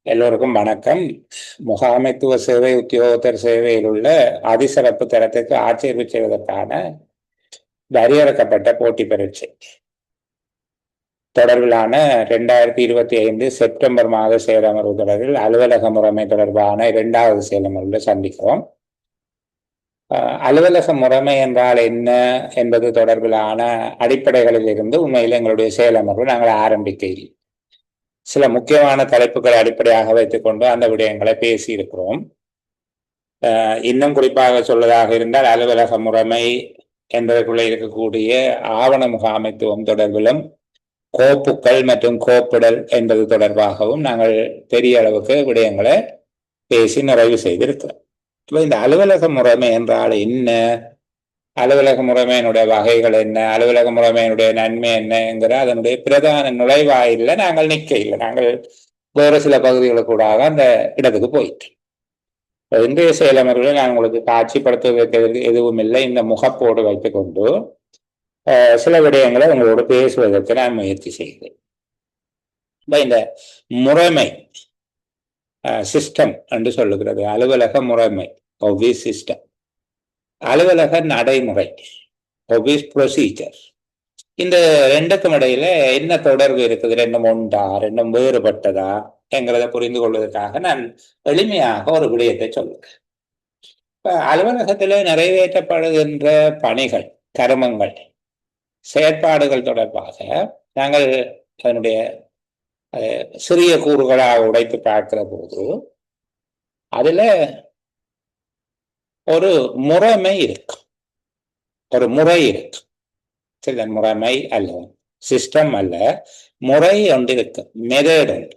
எல்லோருக்கும் வணக்கம். முகாமைத்துவ சேவை உத்தியோகத்தர் சேவையில் உள்ள அதிசிறப்பு தரத்துக்கு ஆட்சேர்ப்பு செய்வதற்கான வரையறுக்கப்பட்ட போட்டி பரீட்சை தொடர்பிலான 2025 செப்டம்பர் மாத செயலமர்வு தொடரில் அலுவலக முறைமை தொடர்பான 2வது செயலமர்வில் சந்திக்கிறோம். அலுவலக முறைமை என்றால் என்ன என்பது தொடர்பிலான அடிப்படைகளில் இருந்து உண்மையில் எங்களுடைய செயலமர்வு நாங்கள் ஆரம்பிக்கையில் சில முக்கியமான தலைப்புகளை அடிப்படையாக வைத்துக்கொண்டு அந்த விடயங்களை பேசி இருக்கிறோம். இன்னும் குறிப்பாக சொல்வதாக இருந்தால் அலுவலக முறைமை என்பதற்குள்ளே இருக்கக்கூடிய ஆவண முகாமைத்துவம் தொடர்பிலும் கோப்புக்கள் மற்றும் கோப்பிடல் என்பது தொடர்பாகவும் நாங்கள் பெரிய அளவுக்கு விடயங்களை பேசி நிறைவு செய்திருக்கிறோம். இந்த அலுவலக முறைமை என்றால் என்ன, அலுவலக முறைமையினுடைய வகைகள் என்ன, அலுவலக முறைமையினுடைய நன்மை என்னங்கிற அதனுடைய பிரதான நுழைவாயில நாங்கள் நிற்க இல்லை. நாங்கள் வேறு சில பகுதிகளுக்கு கூட அந்த இடத்துக்கு போயிட்டு இன்றைய செயலமர்களை நான் உங்களுக்கு காட்சிப்படுத்துவதற்கு எதுவும் இல்லை. இந்த முகப்போடு வைத்துக்கொண்டு சில விடயங்களை உங்களோடு பேசுவதற்கு நான் முயற்சி செய்கிறேன். இந்த முறைமை சிஸ்டம் என்று சொல்லுகிறது. அலுவலக முறைமை ஆஃபீஸ் சிஸ்டம், அலுவலக நடைமுறை ஆஃபீஸ் ப்ரொசீஜர். இந்த ரெண்டுக்கும் இடையில என்ன தொடர்பு இருக்குது, ரெண்டும் ஒன்றா ரெண்டும் வேறுபட்டதா என்கிறத புரிந்து கொள்வதற்காக நான் எளிமையாக ஒரு விடயத்தை சொல்லுறேன். இப்ப அலுவலகத்தில் நிறைவேற்றப்படுகின்ற பணிகள், கர்மங்கள், செயற்பாடுகள் தொடர்பாக நாங்கள் அதனுடைய சிறிய கூறுகளாக உடைத்து பார்க்கிற போது அதுல ஒரு முறைமை இருக்கு, ஒரு முறை இருக்கு. சரி, முறைமை அல்ல, சிஸ்டம் அல்ல, முறை ஒன்று இருக்கு, மெதட் உண்டு.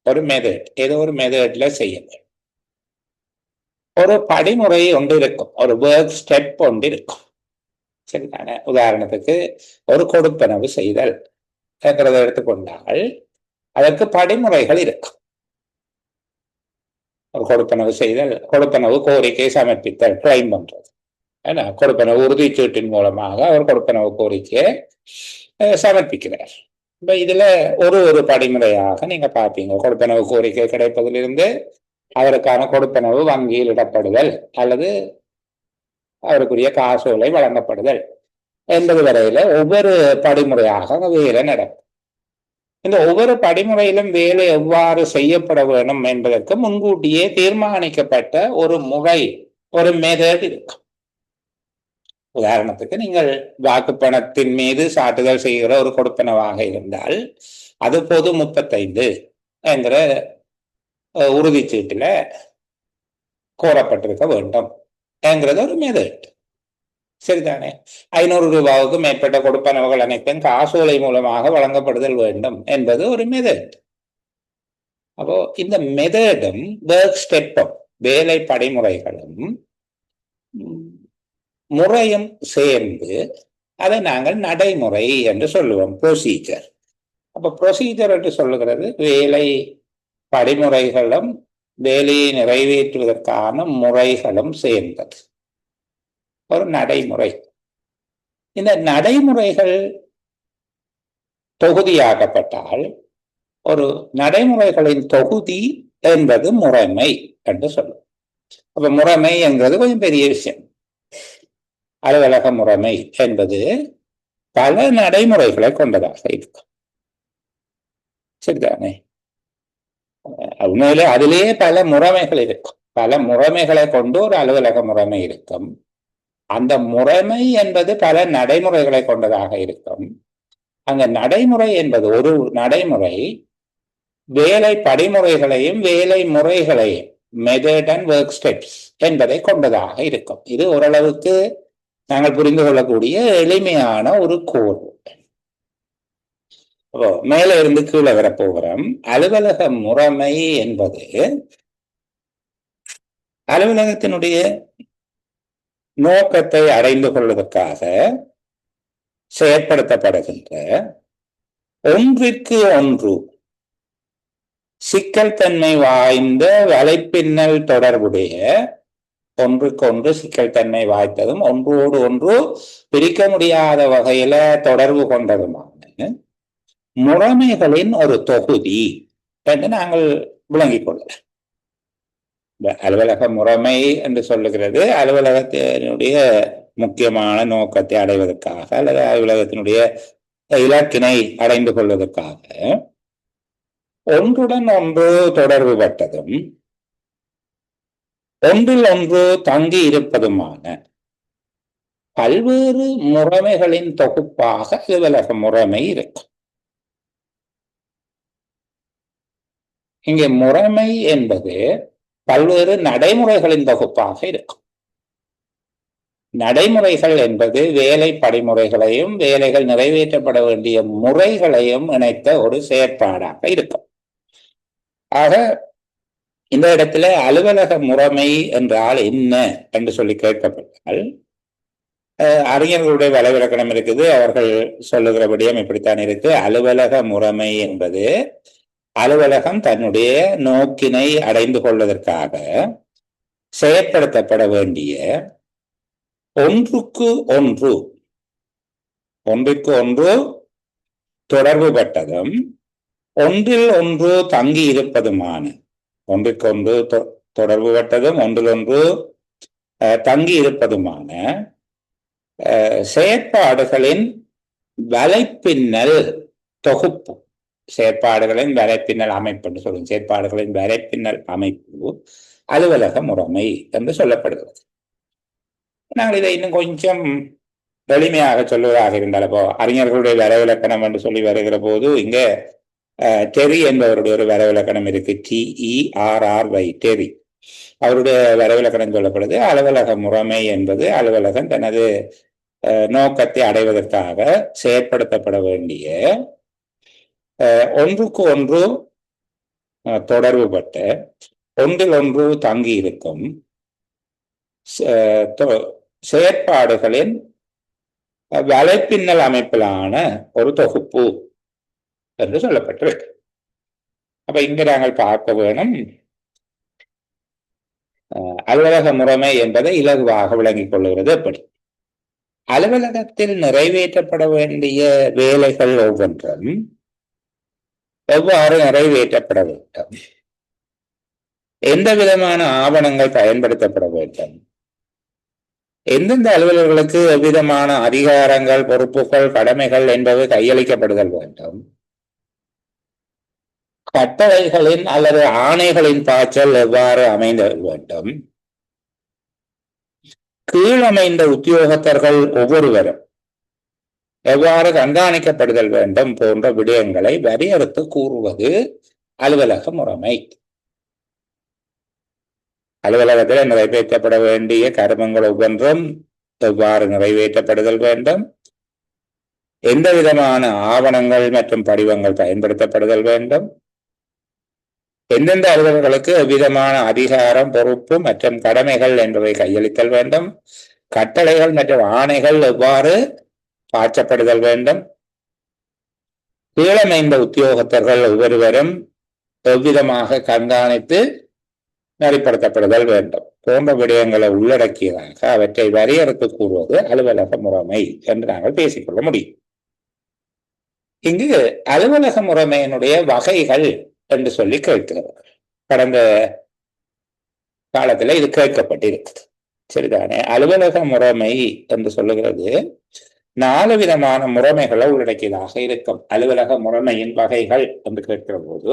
ஒரு மெதட், ஏதோ ஒரு மெதட்ல செய்யணும். ஒரு படிமுறை ஒன்று இருக்கும், ஒரு ஒர்க் ஸ்டெப் ஒன்று இருக்கும். சரிதானே? உதாரணத்துக்கு ஒரு கொடுப்பனவு செய்தல் என்கிறத எடுத்துக்கொண்டால் அதற்கு படிமுறைகள் இருக்கும். ஒரு கொடுப்பனவு செய்தல், கொடுப்பனவு கோரிக்கை சமர்ப்பித்தல், கிளைம் பண்றது, கொடுப்பனவு உறுதிச்சீட்டின் மூலமாக அவர் கொடுப்பனவு கோரிக்கையை சமர்ப்பிக்கிறார். இப்ப இதுல ஒரு படிமுறையாக நீங்க பார்ப்பீங்க. கொடுப்பனவு கோரிக்கை கிடைப்பதிலிருந்து அவருக்கான கொடுப்பனவு வங்கியில் இடப்படுதல் அல்லது அவருக்குரிய காசோலை வழங்கப்படுதல் என்பது வரையில ஒவ்வொரு படிமுறையாக வேலை நடக்கும். இந்த ஒவ்வொரு படிமுறையிலும் வேலை எவ்வாறு செய்யப்பட வேண்டும் என்பதற்கு முன்கூட்டியே தீர்மானிக்கப்பட்ட ஒரு முறை, ஒரு மெதட் இருக்கும். உதாரணத்துக்கு நீங்கள் வாக்கு பணத்தின் மீது சாட்டுதல் செய்கிற ஒரு கொடுப்பனவாக இருந்தால் அது பொது 35 என்கிற உறுதிச்சீட்டுல கோரப்பட்டிருக்க வேண்டும் என்கிறது ஒரு மெதட். சரிதானே? 500 ரூபாவுக்கு மேற்பட்ட கொடுப்பனவுகள் அனைத்தும் காசோலை மூலமாக வழங்கப்படுதல் வேண்டும் என்பது ஒரு மெதட். அப்போ இந்த மெதடும் ஒர்க் ஸ்டெப்பும், வேலை படிமுறைகளும் முறையும் சேர்ந்து அதை நாங்கள் நடைமுறை என்று சொல்லுவோம், ப்ரொசீஜர். அப்ப ப்ரொசீஜர் என்று சொல்லுகிறது வேலை படிமுறைகளும் வேலையை நிறைவேற்றுவதற்கான முறைகளும் சேர்ந்தது ஒரு நடைமுறை. இந்த நடைமுறைகள் தொகுதியாக்கப்பட்டால் ஒரு நடைமுறைகளின் தொகுதி என்பது முறைமை என்று சொல்லும். அப்ப முறைமை என்கிறது கொஞ்சம் பெரிய விஷயம். அலுவலக முறைமை என்பது பல நடைமுறைகளை கொண்டதாக இருக்கும். சரிதானே? உண்மையிலே அதிலேயே பல முறைமைகள் இருக்கும். பல முறைமைகளை கொண்டு ஒரு அலுவலக முறைமை இருக்கும். அந்த முறைமை என்பது பல நடைமுறைகளை கொண்டதாக இருக்கும். அங்க நடைமுறை என்பது ஒரு நடைமுறை வேலை படிமுறைகளையும் வேலை முறைகளையும், மெத்தட் அண்ட் ஒர்க் ஸ்டெப்ஸ் என்பதை கொண்டதாக இருக்கும். இது ஓரளவுக்கு நாங்கள் புரிந்து கொள்ளக்கூடிய எளிமையான ஒரு கோர்வு. மேல இருந்து கீழே வரப்போகிறோம். அலுவலக முறைமை என்பது அலுவலகத்தினுடைய நோக்கத்தை அடைந்து கொள்வதற்காக செயற்படுத்தப்படுகின்ற ஒன்றிற்கு ஒன்று சிக்கல் தன்மை வாய்ந்த வலைப்பின்னல் தொடர்புடைய, ஒன்றுக்கு ஒன்று சிக்கல் தன்மை வாய்ந்ததும் ஒன்றோடு ஒன்று பிரிக்க முடியாத வகையில தொடர்பு கொண்டதுமான முறைமைகளின் ஒரு தொகுதி என்று நாங்கள் விளங்கிக் கொள்ள. அலுவலக முறைமை என்று சொல்லுகிறது அலுவலகத்தினுடைய முக்கியமான நோக்கத்தை அடைவதற்காக அல்லது அலுவலகத்தினுடைய இலக்கினை அடைந்து கொள்வதற்காக ஒன்றுடன் ஒன்று தொடர்பு பட்டதும் ஒன்றில் ஒன்று தங்கி இருப்பதுமான பல்வேறு முறைமைகளின் தொகுப்பாக அலுவலக முறைமை இருக்கும். இங்கே முறைமை என்பது பல்வேறு நடைமுறைகளின் தொகுப்பாக இருக்கும். நடைமுறைகள் என்பது வேலை படிமுறைகளையும் வேலைகள் நிறைவேற்றப்பட வேண்டிய முறைகளையும் இணைத்த ஒரு செயற்பாடாக இருக்கும். ஆக இந்த இடத்துல அலுவலக முறைமை என்றால் என்ன என்று சொல்லி கேட்கப்பட்டால் அறிஞர்களுடைய வலைவிலக்கணம் இருக்குது. அவர்கள் சொல்லுகிறபடியும் இப்படித்தான் இருக்கு. அலுவலக முறைமை என்பது அலுவலகம் தன்னுடைய நோக்கினை அடைந்து கொள்வதற்காக செயற்படுத்தப்பட வேண்டிய ஒன்றுக்கு ஒன்று தொடர்பு பட்டதும் ஒன்றில் ஒன்று தங்கி இருப்பதுமான ஒன்றுக்கு ஒன்று தொடர்பு பட்டதும் ஒன்றில் ஒன்று தங்கி இருப்பதுமான செயற்பாடுகளின் வலைப்பின்னல் தொகுப்பு. செயற்பாடுகளின் வலைப்பின்னல் அமைப்பு என்று சொல்லுங்க. செயற்பாடுகளின் வலைப்பின்னல் அமைப்பு அலுவலக முறைமை என்று சொல்லப்படுகிறது. நாங்கள் இதை இன்னும் கொஞ்சம் எளிமையாக சொல்வதாக இருந்தால், இப்போ அறிஞர்களுடைய வரைவிலக்கணம் என்று சொல்லி வருகிற போது இங்க டெரி என்பவருடைய ஒரு வரைவிலக்கணம் இருக்கு. TERRY Terry. அவருடைய வரைவிலக்கணம் சொல்லப்படுது. அலுவலக முறைமை என்பது அலுவலகம் தனது நோக்கத்தை அடைவதற்காக செயற்படுத்தப்பட வேண்டிய ஒன்றுக்கு ஒன்று தொடர்புபட்ட ஒன்றில் ஒன்று தங்கி இருக்கும் செயற்பாடுகளின் வலைப்பின்னல் அமைப்பிலான ஒரு தொகுப்பு என்று சொல்லப்பட்டிருக்கு. அப்ப இங்க நாங்கள் பார்க்க வேணும், அலுவலக முறைமை என்பதை இலகுவாக விளங்கிக் கொள்ளுகிறது. எப்படி அலுவலகத்தில் நிறைவேற்றப்பட வேண்டிய வேலைகள் ஒவ்வொன்றும் எவ்வாறு நிறைவேற்றப்பட வேண்டும், எந்த விதமான ஆவணங்கள் பயன்படுத்தப்பட வேண்டும், எந்தெந்த அலுவலர்களுக்கு எவ்விதமான அதிகாரங்கள் பொறுப்புகள் கடமைகள் என்பது கையளிக்கப்படுதல் வேண்டும், கட்டளைகளின் அல்லது ஆணைகளின் பாய்ச்சல் எவ்வாறு அமைந்தல் வேண்டும், கீழமைந்த உத்தியோகத்தர்கள் ஒவ்வொருவரும் எவ்வாறு கண்காணிக்கப்படுதல் வேண்டும் போன்ற விடயங்களை வரையறுத்து கூறுவது அலுவலக முறைமை. அலுவலகத்தில் நிறைவேற்றப்பட வேண்டிய கர்மங்கள் ஒவ்வொன்றும் எவ்வாறு நிறைவேற்றப்படுதல் வேண்டும், எந்த விதமான ஆவணங்கள் மற்றும் படிவங்கள் பயன்படுத்தப்படுதல் வேண்டும், எந்தெந்த அலுவலர்களுக்கு எவ்விதமான அதிகாரம் பொறுப்பு மற்றும் கடமைகள் என்பதை கையளித்தல் வேண்டும், கட்டளைகள் மற்றும் ஆணைகள் எவ்வாறு பாய்ச்சப்படுதல் வேண்டும், கீழமைந்த உத்தியோகத்தர்கள் ஒவ்வொருவரும் எவ்விதமாக கண்காணித்து நெறிப்படுத்தப்படுதல் வேண்டும் போன்ற விடயங்களை உள்ளடக்கியதாக அவற்றை வரையறுத்து கூறுவது அலுவலக முறைமை என்று நாங்கள் பேசிக்கொள்ள முடியும். இங்கு அலுவலக முறைமையினுடைய வகைகள் என்று சொல்லி கேட்கிறது. கடந்த காலத்துல இது கேட்கப்பட்டிருக்குது. சரிதானே? அலுவலக முறைமை என்று சொல்லுகிறது 4 விதமான முறைமைகளை உள்ளடக்கியதாக இருக்கும். அலுவலக முறைமையின் வகைகள் என்று கேட்கிற போது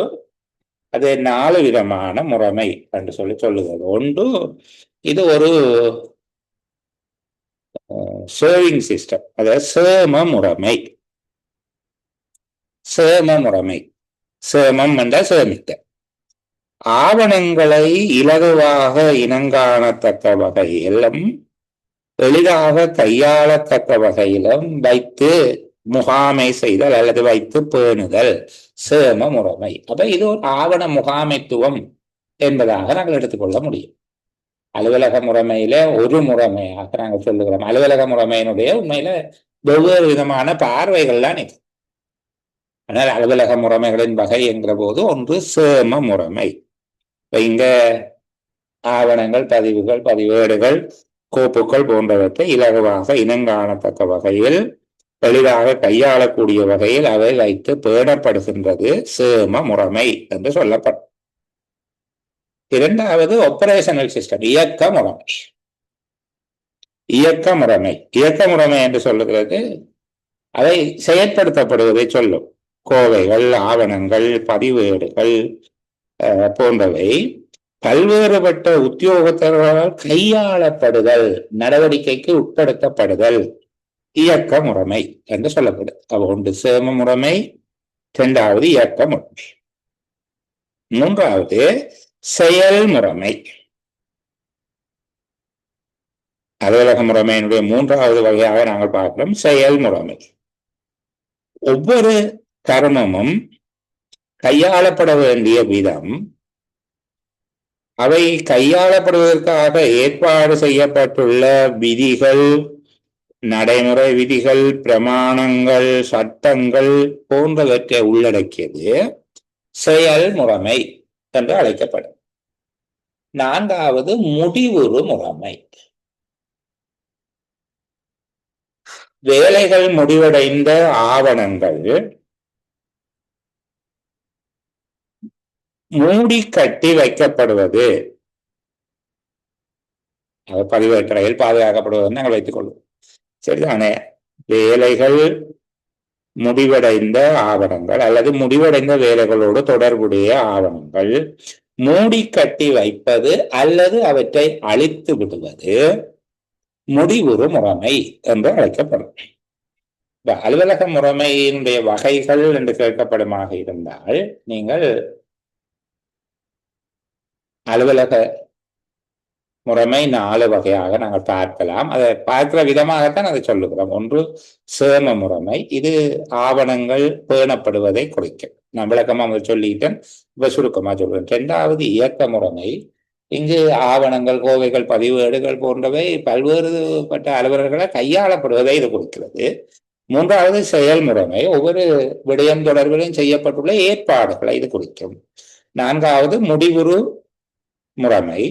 அது 4 விதமான முறைமை என்று சொல்லி சொல்லுகிறது. ஒன்று, இது ஒரு சர்விங் சிஸ்டம், அதாவது சேம முறைமை. சேமம் என்ற சேமித்த ஆவணங்களை இலகுவாக இனங்காணத்தக்க வகையிலும் எளிதாக கையாளத்தக்க வகையிலும் வைத்து முகாமை செய்தல் அல்லது வைத்து பேணுதல் சேம முறைமை. அப்ப இது ஒரு ஆவண முகாமைத்துவம் என்பதாக நாங்கள் எடுத்துக்கொள்ள முடியும். அலுவலக முறைமையில ஒரு முறைமையாக நாங்கள் சொல்லுகிறோம். அலுவலக முறைமையினுடைய உண்மையில வெவ்வேறு விதமான பார்வைகள்லாம் இருக்கு. ஆனால் அலுவலக முறைமைகளின் வகை என்கிற போது ஒன்று சேம முறைமை. இங்க ஆவணங்கள், பதிவுகள், பதிவேடுகள், கோப்புகள் போன்றவற்றை இலகுவாக இனங்காணத்தக்க வகையில் எளிதாக கையாளக்கூடிய வகையில் அவை வைத்து பேணப்படுகின்றது சேம முறைமை என்று சொல்லப்படும். இரண்டாவது ஆபரேஷனல் சிஸ்டம், இயக்க முறைமை. இயக்க முறைமை, இயக்க முறைமை என்று சொல்லுகிறது அதை செயற்படுத்தப்படுவதை சொல்லும். கோவைகள், ஆவணங்கள், பதிவேடுகள் போன்றவை பல்வேறுபட்ட உத்தியோகத்தர்களால் கையாளப்படுதல், நடவடிக்கைக்கு உட்படுத்தப்படுதல் இயக்க முறைமை என்று சொல்லப்படுது. அவ ஒன்று சேம முறைமை, இரண்டாவது இயக்க முறைமை, மூன்றாவது செயல்முறைமை. அலுவலக முறைமையினுடைய மூன்றாவது வகையாக நாங்கள் பார்க்கிறோம் செயல்முறைமை. ஒவ்வொரு கர்மமும் கையாளப்பட வேண்டிய விதம், அவை கையாளப்படுவதற்காக ஏற்பாடு செய்யப்பட்டுள்ள விதிகள், நடைமுறை விதிகள், பிரமாணங்கள், சட்டங்கள் போன்றவற்றை உள்ளடக்கியது செயல்முறைமை என்று அழைக்கப்படும். நான்காவது முடிவுறு முறைமை. வேலைகள் முடிவடைந்த ஆவணங்கள் மூடி கட்டி வைக்கப்படுவது, பதிவேட்டறையில் பாதுகாக்கப்படுவதுன்னு நாங்கள் வைத்துக் கொள்வோம். சரிதானே? வேலைகள் முடிவடைந்த ஆவணங்கள் அல்லது முடிவடைந்த வேலைகளோடு தொடர்புடைய ஆவணங்கள் மூடி கட்டி வைப்பது அல்லது அவற்றை அழித்து விடுவது முடிவுறு முறைமை என்று அழைக்கப்படும். அலுவலக முறைமையினுடைய வகைகள் என்று கேட்கப்படுமாக இருந்தால், நீங்கள் அலுவலக முறைமை 4 வகையாக நாங்கள் பார்க்கலாம். அதை பார்க்கிற விதமாகத்தான் அதை சொல்லுகிறோம். ஒன்று சேம முறைமை, இது ஆவணங்கள் பேணப்படுவதை குறிக்கும். நான் விளக்கமா சொல்லிட்டேன், இப்ப சுருக்கமா சொல்றேன். இரண்டாவது இயக்க முறைமை, இங்கு ஆவணங்கள், கோவைகள், பதிவேடுகள் போன்றவை பல்வேறுபட்ட அலுவலர்களை கையாளப்படுவதை இது குறிக்கிறது. மூன்றாவது செயல்முறைமை, ஒவ்வொரு விடயம் தொடர்பிலும் செய்யப்பட்டுள்ள ஏற்பாடுகளை இது குறிக்கும். நான்காவது முடிவுறு முறைமை,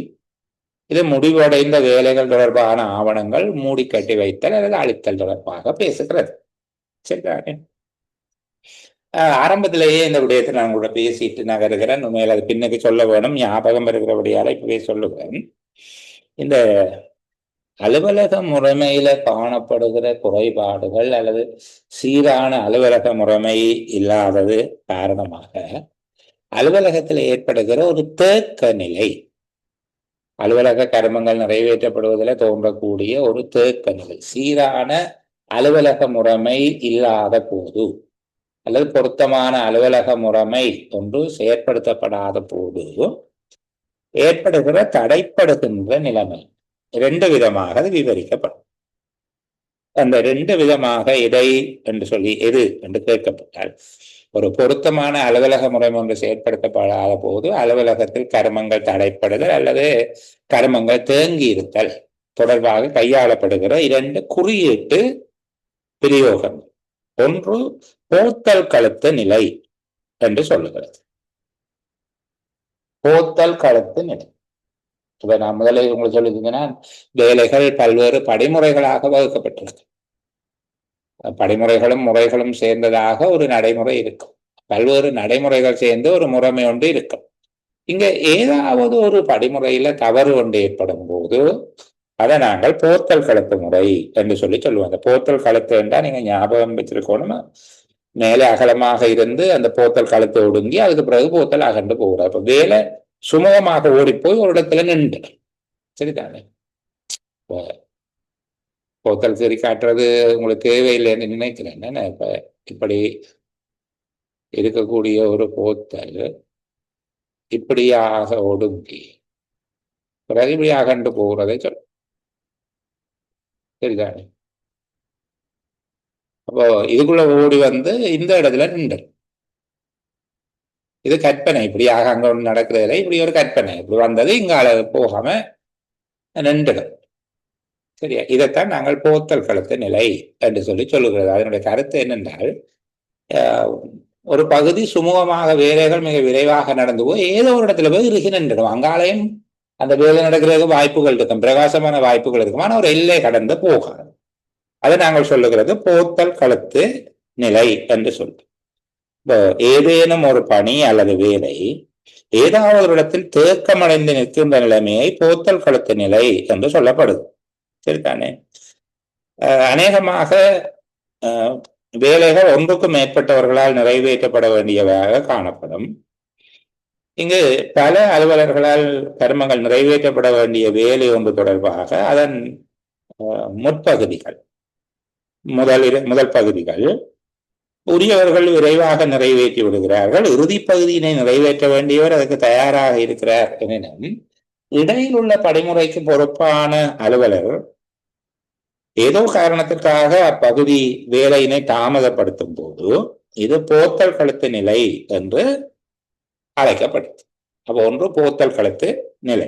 இது முடிவடைந்த வேலைகள் தொடர்பான ஆவணங்கள் மூடி கட்டி வைத்தல் அல்லது அழித்தல் தொடர்பாக பேசுகிறது. சரிதானே? ஆரம்பத்திலேயே இந்த விடயத்தை நான் கூட பேசிட்டு நகருகிறேன். உண்மையில் அது பின்னுக்கு சொல்ல வேணும், ஞாபகம் இருக்கிறபடியால இப்பவே சொல்லுகிறேன். இந்த அலுவலக முறைமையில காணப்படுகிற குறைபாடுகள் அல்லது சீரான அலுவலக முறைமை இல்லாதது காரணமாக அலுவலகத்தில் ஏற்படுகிற ஒரு தேக்க நிலை, அலுவலக கர்மங்கள் நிறைவேற்றப்படுவதில் தோன்றக்கூடிய ஒரு தேக்க நிலை, சீரான அலுவலக முறைமை இல்லாத போது அல்லது பொருத்தமான அலுவலக முறைமை ஒன்று செயற்படுத்தப்படாத போது ஏற்படுகிற தடைப்படுகின்ற நிலைமை 2 விதமாக அது விவரிக்கப்படும். அந்த 2 விதமாக எதை என்று சொல்லி எது என்று கேட்கப்பட்டால், ஒரு பொருத்தமான அலுவலக முறைமை ஒன்று செயற்படுத்தப்படாத போது அலுவலகத்தில் கர்மங்கள் தடைப்படுதல் அல்லது கர்மங்கள் தேங்கி இருத்தல் தொடர்பாக கையாளப்படுகிற 2 குறியீட்டு பிரயோகங்கள். ஒன்று போத்தல் கழுத்து நிலை என்று சொல்லுகிறது. போத்தல் கழுத்து நிலை, இப்ப நான் முதலில் உங்களுக்கு சொல்லியிருந்தேன்னா, வேலைகள் பல்வேறு படிமுறைகளாக வகுக்கப்பட்டிருக்கு. படிமுறைகளும் முறைகளும் சேர்ந்ததாக ஒரு நடைமுறை இருக்கும். பல்வேறு நடைமுறைகள் சேர்ந்து ஒரு முறைமை ஒன்று இருக்கும். இங்க ஏதாவது ஒரு படிமுறையில தவறு ஒன்று ஏற்படும் போது அதை நாங்கள் போத்தல் கழுத்து முறை என்று சொல்லுவோம். அந்த போத்தல் கழுத்து என்றால் நீங்க ஞாபகம் வச்சிருக்கணும், மேலே அகலமாக இருந்து அந்த போத்தல் கழுத்தை ஒடுங்கி அதுக்கு பிறகு போத்தல் அகன்று போகிறார். இப்ப வேலை சுமூகமாக ஓடிப்போய் ஒரு இடத்துல நின்று, சரிதானே? போத்தல் சரி காட்டுறது உங்களுக்கு தேவையில்லைன்னு நினைக்கிறேன். என்ன இப்ப இப்படி இருக்கக்கூடிய ஒரு போத்தல் இப்படியாக ஒடுங்கி பிறகு இப்படி அகன்று போகிறதை சொல், சரிதானே? அப்போ இதுக்குள்ள ஓடி வந்து இந்த இடத்துல நின்று, இது கற்பனை. இப்படியாக அங்க ஒன்று நடக்கிறதுல இப்படி ஒரு கற்பனை, இப்படி வந்தது இங்க போகாம நின்றுடும். சரியா? இதைத்தான் நாங்கள் போத்தல் கழுத்து நிலை என்று சொல்லுகிறது. அதனுடைய கருத்து என்னென்றால், ஒரு பகுதி சுமூகமாக வேலைகள் மிக விரைவாக நடந்து போய் ஏதோ ஒரு இடத்துல போய் இறுகி நின்றுடும். அங்காலையும் அந்த வேலை நடக்கிறதுக்கு வாய்ப்புகள் இருக்கும், பிரகாசமான வாய்ப்புகள் இருக்கும், ஆனால் ஒரு எல்லை கடந்து போகாது. அதை நாங்கள் சொல்லுகிறது போத்தல் கழுத்து நிலை என்று சொல்றோம். இப்போ ஏதேனும் ஒரு பணி அல்லது வேலை ஏதாவது ஒரு இடத்தில் தேக்கமடைந்து நிற்கின்ற நிலைமையை போத்தல் கழுத்து நிலை என்று சொல்லப்படுது. சரிதானே? அநேகமாக வேலைகள் ஒன்றுக்கும் மேற்பட்டவர்களால் நிறைவேற்றப்பட வேண்டியதாக காணப்படும். இங்கு பல அலுவலர்களால் கர்மங்கள் நிறைவேற்றப்பட வேண்டிய வேலை ஒன்று தொடர்பாக அதன் முற்பகுதிகள் முதல் பகுதிகள் உரியவர்கள் விரைவாக நிறைவேற்றி விடுகிறார்கள். இறுதி பகுதியினை நிறைவேற்ற வேண்டியவர் அதுக்கு தயாராக இருக்கிறார் எனினும் இடையில் உள்ள படிமுறைக்கு பொறுப்பான அலுவலர் ஏதோ காரணத்திற்காக அப்பகுதி வேலையினை தாமதப்படுத்தும் போது இது போத்தல் கழுத்து நிலை என்று அழைக்கப்படுது. அப்போ ஒன்று போத்தல் கழுத்து நிலை,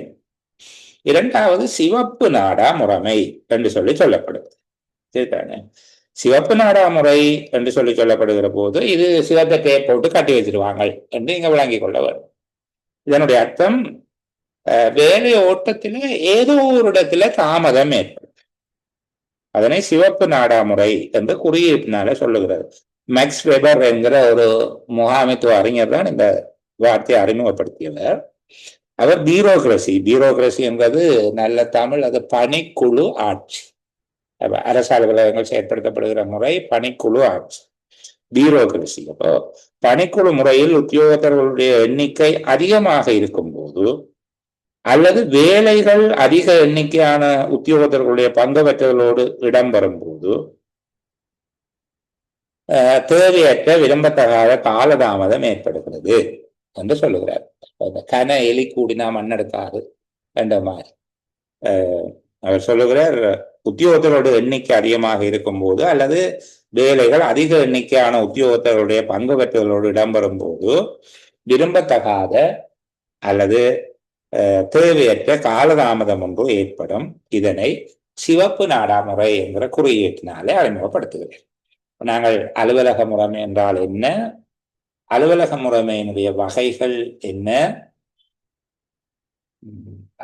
இரண்டாவது சிவப்பு நாடா முறைமை என்று சொல்லப்படுது. சரிதானே? சிவப்பு நாடா முறை என்று சொல்லப்படுகிற போது இது சிவத்தை டேப் போட்டு கட்டி வச்சிருவாங்க என்று இங்க விளங்கிக் கொள்ள வரும். இதனுடைய அர்த்தம் வேலை ஓட்டத்தில ஏதோ ஒரு இடத்துல தாமதம் ஏற்படும். அதனை சிவப்பு நாடா முறை என்று குறியீட்டினால சொல்லுகிறது. மேக்ஸ் வெபர் என்கிற ஒரு முகாமைத்துவ அறிஞர் தான் இந்த வார்த்தையை அறிமுகப்படுத்தியவர். அவர் பியூரோகிரசி என்பது நல்ல தமிழ், அது பணிக்குழு ஆட்சி. அரசு அலுவலகங்கள் செயற்படுத்தப்படுகிற முறை பணிக்குழு ஆட்சி, பியூரோகிரசி. அப்போ பணிக்குழு முறையில் உத்தியோகத்தர்களுடைய எண்ணிக்கை அதிகமாக இருக்கும் போது அல்லது வேலைகள் அதிக எண்ணிக்கையான உத்தியோகத்தர்களுடைய பங்குபற்றங்களோடு இடம்பெறும் போது தேவையற்ற விரும்பத்தகாத காலதாமதம் ஏற்படுகிறது என்று சொல்லுகிறார். கன எலி கூடினா மண்ணெடுத்தாரு என்ற மாதிரி அவர் சொல்லுகிறார். உத்தியோகத்தரோட எண்ணிக்கை அதிகமாக இருக்கும் போது அல்லது வேலைகள் அதிக எண்ணிக்கையான உத்தியோகத்தர்களுடைய பங்கு பெற்றவர்களோடு இடம்பெறும் போது விரும்பத்தகாத அல்லது தேவையற்ற காலதாமதம் ஒன்று ஏற்படும். இதனை சிவப்பு நாடா முறை என்கிற குறியீட்டினாலே அறிமுகப்படுத்துகிறேன். நாங்கள் அலுவலக முறைமை என்றால் என்ன, அலுவலக முறைமையினுடைய வகைகள் என்ன,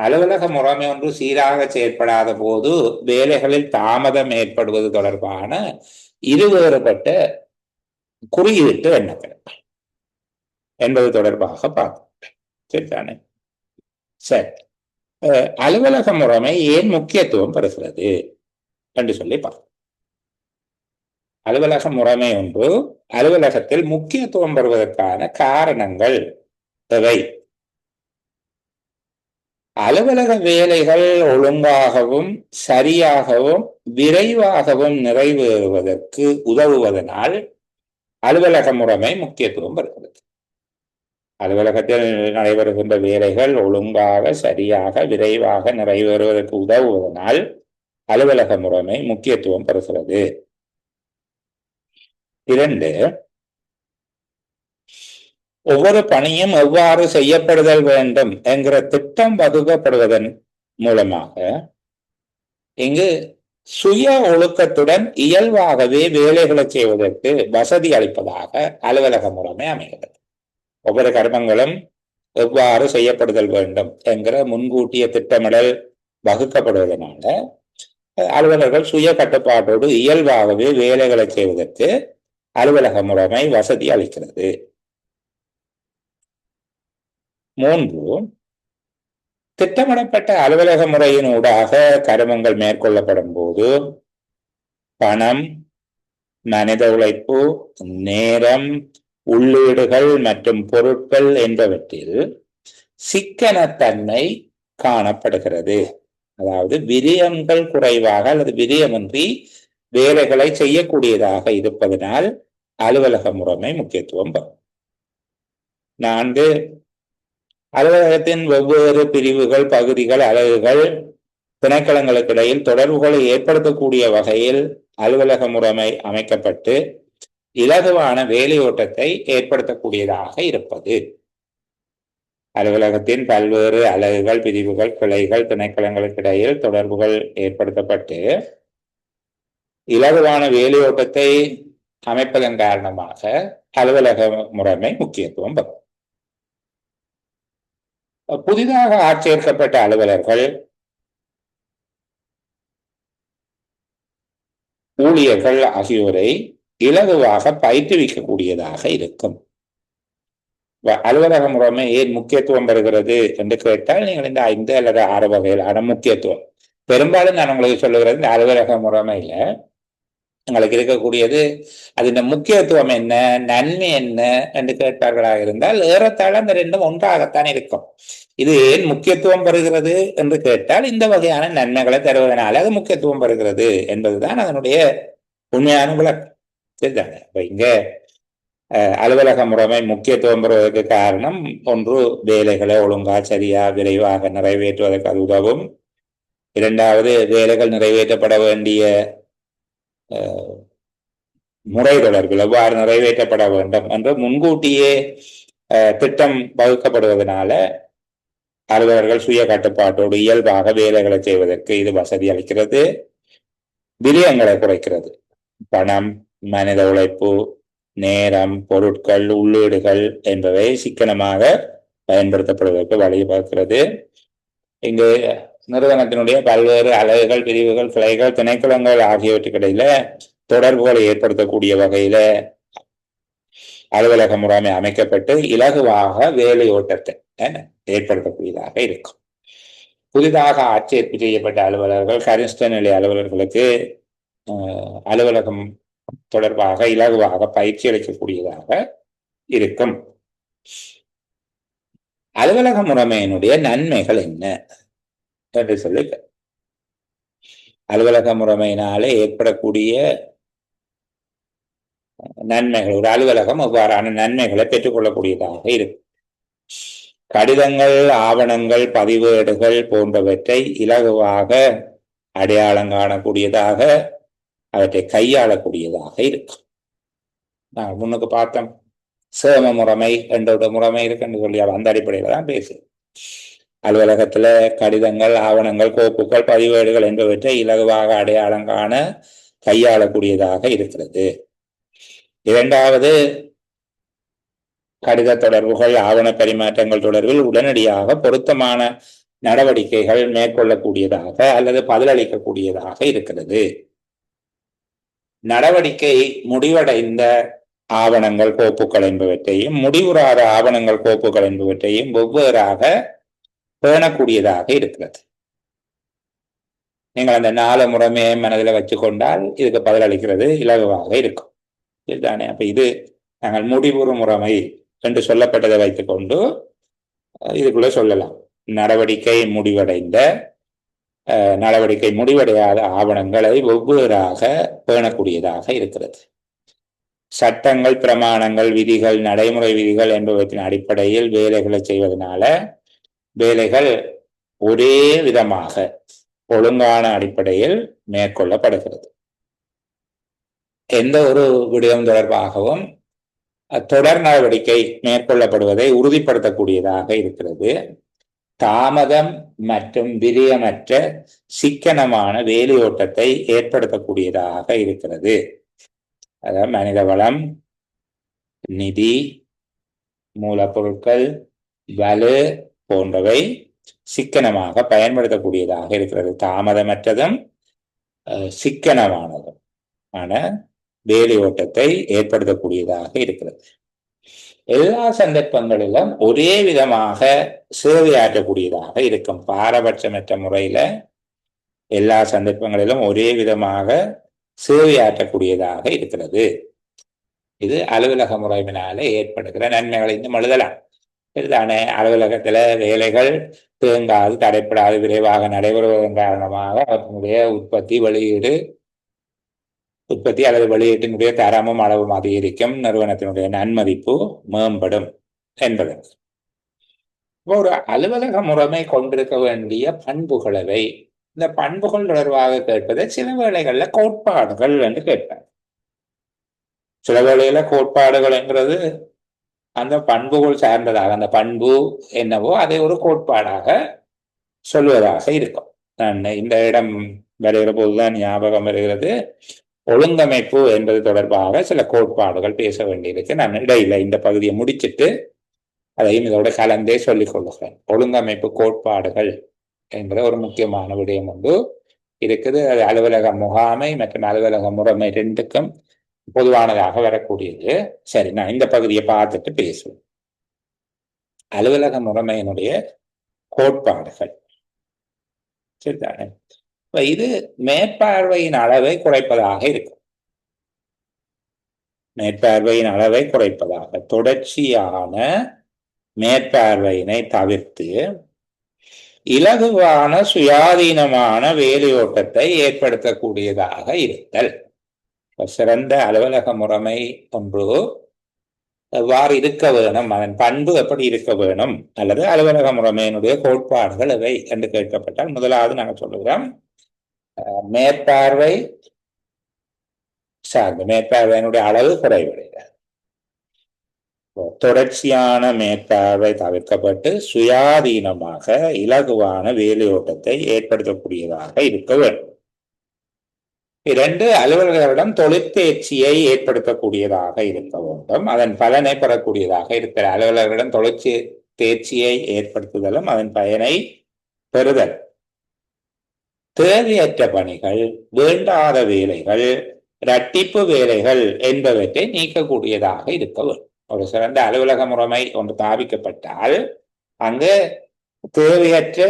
அலுவலக முறைமை ஒன்று சீராக செயற்படாத போது வேலைகளில் தாமதம் ஏற்படுவது தொடர்பான இருவேறுபட்ட குறியீட்டு எண்ணங்கள் என்பது தொடர்பாக பார்ப்போம். சரிதானே? சரி, அலுவலக முறைமை ஏன் முக்கியத்துவம் பெறுகிறது என்று சொல்லி பார்ப்போம். அலுவலக முறைமை ஒன்று அலுவலகத்தில் முக்கியத்துவம் பெறுவதற்கான காரணங்கள் எவை? அலுவலக வேலைகள் ஒழுங்காகவும் சரியாகவும் விரைவாகவும் நிறைவேறுவதற்கு உதவுவதனால் அலுவலக முறைமை முக்கியத்துவம் பெறுகிறது. அலுவலகத்தில் நடைபெறுகின்ற வேலைகள் ஒழுங்காக சரியாக விரைவாக நிறைவேறுவதற்கு உதவுவதனால் அலுவலக முறைமை முக்கியத்துவம் பெறுகிறது. 2, ஒவ்வொரு பணியும் எவ்வாறு செய்யப்படுதல் வேண்டும் என்கிற திட்டம் வகுக்கப்படுவதன் மூலமாக இங்கு சுய ஒழுக்கத்துடன் இயல்பாகவே வேலைகளை செய்வதற்கு வசதி அளிப்பதாக அலுவலக முறைமை அமைகிறது. ஒவ்வொரு கர்மங்களும் எவ்வாறு செய்யப்படுதல் வேண்டும் என்கிற முன்கூட்டிய திட்டமிடல் வகுக்கப்படுவதனால அலுவலர்கள் சுய கட்டுப்பாட்டோடு இயல்பாகவே வேலைகளை செய்வதற்கு அலுவலக முறைமை வசதி அளிக்கிறது. 3, திட்டமிடப்பட்ட அலுவலக முறையினூடாக கர்மங்கள் மேற்கொள்ளப்படும் போது பணம், மனித உழைப்பு, நேரம், உள்ளீடுகள் மற்றும் பொருட்கள் என்பவற்றில் சிக்கனத்தன்மை காணப்படுகிறது. அதாவது விரயங்கள் குறைவாக அல்லது விரயமின்றி வேலைகளை செய்யக்கூடியதாக இருப்பதனால் அலுவலக முறைமை முக்கியத்துவம் பெறும். 4, அலுவலகத்தின் வெவ்வேறு பிரிவுகள், பகுதிகள், அலகுகள், திணைக்களங்களுக்கு இடையில் தொடர்புகளை ஏற்படுத்தக்கூடிய வகையில் அலுவலக முறைமை அமைக்கப்பட்டு இலகுவான வேலையோட்டத்தை ஏற்படுத்தக்கூடியதாக இருப்பது. அலுவலகத்தின் பல்வேறு அலகுகள், பிரிவுகள், கிளைகள், திணைக்களங்களுக்கு இடையில் தொடர்புகள் ஏற்படுத்தப்பட்டு இலகுவான வேலையோட்டத்தை அமைப்பதன் காரணமாக அலுவலக முறைமை முக்கியத்துவம் பெறும். புதிதாக ஆட்சேர்க்கப்பட்ட அலுவலர்கள், ஊழியர்கள் ஆகியோரை இலகுவாக பயிற்றுவிக்கக்கூடியதாக இருக்கும். அலுவலக முறைமை ஏன் முக்கியத்துவம் பெறுகிறது என்று கேட்டால் நீங்கள் இந்த 5 அல்லது 6 வகையிலான முக்கியத்துவம் பெரும்பாலும் நான் உங்களுக்கு சொல்லுகிறது இந்த அலுவலக முறைமையில உங்களுக்கு இருக்கக்கூடியது அதன் முக்கியத்துவம் என்ன, நன்மை என்ன என்று கேட்பார்களாக இருந்தால் ஏறத்தாழ அந்த ரெண்டும் ஒன்றாகத்தான் இருக்கும். இது ஏன் முக்கியத்துவம் பெறுகிறது என்று கேட்டால் இந்த வகையான நன்மைகளை தருவதனால அது முக்கியத்துவம் பெறுகிறது என்பதுதான் அதனுடைய உண்மையான விளக்கம். சரிதானே? இப்ப இங்க அலுவலக முறைமை முக்கியத்துவம் பெறுவதற்கு காரணம் ஒன்று, வேலைகளை ஒழுங்கா சரியா விரைவாக நிறைவேற்றுவதற்கு அது உதவும். இரண்டாவது, வேலைகள் நிறைவேற்றப்பட வேண்டிய முறை தொடர்பில் எவ்வாறு நிறைவேற்றப்பட வேண்டும் என்று முன்கூட்டியே திட்டம் வகுக்கப்படுவதனால அலுவலர்கள் சுய கட்டுப்பாட்டோடு இயல்பாக வேலைகளை செய்வதற்கு இது வசதி அளிக்கிறது. விரயங்களை குறைக்கிறது. பணம், மனித உழைப்பு, நேரம், பொருட்கள், உள்ளீடுகள் என்பவை சிக்கனமாக பயன்படுத்தப்படுவதற்கு வழிவகுக்கிறது. இங்கு நிறுவனத்தினுடைய பல்வேறு அலகுகள், பிரிவுகள், கிளைகள், திணைக்களங்கள் ஆகியவற்றுக்கிடையில தொடர்புகளை ஏற்படுத்தக்கூடிய வகையில அலுவலக முறைமை அமைக்கப்பட்டு இலகுவாக வேலை ஓட்டத்தை ஏற்படுத்தக்கூடியதாக இருக்கும். புதிதாக ஆட்சேர்ப்பு செய்யப்பட்ட அலுவலர்கள், கனிஷ்ட நிலை அலுவலர்களுக்கு அலுவலகம் தொடர்பாக இலகுவாக பயிற்சி அளிக்கக்கூடியதாக இருக்கும். அலுவலக முறைமையினுடைய நன்மைகள் என்ன என்று சொல்லி, அலுவலக முறைமையினாலே ஏற்படக்கூடிய நன்மைகள், ஒரு அலுவலகம் அவ்வாறான நன்மைகளை பெற்றுக்கொள்ளக்கூடியதாக இருக்கும். கடிதங்கள், ஆவணங்கள், பதிவேடுகள் போன்றவற்றை இலகுவாக அடையாளம் காணக்கூடியதாக, அவற்றை கையாளக்கூடியதாக இருக்கும். நான் முன்னுக்கு பார்த்தோம் சேம முறைமை என்ற முறைமை இருக்குன்னு சொல்லி அந்த அடிப்படையில தான் பேசுது. அலுவலகத்துல கடிதங்கள், ஆவணங்கள், கோப்புகள், பதிவேடுகள் என்பவற்றை இலகுவாக அடையாளம் காண கையாளக்கூடியதாக இருக்கிறது. இரண்டாவது, கடித தொடர்புகள், ஆவண பரிமாற்றங்கள் தொடர்பில் உடனடியாக பொருத்தமான நடவடிக்கைகள் மேற்கொள்ளக்கூடியதாக அல்லது பதிலளிக்கக்கூடியதாக இருக்கிறது. நடவடிக்கை முடிவடைந்த ஆவணங்கள், கோப்புகள் என்பவற்றையும் முடிவுறாத ஆவணங்கள், கோப்புகள் என்பவற்றையும் வெவ்வேறாக பேணக்கூடியதாக இருக்கிறது. நீங்கள் அந்த 4 முறைமையை மனதில் வச்சு கொண்டால் இதுக்கு பதிலளிக்கிறது இலகுவாக இருக்கும். இதுதானே? அப்ப இது நாங்கள் முடிவுறு முறைமை என்று சொல்லப்பட்டதை வைத்துக்கொண்டு இதுக்குள்ள சொல்லலாம். நடவடிக்கை முடிவடையாத ஆவணங்களை வெவ்வேறாக பேணக்கூடியதாக இருக்கிறது. சட்டங்கள், பிரமாணங்கள், விதிகள், நடைமுறை விதிகள் என்பவற்றின் அடிப்படையில் வேலைகளை செய்வதனால வேலைகள் ஒரே விதமாக ஒழுங்கான அடிப்படையில் மேற்கொள்ளப்படுகிறது. எந்த ஒரு விடயம் தொடர்பாகவும் தொடர் நடவடிக்கை மேற்கொள்ளப்படுவதை உறுதிப்படுத்தக்கூடியதாக இருக்கிறது. தாமதம் மற்றும் விரியமற்ற சிக்கனமான வேலையோட்டத்தை ஏற்படுத்தக்கூடியதாக இருக்கிறது. அதாவது மனித வளம், நிதி, மூலப்பொருட்கள், வலு போன்றவை சிக்கனமாக பயன்படுத்தக்கூடியதாக இருக்கிறது. தாமதமற்றதும் சிக்கனமானதும் ஆன வேலையோட்டத்தை ஏற்படுத்தக்கூடியதாக இருக்கிறது. எல்லா சந்தர்ப்பங்களிலும் ஒரே விதமாக சேவையாற்றக்கூடியதாக இருக்கும். பாரபட்சமற்ற முறையில எல்லா சந்தர்ப்பங்களிலும் ஒரே விதமாக சேவையாற்றக்கூடியதாக இருக்கிறது. இது அலுவலக முறையினாலே ஏற்படுகிற நன்மைகளை இன்னும் எழுதலாம். இதுதானே? அலுவலகத்துல வேலைகள் தேங்காது, தடைப்படாது, விரைவாக நடைபெறுவதன் காரணமாக அவர்களுடைய உற்பத்தி அல்லது வெளியீட்டினுடைய தரமும் அளவும் அதிகரிக்கும், நிறுவனத்தினுடைய நன்மதிப்பு மேம்படும் என்பதற்கு. ஒரு அலுவலக முறைமை கொண்டிருக்க வேண்டிய பண்புகளவை, இந்த பண்புகள் தொடர்பாக கேட்பதை சில வேளைகள்ல கோட்பாடுகள் என்று கேட்பார். சில வேளையில கோட்பாடுகள் என்கிறது அந்த பண்புகள் சார்ந்ததாக, அந்த பண்பு என்னவோ அதை ஒரு கோட்பாடாக சொல்வதாக இருக்கும். நான் இந்த இடம் வருகிற போதுதான் ஞாபகம் வருகிறது, ஒழுங்கமைப்பு என்பது தொடர்பாக சில கோட்பாடுகள் பேச வேண்டியிருக்கு. நான் இடையில இந்த பகுதியை முடிச்சுட்டு அதையும் இதோட கலந்தே சொல்லிக் கொள்ளுகிறேன். ஒழுங்கமைப்பு கோட்பாடுகள் என்கிற ஒரு முக்கியமான விடயம் ஒன்று இருக்குது. அது அலுவலக முகாமை மற்றும் அலுவலக முறைமை ரெண்டுக்கும் பொதுவானதாக வரக்கூடியது. சரி, நான் இந்த பகுதியை பார்த்துட்டு பேசுவேன். அலுவலக முறைமையினுடைய கோட்பாடுகள். சரிதானே? இது மேற்பார்வையின் அளவை குறைப்பதாக இருக்கும். மேற்பார்வையின் அளவை குறைப்பதாக, தொடர்ச்சியான மேற்பார்வையினை தவிர்த்து இலகுவான சுயாதீனமான வேலையோட்டத்தை ஏற்படுத்தக்கூடியதாக இருத்தல். சிறந்த அலுவலக முறைமை ஒன்று எவ்வாறு இருக்க வேணும், அதன் பண்பு எப்படி இருக்க வேணும், அல்லது அலுவலக முறைமையினுடைய கோட்பாடுகள் எவை என்று கேட்கப்பட்டால் முதலாவது நாங்கள் சொல்லுகிறோம் மேற்பார்வை சார்ந்து மேற்பார்வையினுடைய அளவு குறைவடைகிறது. தொடர்ச்சியான மேற்பார்வை தவிர்க்கப்பட்டு சுயாதீனமாக இலகுவான வேலையோட்டத்தை ஏற்படுத்தக்கூடியதாக இருக்க வேண்டும். 2, அலுவலர்களிடம் தொழிற்தேர்ச்சியை ஏற்படுத்தக்கூடியதாக இருக்க வேண்டும். அதன் பலனை பெறக்கூடியதாக இருக்கிற அலுவலர்களிடம் தேர்ச்சியை ஏற்படுத்துதலும் அதன் பயனை பெறுதல். தேவையற்ற பணிகள், வேண்டாத வேலைகள், இரட்டிப்பு வேலைகள் என்பவற்றை நீக்கக்கூடியதாக இருக்க வேண்டும். ஒரு சிறந்த அலுவலக முறைமை ஒன்று தாபிக்கப்பட்டால் அங்கு தேவையற்ற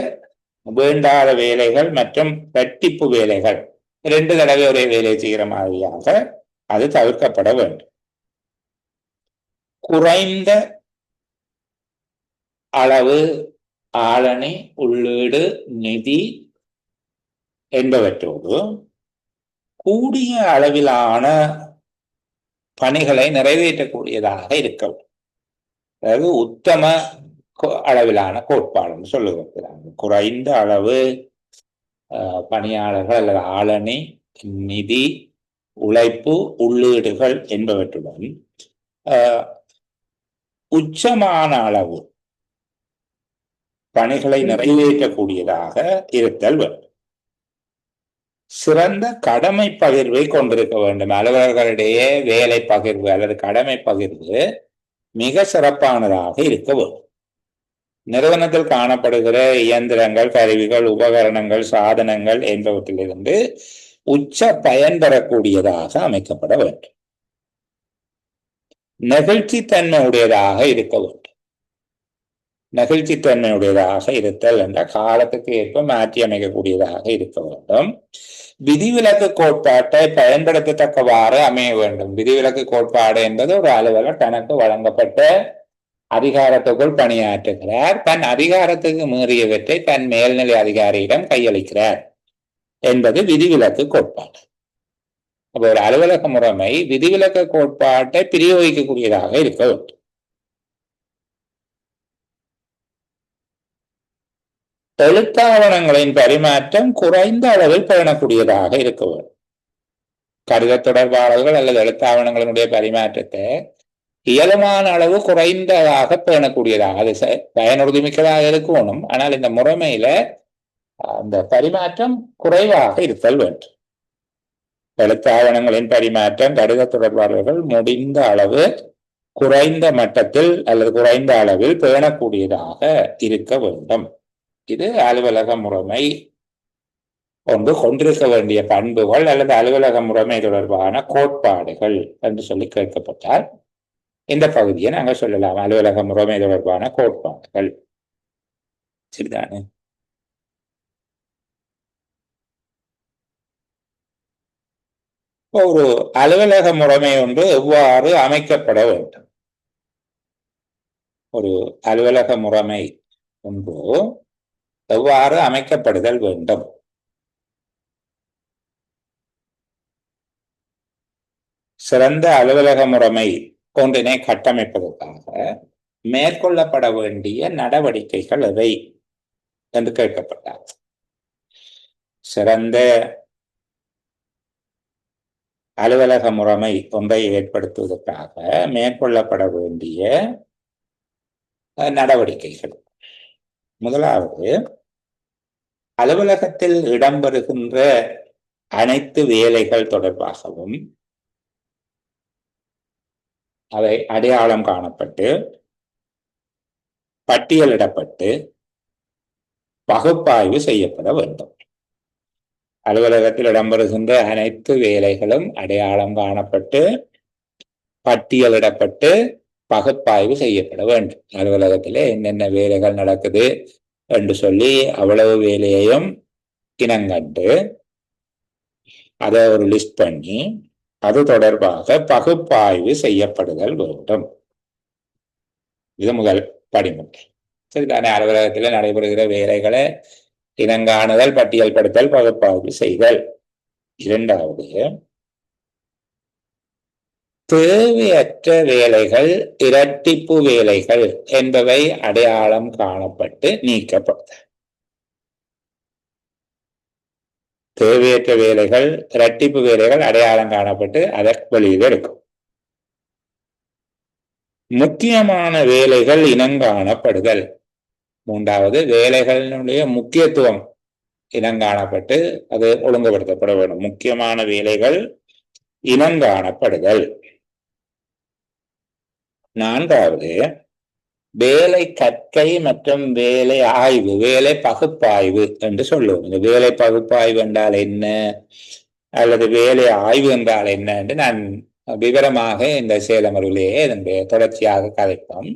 வேண்டாத வேலைகள் மற்றும் இரட்டிப்பு வேலைகள், 2 தடவை ஒரே வேலை செய்கிற மாதிரியாக அது தவிர்க்கப்பட வேண்டும். குறைந்த அளவு ஆளணி, உள்ளீடு, நிதி என்பவற்றோடு கூடிய அளவிலான பணிகளை நிறைவேற்றக்கூடியதாக இருக்க வேண்டும். அதாவது உத்தம அளவிலான கோட்பாடு சொல்லுகிறாங்க. குறைந்த அளவு பணியாளர்கள் அல்லது ஆளணி, நிதி, உழைப்பு, உள்ளீடுகள் என்பவற்றுடன் உச்சமான அளவு பணிகளை நிறைவேற்றக்கூடியதாக இருத்தல் வேண்டும். சிறந்த கடமை பகிர்வை கொண்டிருக்க வேண்டும். அலுவலர்களிடையே வேலை பகிர்வு அல்லது கடமை பகிர்வு மிக சிறப்பானதாக இருக்க வேண்டும். நிறுவனத்தில் காணப்படுகிற இயந்திரங்கள், கருவிகள், உபகரணங்கள், சாதனங்கள் என்பவற்றிலிருந்து உச்ச பயன் பெறக்கூடியதாக அமைக்கப்பட வேண்டும். நெகிழ்ச்சித்தன்மையுடையதாக இருக்க வேண்டும். நெகிழ்ச்சித்தன்மையுடையதாக இருத்தல் என்ற காலத்துக்கு ஏற்ப மாற்றி அமைக்கக்கூடியதாக இருக்க வேண்டும். விதிவிலக்கு கோட்பாட்டை பயன்படுத்தத்தக்கவாறு அமைய வேண்டும். விதிவிலக்கு கோட்பாடு என்பது ஒரு அலுவலர் தனக்கு வழங்கப்பட்ட அதிகாரத்துக்குள் பணியாற்றுகிறார், தன் அதிகாரத்துக்கு மீறியவற்றை தன் மேல்நிலை அதிகாரியிடம் கையளிக்கிறார் என்பது விதிவிலக்கு கோட்பாடு. அப்போ ஒரு அலுவலக முறைமை விதிவிலக்கு கோட்பாட்டை பிரயோகிக்கக்கூடியதாக இருக்க வேண்டும். எழுத்தாவணங்களின் பரிமாற்றம் குறைந்த அளவில் பேணக்கூடியதாக இருக்க வேண்டும். கடித தொடர்பாளர்கள் அல்லது எழுத்தாவணங்களினுடைய பரிமாற்றத்தை இயலுமான அளவு குறைந்ததாக பேணக்கூடியதாக, அது பயனுறுதிமிக்கதாக இருக்கணும். ஆனால் இந்த முறைமையில அந்த பரிமாற்றம் குறைவாக இருத்தல் வேண்டும். எழுத்தாவணங்களின் பரிமாற்றம் கடித தொடர்பாளர்கள் முடிந்த அளவு குறைந்த மட்டத்தில் அல்லது குறைந்த அளவில் பேணக்கூடியதாக இருக்க வேண்டும். இது அலுவலக முறைமை ஒன்று கொண்டிருக்க வேண்டிய பண்புகள் அல்லது அலுவலக முறைமை தொடர்பான கோட்பாடுகள் என்று சொல்லி கேட்கப்பட்டால் இந்த பகுதியை நாங்கள் சொல்லலாம். அலுவலக முறைமை தொடர்பான கோட்பாடுகள். சரிதானே? ஒரு அலுவலக முறைமை ஒன்று எவ்வாறு அமைக்கப்பட வேண்டும்? ஒரு அலுவலக முறைமை ஒன்று எவ்வாறு அமைக்கப்படுதல் வேண்டும்? சிறந்த அலுவலக முறைமை ஒன்றினை கட்டமைப்பதற்காக மேற்கொள்ளப்பட வேண்டிய நடவடிக்கைகள் எவை என்று கேட்கப்பட்டார். சிறந்த அலுவலக முறைமை ஒன்றை ஏற்படுத்துவதற்காக மேற்கொள்ளப்பட வேண்டிய நடவடிக்கைகள். முதலாவது, அலுவலகத்தில் இடம்பெறுகின்ற அனைத்து வேலைகள் தொடர்பாகவும் அவை அடையாளம் காணப்பட்டு பட்டியலிடப்பட்டு பகுப்பாய்வு செய்யப்பட வேண்டும். அலுவலகத்தில் இடம்பெறுகின்ற அனைத்து வேலைகளும் அடையாளம் காணப்பட்டு பட்டியலிடப்பட்டு பகுப்பாய்வு செய்யப்பட வேண்டும். அலுவலகத்திலே என்னென்ன வேலைகள் நடக்குது என்று சொல்லி அவ்வளவு வேலையையும் இனங்கண்டு அதை ஒரு லிஸ்ட் பண்ணி அது தொடர்பாக பகுப்பாய்வு செய்யப்படுதல் வேண்டும். இது முதல் படிமுறை. சரிதானே? அலுவலகத்தில் நடைபெறுகிற வேலைகளை இனங்காணுதல், பட்டியல் படுத்தல், பகுப்பாய்வு செய்தல். இரண்டாவது, தேவையற்ற வேலைகள், இரட்டிப்பு வேலைகள் என்பவை அடையாளம் காணப்பட்டு நீக்கப்படுதல். தேவையற்ற வேலைகள், இரட்டிப்பு வேலைகள் அடையாளம் காணப்பட்டு அதை வெளியில் எடுக்கும். முக்கியமான வேலைகள் இனங்காணப்படுதல். மூன்றாவது, வேலைகளினுடைய முக்கியத்துவம் இனங்காணப்பட்டு அது ஒழுங்குபடுத்தப்பட வேண்டும். முக்கியமான வேலைகள் இனங்காணப்படுதல். நான்காவது, வேலை கற்கை மற்றும் வேலை ஆய்வு, வேலை பகுப்பாய்வு என்று சொல்லுவோம். இந்த வேலை பகுப்பாய்வு என்றால் என்ன அல்லது வேலை ஆய்வு என்றால் என்ன என்று நான் விவரமாக இந்த சேலமருவிலேயே இதனுடைய தொடர்ச்சியாக கதைப்போம்.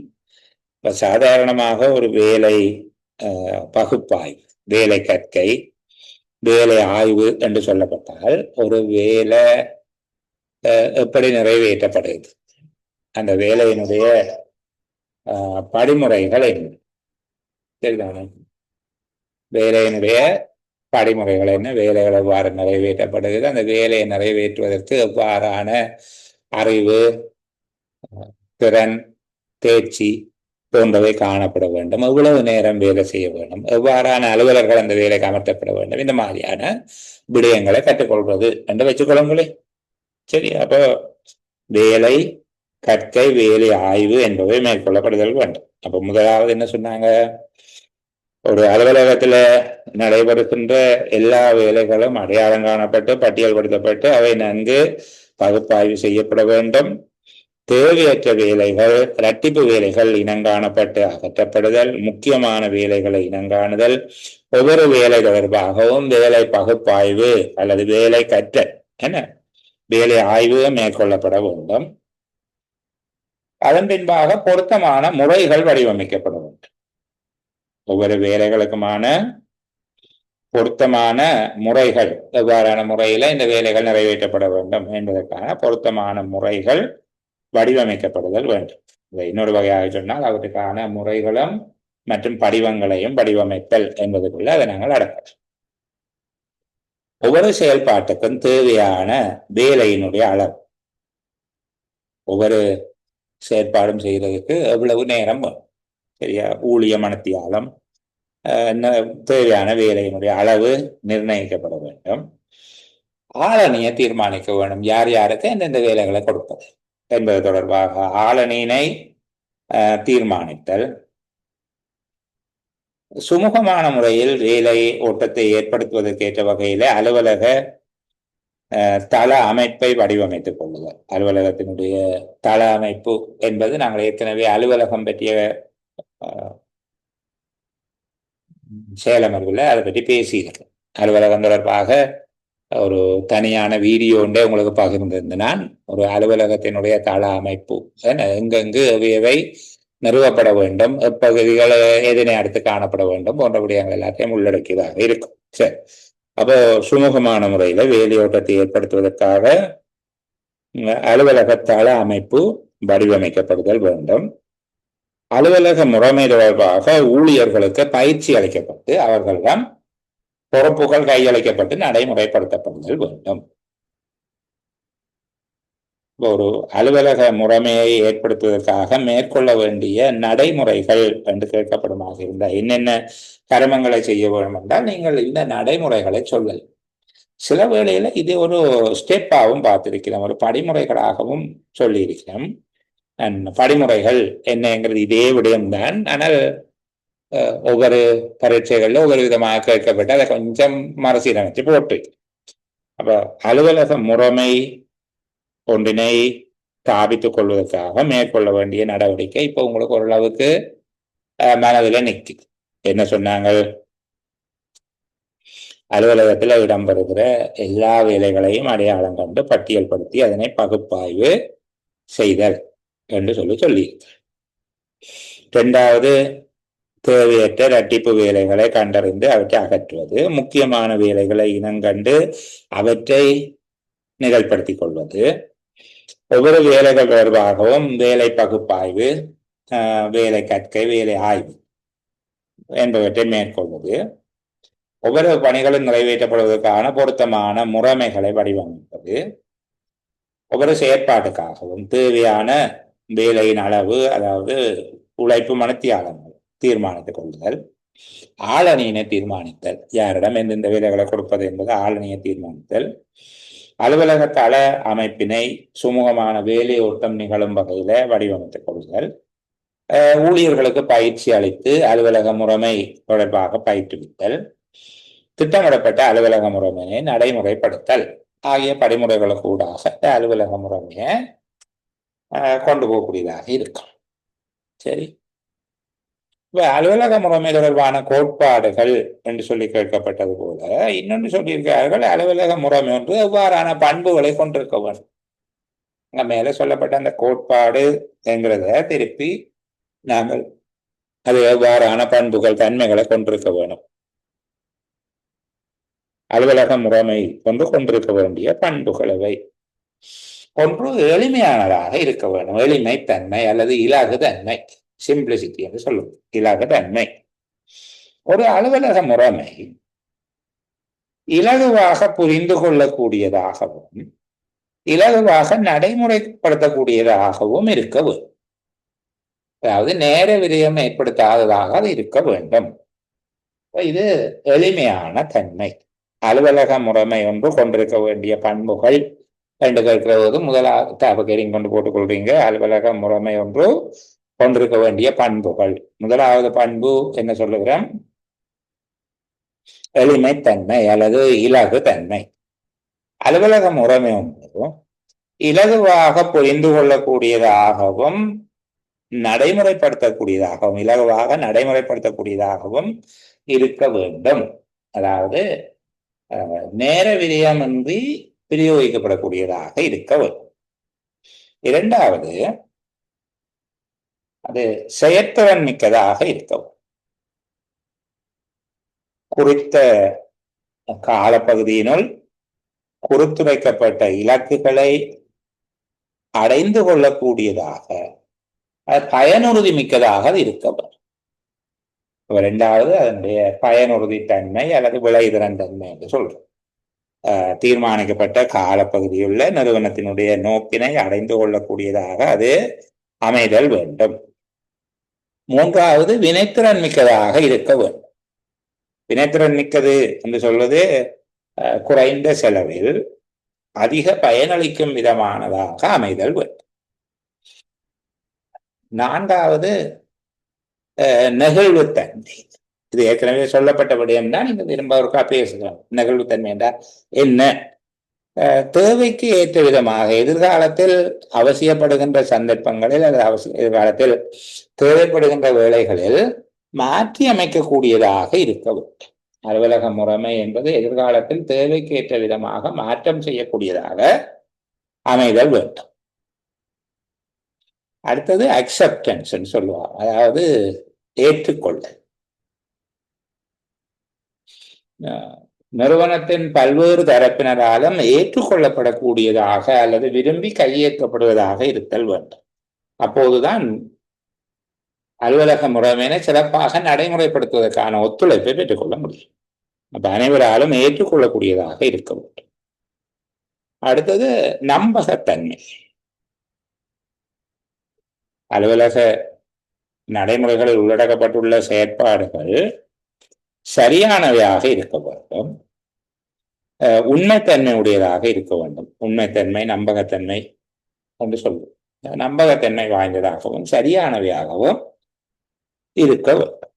இப்ப சாதாரணமாக ஒரு வேலை பகுப்பாய்வு, வேலை கற்கை, வேலை ஆய்வு என்று சொல்லப்பட்டால் ஒரு வேலை எப்படி நிறைவேற்றப்படுகிறது, அந்த வேலையினுடைய படிமுறைகள் என்ன, சரிதானே? வேலையினுடைய படிமுறைகள் என்ன, வேலைகள் எவ்வாறு நிறைவேற்றப்படுகிறது, அந்த வேலையை நிறைவேற்றுவதற்கு எவ்வாறான அறிவு, திறன், தேர்ச்சி போன்றவை காணப்பட வேண்டும், எவ்வளவு நேரம் வேலை செய்ய வேண்டும், எவ்வாறான அலுவலர்கள் அந்த வேலைக்கு அமர்த்தப்பட வேண்டும், இந்த மாதிரியான விடயங்களை கற்றுக்கொள்வது என்று வச்சுக்கொள்ளுங்களே. சரி, அப்போ வேலை கற்கை, வேலை ஆய்வு என்பவை மேற்கொள்ளப்படுதல் வேண்டும். அப்ப முதலாவது என்ன சொன்னாங்க? ஒரு அலுவலகத்துல நடைபெறுகின்ற எல்லா வேலைகளும் அடையாளம் காணப்பட்டு பட்டியல்படுத்தப்பட்டு அவை நன்கு பகுப்பாய்வு செய்யப்பட வேண்டும். தேவையற்ற வேலைகள், இரட்டிப்பு வேலைகள் இனங்காணப்பட்டு அகற்றப்படுதல், முக்கியமான வேலைகளை இனங்காணுதல், ஒவ்வொரு வேலை தொடர்பாகவும் வேலை பகுப்பாய்வு அல்லது வேலை கற்றல் என்ன வேலை ஆய்வு மேற்கொள்ளப்பட வேண்டும். அதன் பின்பாக பொருத்தமான முறைகள் வடிவமைக்கப்பட வேண்டும். ஒவ்வொரு வேலைகளுக்குமான பொருத்தமான முறைகள், எவ்வாறான முறையில இந்த வேலைகள் நிறைவேற்றப்பட வேண்டும் என்பதற்கான பொருத்தமான முறைகள் வடிவமைக்கப்படுதல் வேண்டும். இன்னொரு வகையாக சொன்னால் அவற்றுக்கான முறைகளும் மற்றும் படிவங்களையும் வடிவமைத்தல் என்பதற்குள்ள அதை நாங்கள் அடக்கலாம். ஒவ்வொரு செயல்பாட்டுக்கும் தேவையான வேலையினுடைய அளவு, ஒவ்வொரு செயற்பாடும் செய்வதற்கு எவ்வளவு நேரம், சரியா, ஊழிய மனத்தியாலம், தேவையான வேலையினுடைய அளவு நிர்ணயிக்கப்பட வேண்டும். ஆளணியை தீர்மானிக்க வேண்டும், யார் யாருக்கு எந்தெந்த வேலைகளை கொடுப்பது என்பது தொடர்பாக ஆளணியினை தீர்மானித்தல். சுமூகமான முறையில் வேலை ஓட்டத்தை ஏற்படுத்துவதற்கேற்ற வகையில அலுவலக தள அமைப்பை வடிவமைத்துக் கொள்ளுதல். அலுவலகத்தினுடைய தள அமைப்பு என்பது நாங்கள் ஏற்கனவே அலுவலகம் பற்றிய சேலமர்வில் அதை பற்றி பேசியிருக்கோம். அலுவலகம் தொடர்பாக ஒரு தனியான வீடியோ ஒன்றே உங்களுக்கு பகிர்ந்திருந்த நான், ஒரு அலுவலகத்தினுடைய தள அமைப்பு எங்கெங்கு எவை நிறுவப்பட வேண்டும், எப்பகுதிகள் எதனை அடுத்து காணப்பட வேண்டும் போன்ற விடயங்கள் எல்லாத்தையும் உள்ளடக்கியதாக இருக்கும். சரி, அப்போ சுமூகமான முறையில வேலையோட்டத்தை ஏற்படுத்துவதற்காக அலுவலக தள அமைப்பு வடிவமைக்கப்படுதல் வேண்டும். அலுவலக முறைமை தொடர்பாக ஊழியர்களுக்கு பயிற்சி அளிக்கப்பட்டு அவர்களிடம் பொறுப்புகள் கையளிக்கப்பட்டு நடைமுறைப்படுத்தப்படுதல் வேண்டும். ஒரு அலுவலக முறைமையை ஏற்படுத்துவதற்காக மேற்கொள்ள வேண்டிய நடைமுறைகள் என்று கேட்கப்படுமாக இருந்தால் என்னென்ன கர்மங்களை செய்ய வேண்டும் என்றால் நீங்கள் இந்த நடைமுறைகளை சொல்லல். சில வேளையில இது ஒரு ஸ்டெப்பாகவும் பார்த்திருக்கிறோம், ஒரு படிமுறைகளாகவும் சொல்லியிருக்கிறோம். படிமுறைகள் என்னங்கிறது இதே விடயம்தான், ஆனால் ஒவ்வொரு பரீட்சைகள்ல ஒவ்வொரு விதமாக கேட்கப்பட்டு அதை கொஞ்சம் மறுசீரமைச்சு போட்டு. அப்ப அலுவலக முறைமை ஒன்றினை ஸ்தாபித்துக் கொள்வதற்காக மேற்கொள்ள வேண்டிய நடவடிக்கை இப்ப உங்களுக்கு ஓரளவுக்கு மனதில் நிற்குது. என்ன சொன்னாங்க? அலுவலகத்தில் இடம்பெறுகிற எல்லா வேலைகளையும் அடையாளம் கண்டு பட்டியல்படுத்தி அதனை பகுப்பாய்வு செய்தல். என்று சொல்லி. இரண்டாவது, தேவையற்ற இரட்டிப்பு வேலைகளை கண்டறிந்து அவற்றை அகற்றுவது, முக்கியமான வேலைகளை இனங்கண்டு அவற்றை நிகழ்படுத்திக் கொள்வது, ஒவ்வொரு வேலைகள் தொடர்பாகவும் வேலை பகுப்பாய்வு, வேலை கற்கை, வேலை ஆய்வு என்பவற்றை மேற்கொள்வது, ஒவ்வொரு பணிகளும் நிறைவேற்றப்படுவதற்கான பொருத்தமான முறைமைகளை வடிவமைப்பது, ஒவ்வொரு செயற்பாட்டுக்காகவும் தேவையான வேலையின் அளவு, அதாவது உழைப்பு மனத்தியாளங்கள் தீர்மானித்துக் கொள்ளுதல், ஆளணியினை தீர்மானித்தல், யாரிடம் எந்தெந்த வேலைகளை கொடுப்பது என்பது ஆளணியை தீர்மானித்தல், அலுவலக தள அமைப்பினை சுமூகமான வேலை ஓட்டம் நிகழும் வகையில வடிவமைத்துக் கொள்ளுதல், ஊழியர்களுக்கு பயிற்சி அளித்து அலுவலக முறைமை தொடர்பாக பயிற்றுவித்தல், திட்டமிடப்பட்ட அலுவலக முறைமையை நடைமுறைப்படுத்தல் ஆகிய படிமுறைகளுக்கு ஊடாக அலுவலக முறைமையை கொண்டு போகக்கூடியதாக இருக்கும். சரி, இப்ப அலுவலக முறைமை தொடர்பான கோட்பாடுகள் என்று சொல்லி கேட்கப்பட்டது போல இன்னொன்று சொல்லியிருக்கிறார்கள், அலுவலக முறைமை ஒன்று எவ்வாறான பண்புகளை கொண்டிருக்க வேண்டும். அங்க மேல சொல்லப்பட்ட அந்த கோட்பாடு என்கிறத திருப்பி நாங்கள் அது எவ்வாறான பண்புகள் தன்மைகளை கொண்டிருக்க வேணும், அலுவலக முறைமை கொண்டிருக்க வேண்டிய பண்புகளவை. ஒன்று, எளிமையானதாக இருக்க வேண்டும், எளிமை தன்மை அல்லது இலகு தன்மை, சிம்பிளிசிட்டி என்று சொல்லுவோம், இலகு தன்மை. ஒரு அலுவலக முறைமை இலகுவாக புரிந்து கொள்ளக்கூடியதாகவும் இலகுவாக நடைமுறைப்படுத்தக்கூடியதாகவும் இருக்க வேண்டும். அதாவது நேர விரயம் ஏற்படுத்தாததாக அது இருக்க வேண்டும். இது எளிமையான தன்மை. அலுவலக முறைமை ஒன்று கொண்டிருக்க வேண்டிய பண்புகள் என்று கேட்கிறது. முதலாவது கொண்டு போட்டுக் கொள்றீங்க, அலுவலக முறைமை ஒன்று கொண்டிருக்க வேண்டிய பண்புகள். முதலாவது பண்பு என்ன சொல்லுகிறோம்? எளிமைத்தன்மை அல்லது இலகு தன்மை. அலுவலக முறைமை ஒன்று இலகுவாக புரிந்து கொள்ளக்கூடியதாகவும் நடைமுறைப்படுத்தக்கூடியதாகவும் இலகுவாக நடைமுறைப்படுத்தக்கூடியதாகவும் இருக்க வேண்டும். அதாவது நேர விரயமின்றி பிரயோகிக்கப்படக்கூடியதாக இருக்க வேண்டும். இரண்டாவது, அது செயற்திறன் மிக்கதாக இருக்கவும், குறித்த காலப்பகுதியினுள் குறித்துரைக்கப்பட்ட இலக்குகளை அடைந்து கொள்ளக்கூடியதாக, பயனுறுதி மிக்கதாக அது இருக்க வேண்டும். இரண்டாவது, அதனுடைய பயனுறுதி தன்மை அல்லது விளைதிறன் தன்மை என்று சொல்றோம். தீர்மானிக்கப்பட்ட காலப்பகுதியுள்ள நிறுவனத்தினுடைய நோக்கினை அடைந்து கொள்ளக்கூடியதாக அது அமைதல் வேண்டும். மூன்றாவது, வினைத்திறன் மிக்கதாக இருக்க வேண்டும். வினைத்திறன் மிக்கது என்று சொல்வது குறைந்த செலவில் அதிக பயனளிக்கும் விதமானதாக அமைதல் வேண்டும். நான்காவது, நெகிழ்வுத்தன்மை. இது ஏற்கனவே சொல்லப்பட்ட விடயம்னா நீங்க திரும்ப ஒருக்கா பேசுகிறோம். நெகிழ்வுத்தன்மை என்றால் என்ன? தேவைக்கு ஏற்ற விதமாக எதிர்காலத்தில் அவசியப்படுகின்ற சந்தர்ப்பங்களில் அல்லது எதிர்காலத்தில் தேவைப்படுகின்ற வேளைகளில் மாற்றி அமைக்கக்கூடியதாக இருக்க வேண்டும். அலுவலக முறைமை என்பது எதிர்காலத்தில் தேவைக்கு ஏற்ற விதமாக மாற்றம் செய்யக்கூடியதாக அமைதல் வேண்டும். அடுத்தது அக்செப்டன்ஸ் சொல்லுவார், அதாவது ஏற்றுக்கொள்ள. நிறுவனத்தின் பல்வேறு தரப்பினராலும் ஏற்றுக்கொள்ளப்படக்கூடியதாக அல்லது விரும்பி கையேற்கப்படுவதாக இருத்தல் வேண்டும். அப்போதுதான் அலுவலக முறைமையினை சிறப்பாக நடைமுறைப்படுத்துவதற்கான ஒத்துழைப்பை பெற்றுக்கொள்ள முடியும். அப்ப அனைவராலும் ஏற்றுக்கொள்ளக்கூடியதாக இருக்க வேண்டும். அடுத்தது நம்பகத்தன்மை. அலுவலக நடைமுறைகளில் உள்ளடக்கப்பட்டுள்ள செயற்பாடுகள் சரியானவையாக இருக்க வேண்டும், உண்மைத்தன்மை உடையதாக இருக்க வேண்டும். உண்மைத்தன்மை, நம்பகத்தன்மை என்று சொல்லுவோம். நம்பகத்தன்மை வாய்ந்ததாகவும் சரியானவையாகவும் இருக்க வேண்டும்.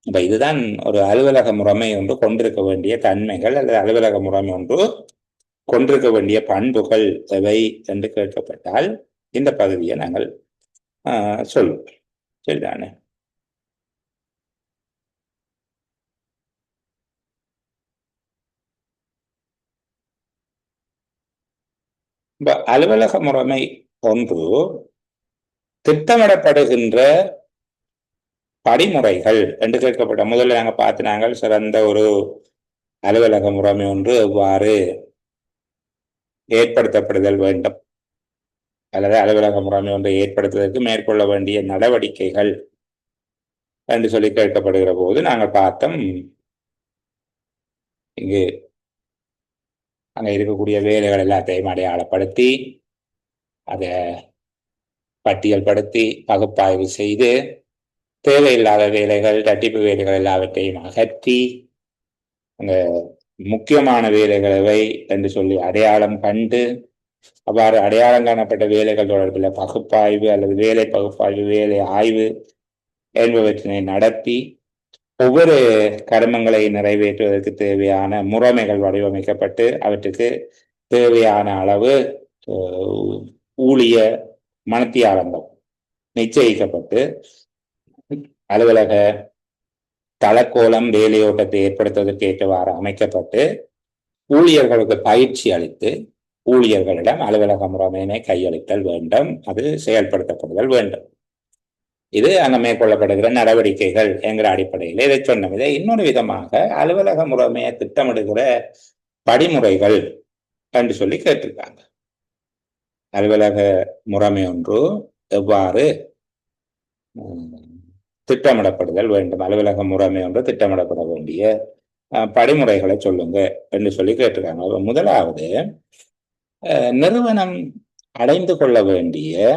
இப்ப இதுதான் ஒரு அலுவலக முறைமை ஒன்று கொண்டிருக்க வேண்டிய தன்மைகள் அல்லது அலுவலக முறைமை ஒன்று கொண்டிருக்க வேண்டிய பண்புகள் எவை என்று கேட்கப்பட்டால் இந்த பகுதியை நாங்கள் சொல்லுவோம். சரிதானே? அலுவலக முறைமை ஒன்று, திட்டமிடப்படுகின்ற படிமுறைகள் என்று கேட்கப்பட்ட முதல்ல நாங்கள் பார்த்து நாங்கள் சிறந்த ஒரு அலுவலக முறைமை ஒன்று எவ்வாறு ஏற்படுத்தப்படுதல் வேண்டும் அல்லது அலுவலக முறைமை ஒன்றை ஏற்படுத்துவதற்கு மேற்கொள்ள வேண்டிய நடவடிக்கைகள் என்று சொல்லி கேட்கப்படுகிற போது நாங்கள் பார்த்தோம், இங்கு அங்கே இருக்கக்கூடிய வேலைகள் எல்லாத்தையும் அடையாளப்படுத்தி அதை பட்டியல் படுத்தி பகுப்பாய்வு செய்து தேவையில்லாத வேலைகள் இரட்டிப்பு வேலைகள் எல்லாவற்றையும் அகற்றி அங்கே முக்கியமான வேலைகளை என்று சொல்லி அடையாளம் கண்டு அவ்வாறு அடையாளம் காணப்பட்ட வேலைகள் தொடர்பில் பகுப்பாய்வு அல்லது வேலை பகுப்பாய்வு வேலை ஆய்வு என்பவற்றினை நடத்தி ஒவ்வொரு கர்மங்களை நிறைவேற்றுவதற்கு தேவையான முறைமைகள் வடிவமைக்கப்பட்டு அவற்றுக்கு தேவையான அளவு ஊழிய மனத்தியாளங்கள் நிச்சயிக்கப்பட்டு அலுவலக தளக்கோலம் வேலையோட்டத்தை ஏற்படுத்துவதற்கு ஏற்றவாறு அமைக்கப்பட்டு ஊழியர்களுக்கு பயிற்சி அளித்து ஊழியர்களிடம் அலுவலக முறைமையினை கையளித்தல் வேண்டும், அது செயல்படுத்தப்படுதல் வேண்டும். இது அங்கே மேற்கொள்ளப்படுகிற நடவடிக்கைகள் என்கிற அடிப்படையில் இதை சொன்னோம். இதை இன்னொரு விதமாக அலுவலக முறைமையை திட்டமிடுகிற படிமுறைகள் என்று சொல்லி கேட்டிருக்காங்க. அலுவலக முறைமை ஒன்று எவ்வாறு திட்டமிடப்படுதல் வேண்டும், அலுவலக முறைமை ஒன்று திட்டமிடப்பட வேண்டிய படிமுறைகளை சொல்லுங்க என்று சொல்லி கேட்டிருக்காங்க. முதலாவது, நிறுவனம் அடைந்து கொள்ள வேண்டிய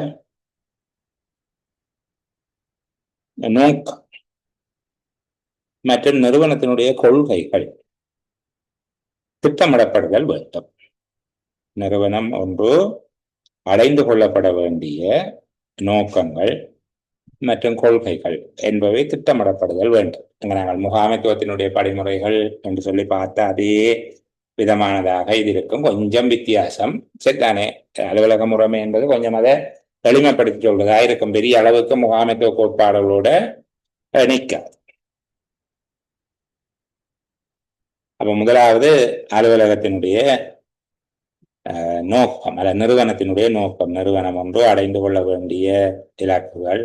நோக்கம் மற்றும் நிறுவனத்தினுடைய கொள்கைகள் திட்டமிடப்படுதல் வேண்டும். நிறுவனம் ஒன்று அடைந்து கொள்ளப்பட வேண்டிய நோக்கங்கள் மற்றும் கொள்கைகள் என்பவை திட்டமிடப்படுதல் வேண்டும். நாங்கள் முகாமைத்துவத்தினுடைய படிமுறைகள் என்று சொல்லி பார்த்த அதே விதமானதாக இது இருக்கும், கொஞ்சம் வித்தியாசம். சரிதானே? அலுவலக முறைமை என்பது கொஞ்சம் அதை எளிமைப்படுத்தி சொல்றதா இருக்கும், பெரிய அளவுக்கு முகாமைத்துவ கோட்பாடுகளோட நிற்காது. அப்ப முதலாவது அலுவலகத்தினுடைய நோக்கம் அல்ல நிறுவனத்தினுடைய நோக்கம், நிறுவனம் ஒன்று அடைந்து கொள்ள வேண்டிய இலக்குகள்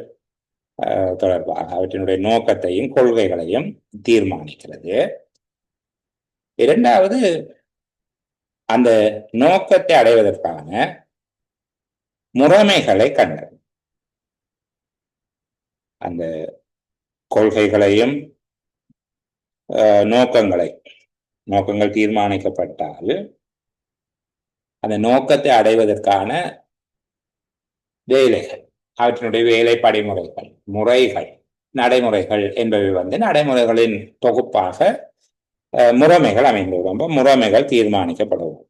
தொடர்பாக அவற்றினுடைய நோக்கத்தையும் கொள்கைகளையும் தீர்மானிக்கிறது. இரண்டாவது, அந்த நோக்கத்தை அடைவதற்கான முறைமைகளை கண்டது. அந்த கொள்கைகளையும் நோக்கங்கள் தீர்மானிக்கப்பட்டால் அந்த நோக்கத்தை அடைவதற்கான வேலைகள், அவற்றினுடைய வேலை படிமுறைகள், முறைகள், நடைமுறைகள் என்பவை நடைமுறைகளின் தொகுப்பாக முறைமைகள் அமைந்துள்ளன. முறைமைகள் தீர்மானிக்கப்படுவோம்.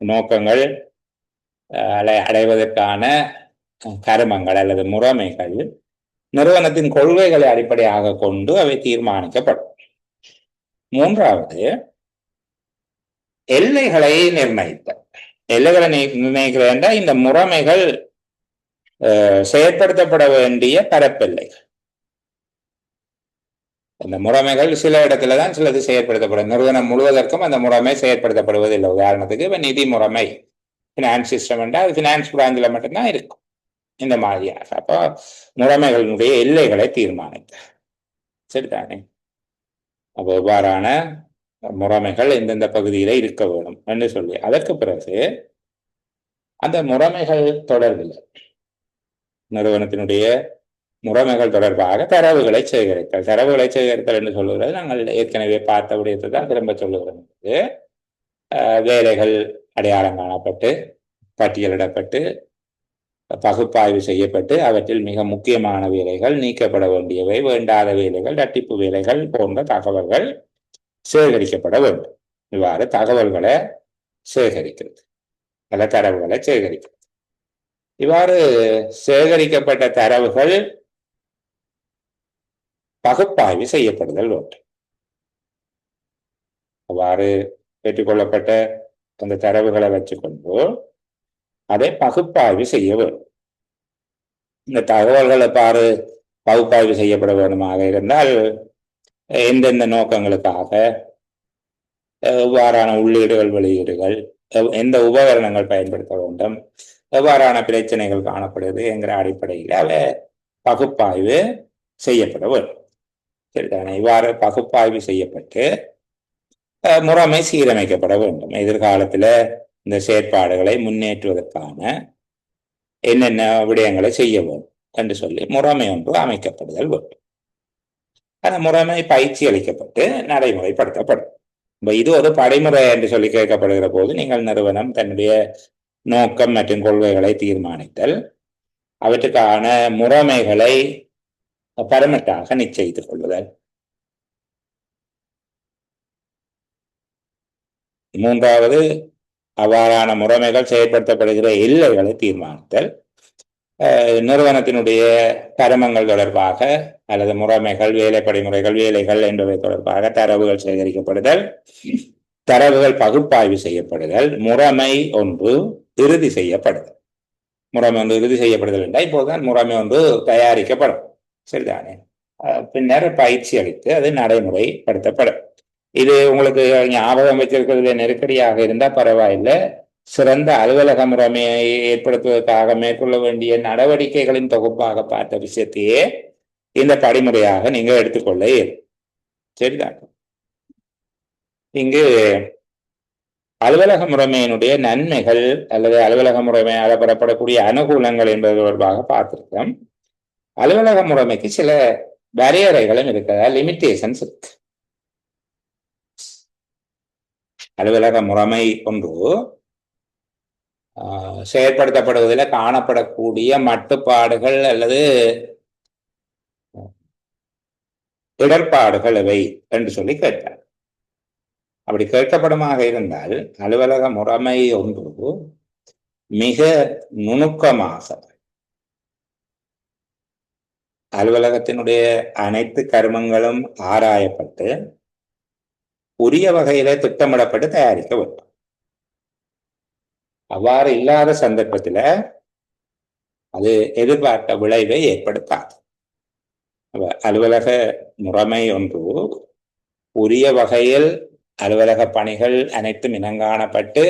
நோக்கங்கள் அடைவதற்கான கர்மங்கள் அல்லது முறைமைகள் நிறுவனத்தின் கொள்கைகளை அடிப்படையாக கொண்டு அவை தீர்மானிக்கப்படும். மூன்றாவது, எல்லைகளை நிர்ணயித்த எல்லைகளை நிர்ணயிக்கிறேன் இந்த முறைமைகள் செயற்படுத்தப்பட வேண்டிய பரப்பெல்லைகள். இந்த முறைமைகள் சில இடத்துலதான் சிலது செயற்படுத்தப்படும். நிறுவனம் முழுவதற்கும் அந்த முறைமை செயற்படுத்தப்படுவதில்லை. உதாரணத்துக்கு இப்ப நிதி முறைமை, பினான்ஸ் சிஸ்டம் என்றால் பினான்ஸ் பிராஞ்சில் மட்டும்தான் இருக்கும். இந்த மாதிரியாக அப்போ முறைமைகளினுடைய எல்லைகளை தீர்மானித்த சரிதானே. அப்போ எவ்வாறான முறைமைகள் எந்தெந்த பகுதியில இருக்க வேணும் என்று சொல்லி அதற்கு பிறகு அந்த முறைமைகள் தொடர்பில் நிறுவனத்தினுடைய முறைமைகள் தொடர்பாக தரவுகளை சேகரித்தல். தரவுகளை சேகரித்தல் என்று சொல்லுகிறது நாங்கள் ஏற்கனவே பார்த்த விடயத்தை தான் திரும்ப சொல்லுகிறோம். வேலைகள் அடையாளம் காணப்பட்டு பட்டியலிடப்பட்டு பகுப்பாய்வு செய்யப்பட்டு அவற்றில் மிக முக்கியமான வேலைகள், நீக்கப்பட வேண்டியவை, வேண்டாத வேலைகள், இரட்டிப்பு வேலைகள் போன்ற தகவல்கள் சேகரிக்கப்பட வேண்டும். இவ்வாறு தகவல்களை சேகரிக்கிறது, பல தரவுகளை சேகரிக்கிறது. இவ்வாறு சேகரிக்கப்பட்ட தரவுகள் பகுப்பாய்வு செய்யப்படுதல் வேண்டும். அவ்வாறு பெற்றுக்கொள்ளப்பட்ட அந்த தரவுகளை வச்சுக்கொண்டு அதை பகுப்பாய்வு செய்ய வேண்டும். இந்த தகவல்களை பகுப்பாய்வு செய்யப்பட வேண்டுமாக இருந்தால் எந்தெந்த நோக்கங்களுக்காக, எவ்வாறான உள்ளீடுகள் வெளியீடுகள், எந்த உபகரணங்கள் பயன்படுத்த வேண்டும், எவ்வாறான பிரச்சனைகள் காணப்படுது என்கிற அடிப்படையில் அவை பகுப்பாய்வு செய்யப்பட வேண்டும். சரிதானே? இவ்வாறு பகுப்பாய்வு செய்யப்பட்டு முறைமை சீரமைக்கப்பட வேண்டும். எதிர்காலத்தில் இந்த செயற்பாடுகளை முன்னேற்றுவதற்கான என்னென்ன விடயங்களை செய்ய வேண்டும் என்று சொல்லி முறைமை ஒன்று அமைக்கப்படுதல் வேண்டும். அந்த முறைமை பயிற்சி அளிக்கப்பட்டு நடைமுறைப்படுத்தப்படும். இது ஒரு படிமுறை என்று சொல்லி கேட்கப்படுகிற போது நீங்கள் நிறுவனம் தன்னுடைய நோக்கம் மற்றும் கொள்கைகளை தீர்மானித்தல், அவற்றுக்கான முறைமைகளை பரமட்டாக நிச்சயித்துக் கொள்ளுதல். மூன்றாவது, அவ்வாறான முறைமைகள் செயல்படுத்தப்படுகிற எல்லைகளை தீர்மானித்தல். நிறுவனத்தினுடைய கருமங்கள் தொடர்பாக அல்லது முறைமைகள், வேலை படிமுறைகள், வேலைகள் என்பவை தொடர்பாக தரவுகள் சேகரிக்கப்படுதல், தரவுகள் பகுப்பாய்வு செய்யப்படுதல், முறைமை ஒன்று இறுதி செய்யப்படுதல். முறைமை ஒன்று இறுதி செய்யப்படுதல் என்றால் இப்போதுதான் முறைமை ஒன்று தயாரிக்கப்படும். சரிதானே? பின்னர் பயிற்சி அளித்து அது நடைமுறைப்படுத்தப்படும். இது உங்களுக்கு ஞாபகம் வச்சிருக்கிறதுல நெருக்கடியாக இருந்தால் பரவாயில்லை. சிறந்த அலுவலக முறைமையை ஏற்படுத்துவதற்காக மேற்கொள்ள வேண்டிய நடவடிக்கைகளின் தொகுப்பாக பார்த்த விஷயத்தையே இந்த படிமுறையாக நீங்க எடுத்துக்கொள்ள இயலும். சரிதான்? இங்கு அலுவலக முறைமையினுடைய நன்மைகள் அல்லது அலுவலக முறைமையால் பெறப்படக்கூடிய அனுகூலங்கள் என்பது தொடர்பாக பார்த்திருக்கோம். அலுவலக முறைமைக்கு சில வரையறைகளும் இருக்கிறதா, லிமிட்டேஷன்ஸ் இருக்கு. அலுவலக முறைமை ஒன்று செயற்படுத்தப்படுவதில் காணப்படக்கூடிய மட்டுப்பாடுகள் அல்லது இடர்பாடுகள் எவை என்று சொல்லி கேட்டார். அப்படி கேட்கப்படுமாக இருந்தால் அலுவலக முறைமை ஒன்று மிக நுணுக்கமாக அலுவலகத்தினுடைய அனைத்து கருமங்களும் ஆராயப்பட்டு உரிய வகையில திட்டமிடப்பட்டு தயாரிக்க வேண்டும். அவ்வாறு இல்லாத சந்தர்ப்பத்தில் அது எதிர்பார்த்த விளைவை ஏற்படுத்தாது. அலுவலக முறைமை ஒன்று உரிய வகையில் அலுவலக பணிகள் அனைத்தும் இனங்காணப்பட்டு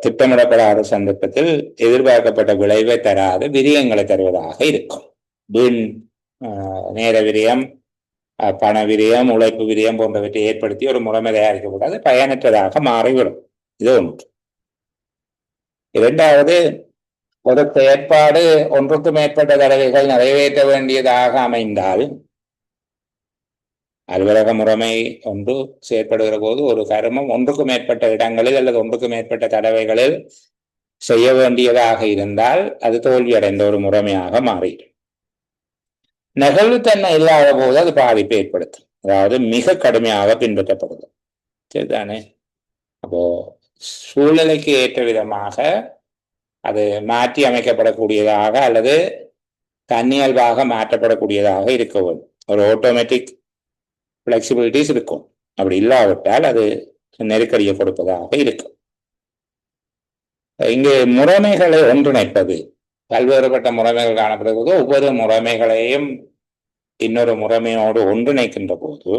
திட்டமிடப்படாத சந்தர்ப்பத்தில் எதிர்பார்க்கப்பட்ட விளைவை தராது விரியங்களை தருவதாக இருக்கும். வீண் நேர விரயம், பண விரயம், உழைப்பு விரயம் போன்றவற்றை ஏற்படுத்தி ஒரு முறைமை தயாரிக்கப்படாது, பயனற்றதாக மாறிவிடும். இது ஒன்று. இரண்டாவது, ஒரு செயற்பாடு ஒன்றுக்கு மேற்பட்ட தடவைகள் நிறைவேற்ற வேண்டியதாக அமைந்தால் அலுவலக முறைமை ஒன்று செயற்படுகிற போது ஒரு கருமம் ஒன்றுக்கு மேற்பட்ட இடங்களில் அல்லது ஒன்றுக்கு மேற்பட்ட தடவைகளில் செய்ய வேண்டியதாக இருந்தால் அது தோல்வியடைந்த ஒரு முறைமையாக மாறிடும். நெகிழ்வுத்தன்மை இல்லாத போது அது பாதிப்பை ஏற்படுத்தும், அதாவது மிக கடுமையாக பின்பற்றப்படுது. சரிதானே? அப்போ சூழ்நிலைக்கு ஏற்ற விதமாக அது மாற்றி அமைக்கப்படக்கூடியதாக அல்லது தன்னியல்பாக மாற்றப்படக்கூடியதாக இருக்க வேண்டும். ஒரு ஆட்டோமேட்டிக் பிளெக்சிபிலிட்டிஸ் இருக்கும். அப்படி இல்லாவிட்டால் அது நெருக்கடியை கொடுப்பதாக இருக்கும். இங்கு முறைமைகளை ஒன்றிணைப்பது, பல்வேறுபட்ட முறைமைகள் காணப்படுவது, ஒவ்வொரு முறைமைகளையும் இன்னொரு முறைமையோடு ஒன்றிணைக்கின்ற போது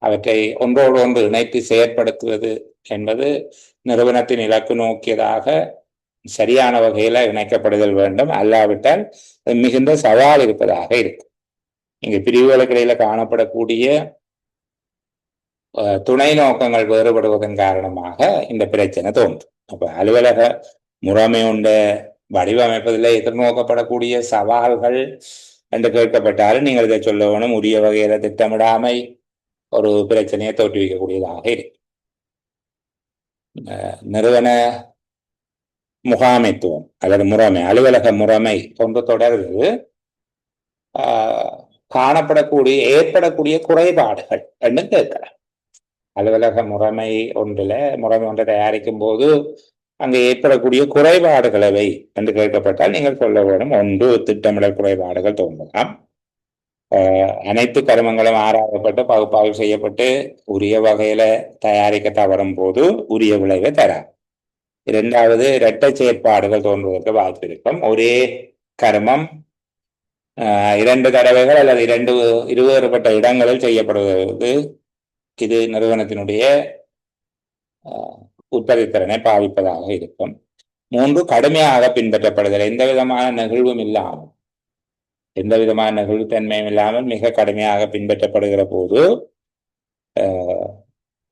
அவற்றை ஒன்றோடு ஒன்று இணைத்து செயற்படுத்துவது என்பது நிறுவனத்தின் இலக்கு நோக்கியதாக சரியான வகையில இணைக்கப்படுதல் வேண்டும். அல்லாவிட்டால் மிகுந்த சவால் இருப்பதாக இருக்கும். இங்கு பிரிவுகளுக்கு இடையில காணப்படக்கூடிய துணை நோக்கங்கள் வேறுபடுவதன் காரணமாக இந்த பிரச்சனை தோன்றும். அப்ப அலுவலக முறைமை உண்ட வடிவமைப்பதில் எதிர்நோக்கப்படக்கூடிய சவால்கள் என்று கேட்கப்பட்டாலும் நீங்கள் இதை சொல்ல வேணும். உரிய வகையில திட்டமிடாமை ஒரு பிரச்சனையை தோற்றுவிக்கக்கூடியதாக இருக்கு. நிறுவன முகாமைத்துவம் அல்லது முறைமை, அலுவலக முறைமை போன்ற தொடர்பு காணப்படக்கூடிய ஏற்படக்கூடிய குறைபாடுகள் என்று கேட்கலாம். அலுவலக முறைமை ஒன்றை தயாரிக்கும் போது அங்கு ஏற்படக்கூடிய குறைபாடுகள் எவை என்று கேட்கப்பட்டால் நீங்கள் சொல்ல வேண்டும். ஒன்று, திட்டமிடல் குறைபாடுகள் தோன்றலாம். அனைத்து கருமங்களும் ஆராயப்பட்டு பகுப்பாய்வு செய்யப்பட்டு உரிய வகையில தயாரிக்க தவறும் போது உரிய விளைவை தராது. இரண்டாவது, இரட்டை செயற்பாடுகள் தோன்றுவதற்கு வாய்ப்பு இருக்கும். ஒரே கருமம் 2 தடவைகள் அல்லது இருவேறுபட்ட இடங்களில் செய்யப்படுவது இது நிறுவனத்தினுடைய உற்பத்தி திறனை பாதிப்பதாக இருக்கும். 3 கடுமையாக பின்பற்றப்படுதல். எந்த விதமான நெகிழ்வும் இல்லாமல், எந்த விதமான நெகிழ்வுத்தன்மையும் இல்லாமல் மிக கடுமையாக பின்பற்றப்படுகிற போது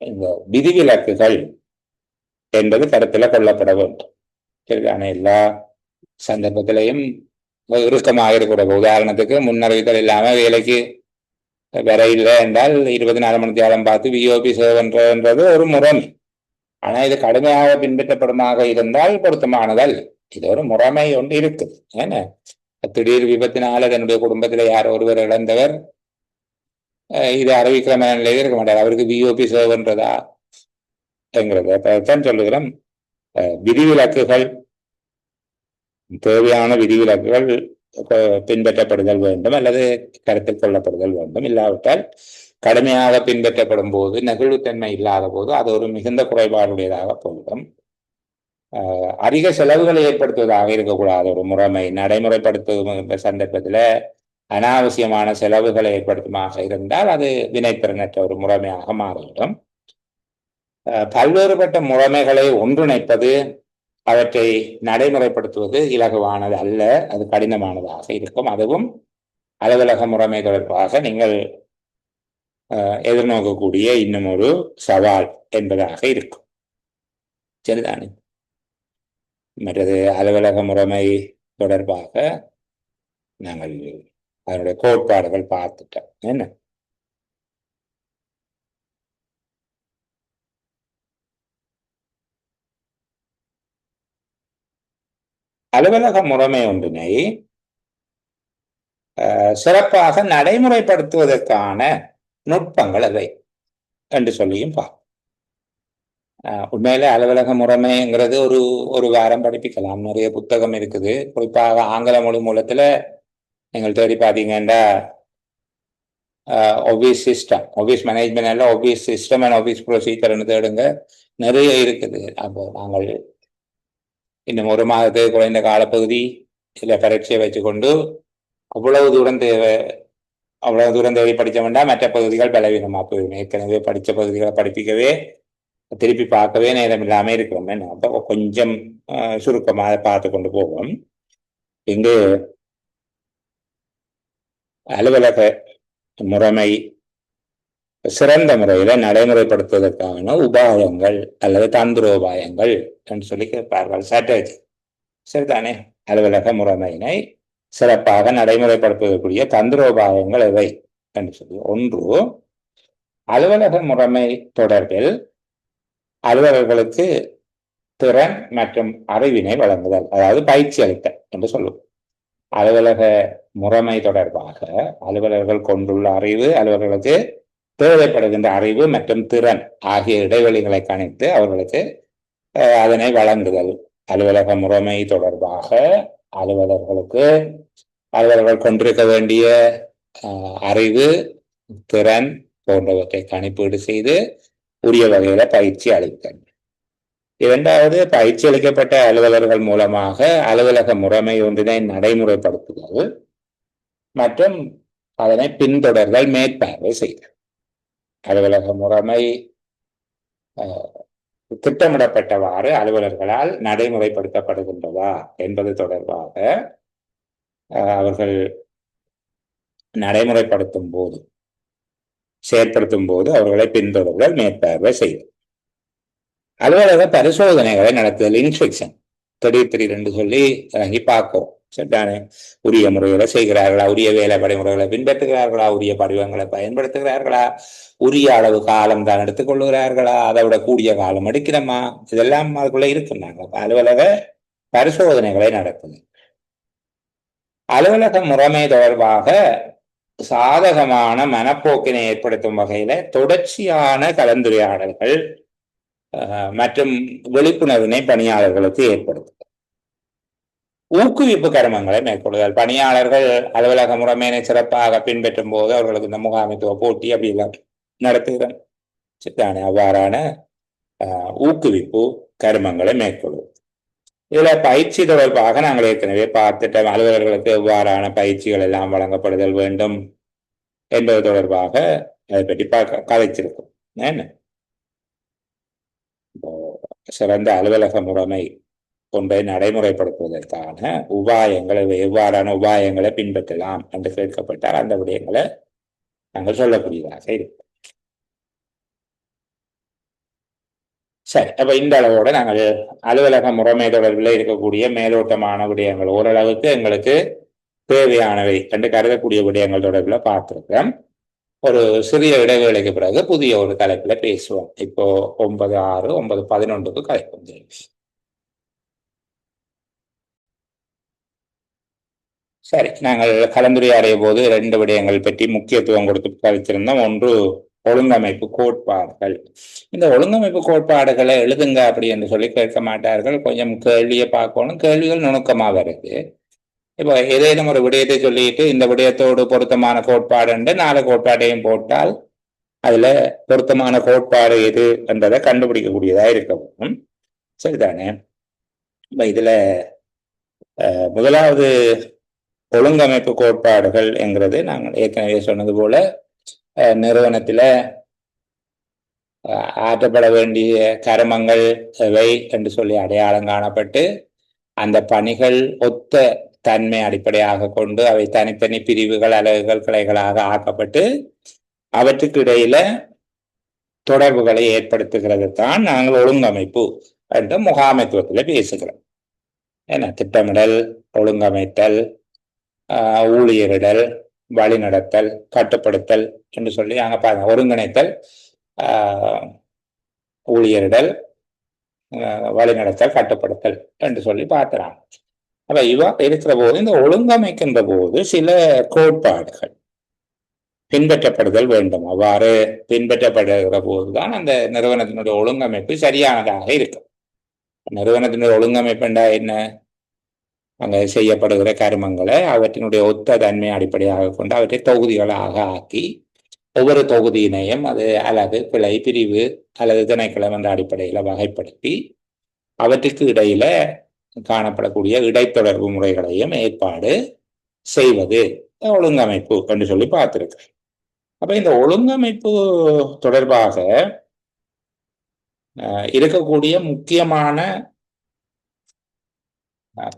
இந்த விதிவிலக்குகள் என்பது கருத்தில் கொள்ளப்பட வேண்டும். சரிதான? எல்லா சந்தர்ப்பத்திலையும் இறுக்கமாக இருக்கிறது. உதாரணத்துக்கு முன்னறிவித்தல் இல்லாம வேலைக்கு வர இல்லை என்றால் 24 மணி நேரம் பார்த்து விஓபி சேவன்றது ஒரு முறைமை. ஆனா இது கடுமையாக பின்பற்றப்படுமாக இருந்தால் பொருத்தமானதல். இது ஒரு முறைமை ஒன்று இருக்குது. ஏன்னா திடீர் விபத்தினால தன்னுடைய குடும்பத்தில் யார் ஒருவர் இழந்தவர் இது அறிவிக்கிற நிலையில் இருக்க மாட்டார். அவருக்கு விஓபி சேவன்றதா என்கிறதான் சொல்லுகிறோம். விதிவிலக்குகள், தேவையான விதிவிலக்குகள் பின்பற்றப்படுதல் வேண்டும் அல்லது கருத்தில் கொள்ளப்படுதல் வேண்டும். இல்லாவிட்டால் கடுமையாக பின்பற்றப்படும் போது, நெகிழ்வுத்தன்மை இல்லாத போது அது ஒரு மிகுந்த குறைபாடுடையதாக போய்விடும். அதிக செலவுகளை ஏற்படுத்துவதாக இருக்கக்கூடாது. ஒரு முறைமை நடைமுறைப்படுத்துகின்ற சந்தர்ப்பத்தில் அனாவசியமான செலவுகளை ஏற்படுத்துமாக இருந்தால் அது வினைத்திறனற்ற ஒரு முறைமையாக மாறிவிடும். பல்வேறுபட்ட முறைமைகளை ஒன்றிணைப்பது, அவற்றை நடைமுறைப்படுத்துவது இலகுவானது அல்ல, அது கடினமானதாக இருக்கும். அதுவும் அலுவலக முறைமை தொடர்பாக நீங்கள் எதிர்நோக்கக்கூடிய இன்னும் ஒரு சவால் என்பதாக இருக்கும். சரிதானே? மற்றது அலுவலக முறைமை தொடர்பாக நாங்கள் அதனுடைய கோட்பாடுகள் பார்த்துட்டோம். என்ன அலுவலக முறைமை ஒன்றினை சிறப்பாக நடைமுறைப்படுத்துவதற்கான நுட்பங்கள் அவை என்று சொல்லியும் பார்ப்போம். உண்மையில அலுவலக முறைமைங்கிறது ஒரு வாரம் படிப்பிக்கலாம். நிறைய புத்தகம் இருக்குது. குறிப்பாக ஆங்கில மொழி மூலத்துல நீங்கள் தேடி பார்த்தீங்கன்னா office system, office management, office system and office ப்ரொசீஜர்னு தேடுங்க, நிறைய இருக்குது. அப்போ நாங்கள் இன்னும் 1 மாதத்துக்கு குறைந்த காலப்பகுதி சில பரீட்சையை வச்சுக்கொண்டு அவ்வளவு தூரம் தேடி படிக்க வேண்டாம். மற்ற பகுதிகள் பலவீனமாக போயிடும். ஏற்கனவே படித்த பகுதிகளை படிப்பிக்கவே திருப்பி பார்க்கவே நேரம் இல்லாமல் இருக்கிறோம். அப்போ கொஞ்சம் சுருக்கமாக பார்த்து கொண்டு போவோம். இங்கு அலுவலக முறைமை சிறந்த முறையில நடைமுறைப்படுத்துவதற்கான உபாயங்கள் அல்லது தந்திரோபாயங்கள் என்று சொல்லி கேட்பார்கள். ஸ்ட்ராட்டஜி. சரிதானே? அலுவலக முறைமையினை சிறப்பாக நடைமுறைப்படுத்துவதற்குரிய தந்திரோபாயங்கள் எவை என்று சொல்லி, ஒன்று, அலுவலக முறைமை தொடர்பில் அலுவலர்களுக்கு திறன் மற்றும் அறிவினை வழங்குதல், அதாவது பயிற்சி அளித்தல் என்று சொல்லுவோம். அலுவலக முறைமை தொடர்பாக அலுவலர்கள் கொண்டுள்ள அறிவு, அலுவலர்களுக்கு தேவைப்படுகின்ற அறிவு மற்றும் திறன் ஆகிய இடைவெளிகளை கணித்து அவர்களுக்கு அதனை வழங்குதல். அலுவலக முறைமை தொடர்பாக அலுவலர்கள் கொண்டிருக்க வேண்டிய அறிவு, திறன் போன்றவற்றை கணிப்பீடு செய்து உரிய வகையில பயிற்சி அளித்தல். இரண்டாவது, பயிற்சி அளிக்கப்பட்ட அலுவலர்கள் மூலமாக அலுவலக முறைமை ஒன்றினை நடைமுறைப்படுத்துதல் மற்றும் அதனை பின்தொடர்தல், மேற்பார்வை செய்தல். அலுவலக முறைமை திட்டமிடப்பட்டவாறு அலுவலர்களால் நடைமுறைப்படுத்தப்படுகின்றதா என்பது தொடர்பாக அவர்கள் செயற்படுத்தும் போது அவர்களை பின்தொடர்தல், மேற்பார்வை செய்தல். அலுவலக பரிசோதனைகளை நடத்துதல், இன்ஸ்பெக்ஷன், திடீர் சொல்லி இறங்கி பார்க்கும். சரிதானே? உரிய முறைகளை செய்கிறார்களா, உரிய வேலை படிமுறைகளை பின்பற்றுகிறார்களா, உரிய படிவங்களை பயன்படுத்துகிறார்களா, உரிய அளவு காலம் தான் எடுத்துக்கொள்ளுகிறார்களா, அதை விட கூடிய காலம் எடுக்கிறோமா, இதெல்லாம் அதுக்குள்ள இருக்குன்னாங்க. அலுவலக பரிசோதனைகளை நடத்துது. அலுவலக முறைமை தொடர்பாக சாதகமான மனப்போக்கினை ஏற்படுத்தும் வகையில தொடர்ச்சியான கலந்துரையாடல்கள் மற்றும் விழிப்புணர்வினை பணியாளர்களுக்கு ஏற்படுத்தும். ஊக்குவிப்பு கருமங்களை மேற்கொள்ளுதல். பணியாளர்கள் அலுவலக முறைமையினை சிறப்பாக பின்பற்றும் போது அவர்களுக்கு இந்த முகாமைத்துவ போட்டி அப்படி எல்லாம் நடத்துகிறோம். சித்தானே? அவ்வாறான ஊக்குவிப்பு கருமங்களை மேற்கொள்ளும். இதுல பயிற்சி தொடர்பாக நாங்கள் ஏற்கனவே பார்த்துட்டோம். அலுவலர்களுக்கு எவ்வாறான பயிற்சிகள் எல்லாம் வழங்கப்படுதல் வேண்டும் என்பது தொடர்பாக அதை பற்றி கதைச்சிருக்கும். என்ன சிறந்த அலுவலக முறைமை ஒன்றை நடைமுறைப்படுத்துவதற்கான உபாயங்களை, எவ்வாறான உபாயங்களை பின்பற்றலாம் என்று கேட்கப்பட்டால் அந்த விடயங்களை நாங்கள் சொல்லக்கூடியதாக இருக்கும். சரி, அப்ப இந்த அளவோட நாங்கள் அலுவலக முறைமை தொடர்பில் இருக்கக்கூடிய மேலோட்டமான விடயங்கள், ஓரளவுக்கு எங்களுக்கு தேவையானவை என்று கருதக்கூடிய விடயங்கள் தொடர்பில் பார்த்திருக்கிறோம். ஒரு சிறிய இடைவேளைக்கு பிறகு புதிய ஒரு தலைப்புல பேசுவோம். இப்போ 9:06 9:11 கலைப்போம். சரி, நாங்கள் கலந்துரையாடிய போது 2 விடயங்கள் பற்றி முக்கியத்துவம் கொடுத்து கருத்திருந்தோம். ஒன்று, ஒழுங்கமைப்பு கோட்பாடுகள். இந்த ஒழுங்கமைப்பு கோட்பாடுகளை எழுதுங்க அப்படி என்று சொல்லி கேட்க மாட்டார்கள். கொஞ்சம் கேள்வியை பார்க்கணும். கேள்விகள் நுணுக்கமா வருது. இப்போ ஏதேனும் ஒரு விடயத்தை சொல்லிட்டு இந்த விடயத்தோடு பொருத்தமான கோட்பாடு என்று 4 கோட்பாட்டையும் போட்டால் அதுல பொருத்தமான கோட்பாடு எது என்றதை கண்டுபிடிக்கக்கூடியதா இருக்கவும். சரிதானே? இப்ப இதுல முதலாவது ஒழுங்கமைப்பு கோட்பாடுகள் என்கிறது நாங்கள் ஏற்கனவே சொன்னது போல நிறுவனத்துல ஆற்றப்பட வேண்டிய கருமங்கள் எவை என்று சொல்லி அடையாளம் காணப்பட்டு அந்த பணிகள் ஒத்த தன்மை அடிப்படையாக கொண்டு அவை தனித்தனி பிரிவுகள், அலகுகள், கிளைகளாக ஆக்கப்பட்டு அவற்றுக்கு இடையில தொடர்புகளை ஏற்படுத்துகிறது தான் நாங்கள் ஒழுங்கமைப்பு என்ற முகாமைத்துவத்தில் பேசுகிறோம். ஏன்னா திட்டமிடல், ஒழுங்கமைத்தல், ஊழியரிடல், வழிநடத்தல், கட்டுப்படுத்தல் என்று சொல்லி அங்க பாருங்க. ஒருங்கிணைத்தல், ஊழியரிடல், வழிநடத்தல், கட்டுப்படுத்தல் என்று சொல்லி பார்க்கிறாங்க. அப்ப இருக்கிற போது இந்த ஒழுங்கமைக்கின்ற போது சில கோட்பாடுகள் பின்பற்றப்படுதல் வேண்டும். அவ்வாறு பின்பற்றப்படுகிற போதுதான் அந்த நிறுவனத்தினுடைய ஒழுங்கமைப்பு சரியானதாக இருக்கும். நிறுவனத்தினுடைய ஒழுங்கமைப்பு என்றா என்ன? அங்கே செய்யப்படுகிற கருமங்களை அவற்றினுடைய ஒத்த தன்மை அடிப்படையாக கொண்டு அவற்றை தொகுதிகளாக ஆக்கி ஒவ்வொரு தொகுதியினையும் அது அலகு, கிளை, பிரிவு அல்லது திணைக்களம் என்ற அடிப்படையில் வகைப்படுத்தி அவற்றுக்கு இடையில காணப்படக்கூடிய இடைத்தொடர்பு முறைகளையும் ஏற்பாடு செய்வது ஒழுங்கமைப்பு என்று சொல்லி பார்த்திருக்கு. அப்ப இந்த ஒழுங்கமைப்பு தொடர்பாக இருக்கக்கூடிய முக்கியமான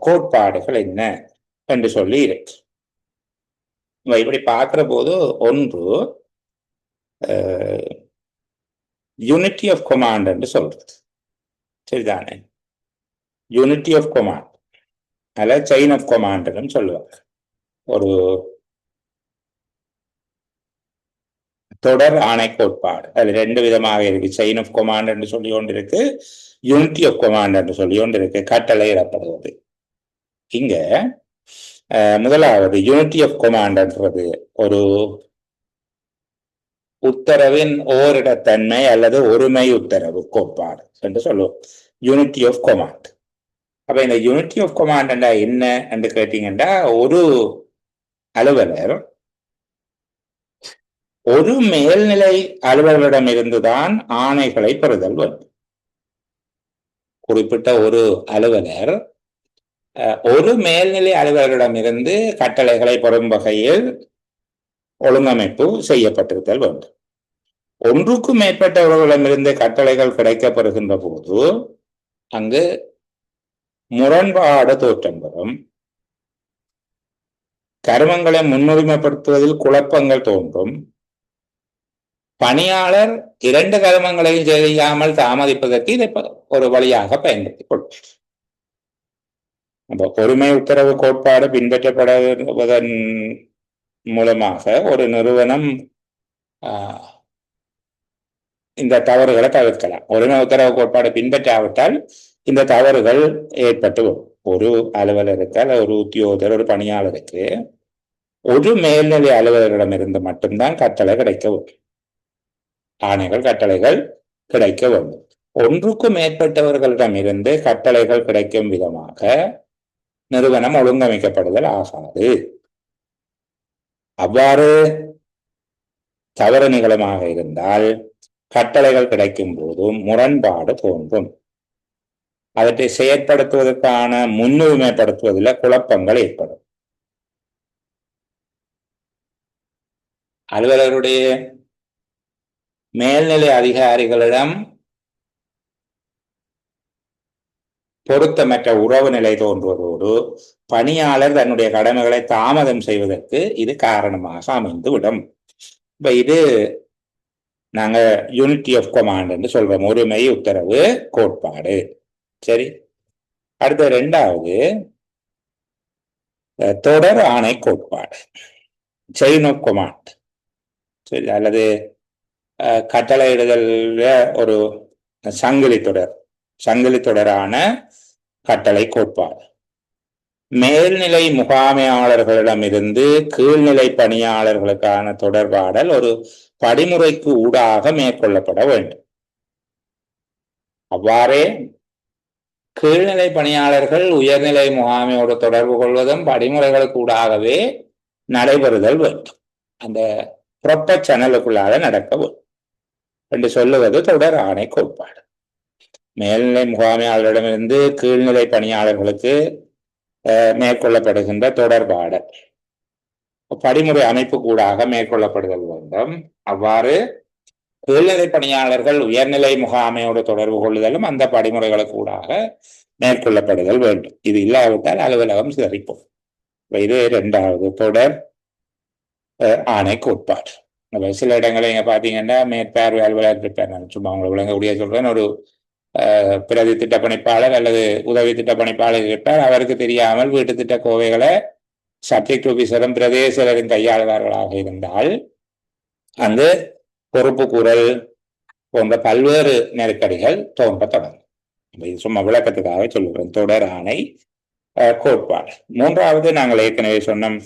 கோட்பாடுகள் என்ன என்று சொல்லி இருக்கு. இப்படி பார்க்கிற போது ஒன்று யூனிட்டி ஆஃப் கமாண்ட் என்று சொல்றது. சரிதானே? யூனிட்டி ஆஃப் கமாண்ட் அல்ல செயின் ஆஃப் கமாண்ட் சொல்லுவாங்க. ஒரு தொடர் ஆணை கோட்பாடு. அது 2 விதமாக இருக்கு. செயின் ஆஃப் கமாண்ட் என்று சொல்லி கொண்டு இருக்கு, யூனிட்டி ஆஃப் கமாண்ட் என்று சொல்லி கொண்டு இருக்கு. கட்டளை இடப்படுவது. இங்க முதலாவது யூனிட்டி ஆஃப் கமாண்ட் என்றது ஒரு உத்தரவின் ஓரிடத்தன்மை அல்லது ஒருமை உத்தரவு கோட்பாடு என்று சொல்லுவோம். Unity of command. அப்ப இந்த யூனிட்டி ஆஃப் கமாண்ட் என்றா என்ன என்று கேட்டீங்கன்னா, ஒரு அலுவலர் ஒரு மேல்நிலை அலுவலரிடம் இருந்துதான் ஆணைகளை பெறுதல் வேண்டும். குறிப்பிட்ட ஒரு அலுவலர் ஒரு மேல்நிலை அலுவலரிடம் இருந்து கட்டளைகளை பெறும் வகையில் ஒழுங்கமைப்பு செய்யப்பட்டிருத்தல் வேண்டும். ஒன்றுக்கும் மேற்பட்டவர்களிடமிருந்து கட்டளைகள் கிடைக்கப்பெறுகின்ற போது அங்கு முரண்பாடு தோற்றம் பெறும். கருமங்களை முன்னுரிமைப்படுத்துவதில் குழப்பங்கள் தோன்றும். பணியாளர் 2 கருமங்களையும் செய்யாமல் தாமதிப்பதற்கு இதை ஒரு வழியாக பயன்படுத்திக் கொள்ளும். பொறுமை உத்தரவு கோட்பாடு பின்பற்றப்படுவதன் மூலமாக ஒரு நிறுவனம் இந்த தவறுகளை தவிர்க்கலாம். ஒருமை உத்தரவு கோட்பாடு பின்பற்றாவிட்டால் இந்த தவறுகள் ஏற்பட்டு ஒரு அலுவலருக்கு அல்ல ஒரு உத்தியோகர், ஒரு பணியாளருக்கு ஒரு மேல்நிலை அலுவலரிடமிருந்து மட்டும்தான் கட்டளை கிடைக்க வேண்டும். ஆணைகள், கட்டளைகள் கிடைக்க வேண்டும். ஒன்றுக்கும் மேற்பட்டவர்களிடம் இருந்து கட்டளைகள் கிடைக்கும் விதமாக நிறுவனம் ஒழுங்கமைக்கப்படுதல் ஆகாது. அவ்வாறு தவறு நிகழமாக இருந்தால் கட்டளைகள் கிடைக்கும் போதும் முரண்பாடு தோன்றும். அவற்றை செயற்படுத்துவதற்கான முன்னுரிமைப்படுத்துவதில் குழப்பங்கள் ஏற்படும். அலுவலருடைய மேல்நிலை அதிகாரிகளிடம் பொருத்தமற்ற உறவு நிலை தோன்றுவதோடு பணியாளர் தன்னுடைய கடமைகளை தாமதம் செய்வதற்கு இது காரணமாக அமைந்துவிடும். இப்ப இது நாங்க யூனிட்டி ஆஃப் கமாண்ட் என்று சொல்றோம், ஒருமை உத்தரவு கோட்பாடு. சரி, அடுத்த இரண்டாவது தொடர் ஆணை கோட்பாடு, செயின் ஆஃப் கமாண்ட். சரி, அல்லது கட்டளையிடுதல் ஒரு சங்கிலி தொடரான கட்டளை கோட்பாடு. மேல்நிலை முகாமையாளர்களிடமிருந்து கீழ்நிலை பணியாளர்களுக்கான தொடர்பாடல் ஒரு படிமுறைக்கு ஊடாக மேற்கொள்ளப்பட வேண்டும். அவ்வாறே கீழ்நிலை பணியாளர்கள் உயர்நிலை முகாமையோடு தொடர்பு கொள்வதும் படிமுறைகளுக்கு ஊடாகவே நடைபெறுதல் வேண்டும். அந்த ப்ராப்பர் சேனலுக்குள்ளாக நடக்க வேண்டும் என்று சொல்லுவது தொடர் ஆணை கோட்பாடு. மேல்நிலை முகாமையாளரிடமிருந்து கீழ்நிலை பணியாளர்களுக்கு மேற்கொள்ளப்படுகின்ற தொடர்பாடல் படிமுறை அமைப்பு கூடாக மேற்கொள்ளப்படுதல் வேண்டும். அவ்வாறு கீழ்நிலை பணியாளர்கள் உயர்நிலை முகாமையோடு தொடர்பு கொள்ளுதலும் அந்த படிமுறைகளுக்கு கூடாக மேற்கொள்ளப்படுதல் வேண்டும். இது இல்லாவிட்டால் அலுவலகம் சிதறிப்போம். இது இரண்டாவது தொடர் ஆணை கோட்பாடு. சில இடங்களை இங்க பாத்தீங்கன்னா மேற்பார்வை அலுவலர் இருப்பார். சும்மா உங்களை விளங்கக்கூடிய சொல்றேன், ஒரு பிரதி திட்ட பணிப்பாளர் அல்லது உதவி திட்ட பணிப்பாளர் இருப்பார். அவருக்கு தெரியாமல் வீட்டு திட்ட கோவைகளை சப்ஜெக்ட் ஆபீசரும் பிரதேசரின் கையாளுவார்களாக இருந்தால் அங்கு பொறுப்பு கூறல் போன்ற பல்வேறு நெருக்கடிகள் தோன்ற தொடங்கும். இது சும்மா விளக்கத்துக்காக சொல்லுகிறோம், தொடர் ஆணை கோட்பாடு. மூன்றாவது, நாங்கள் ஏற்கனவே சொன்னோம்,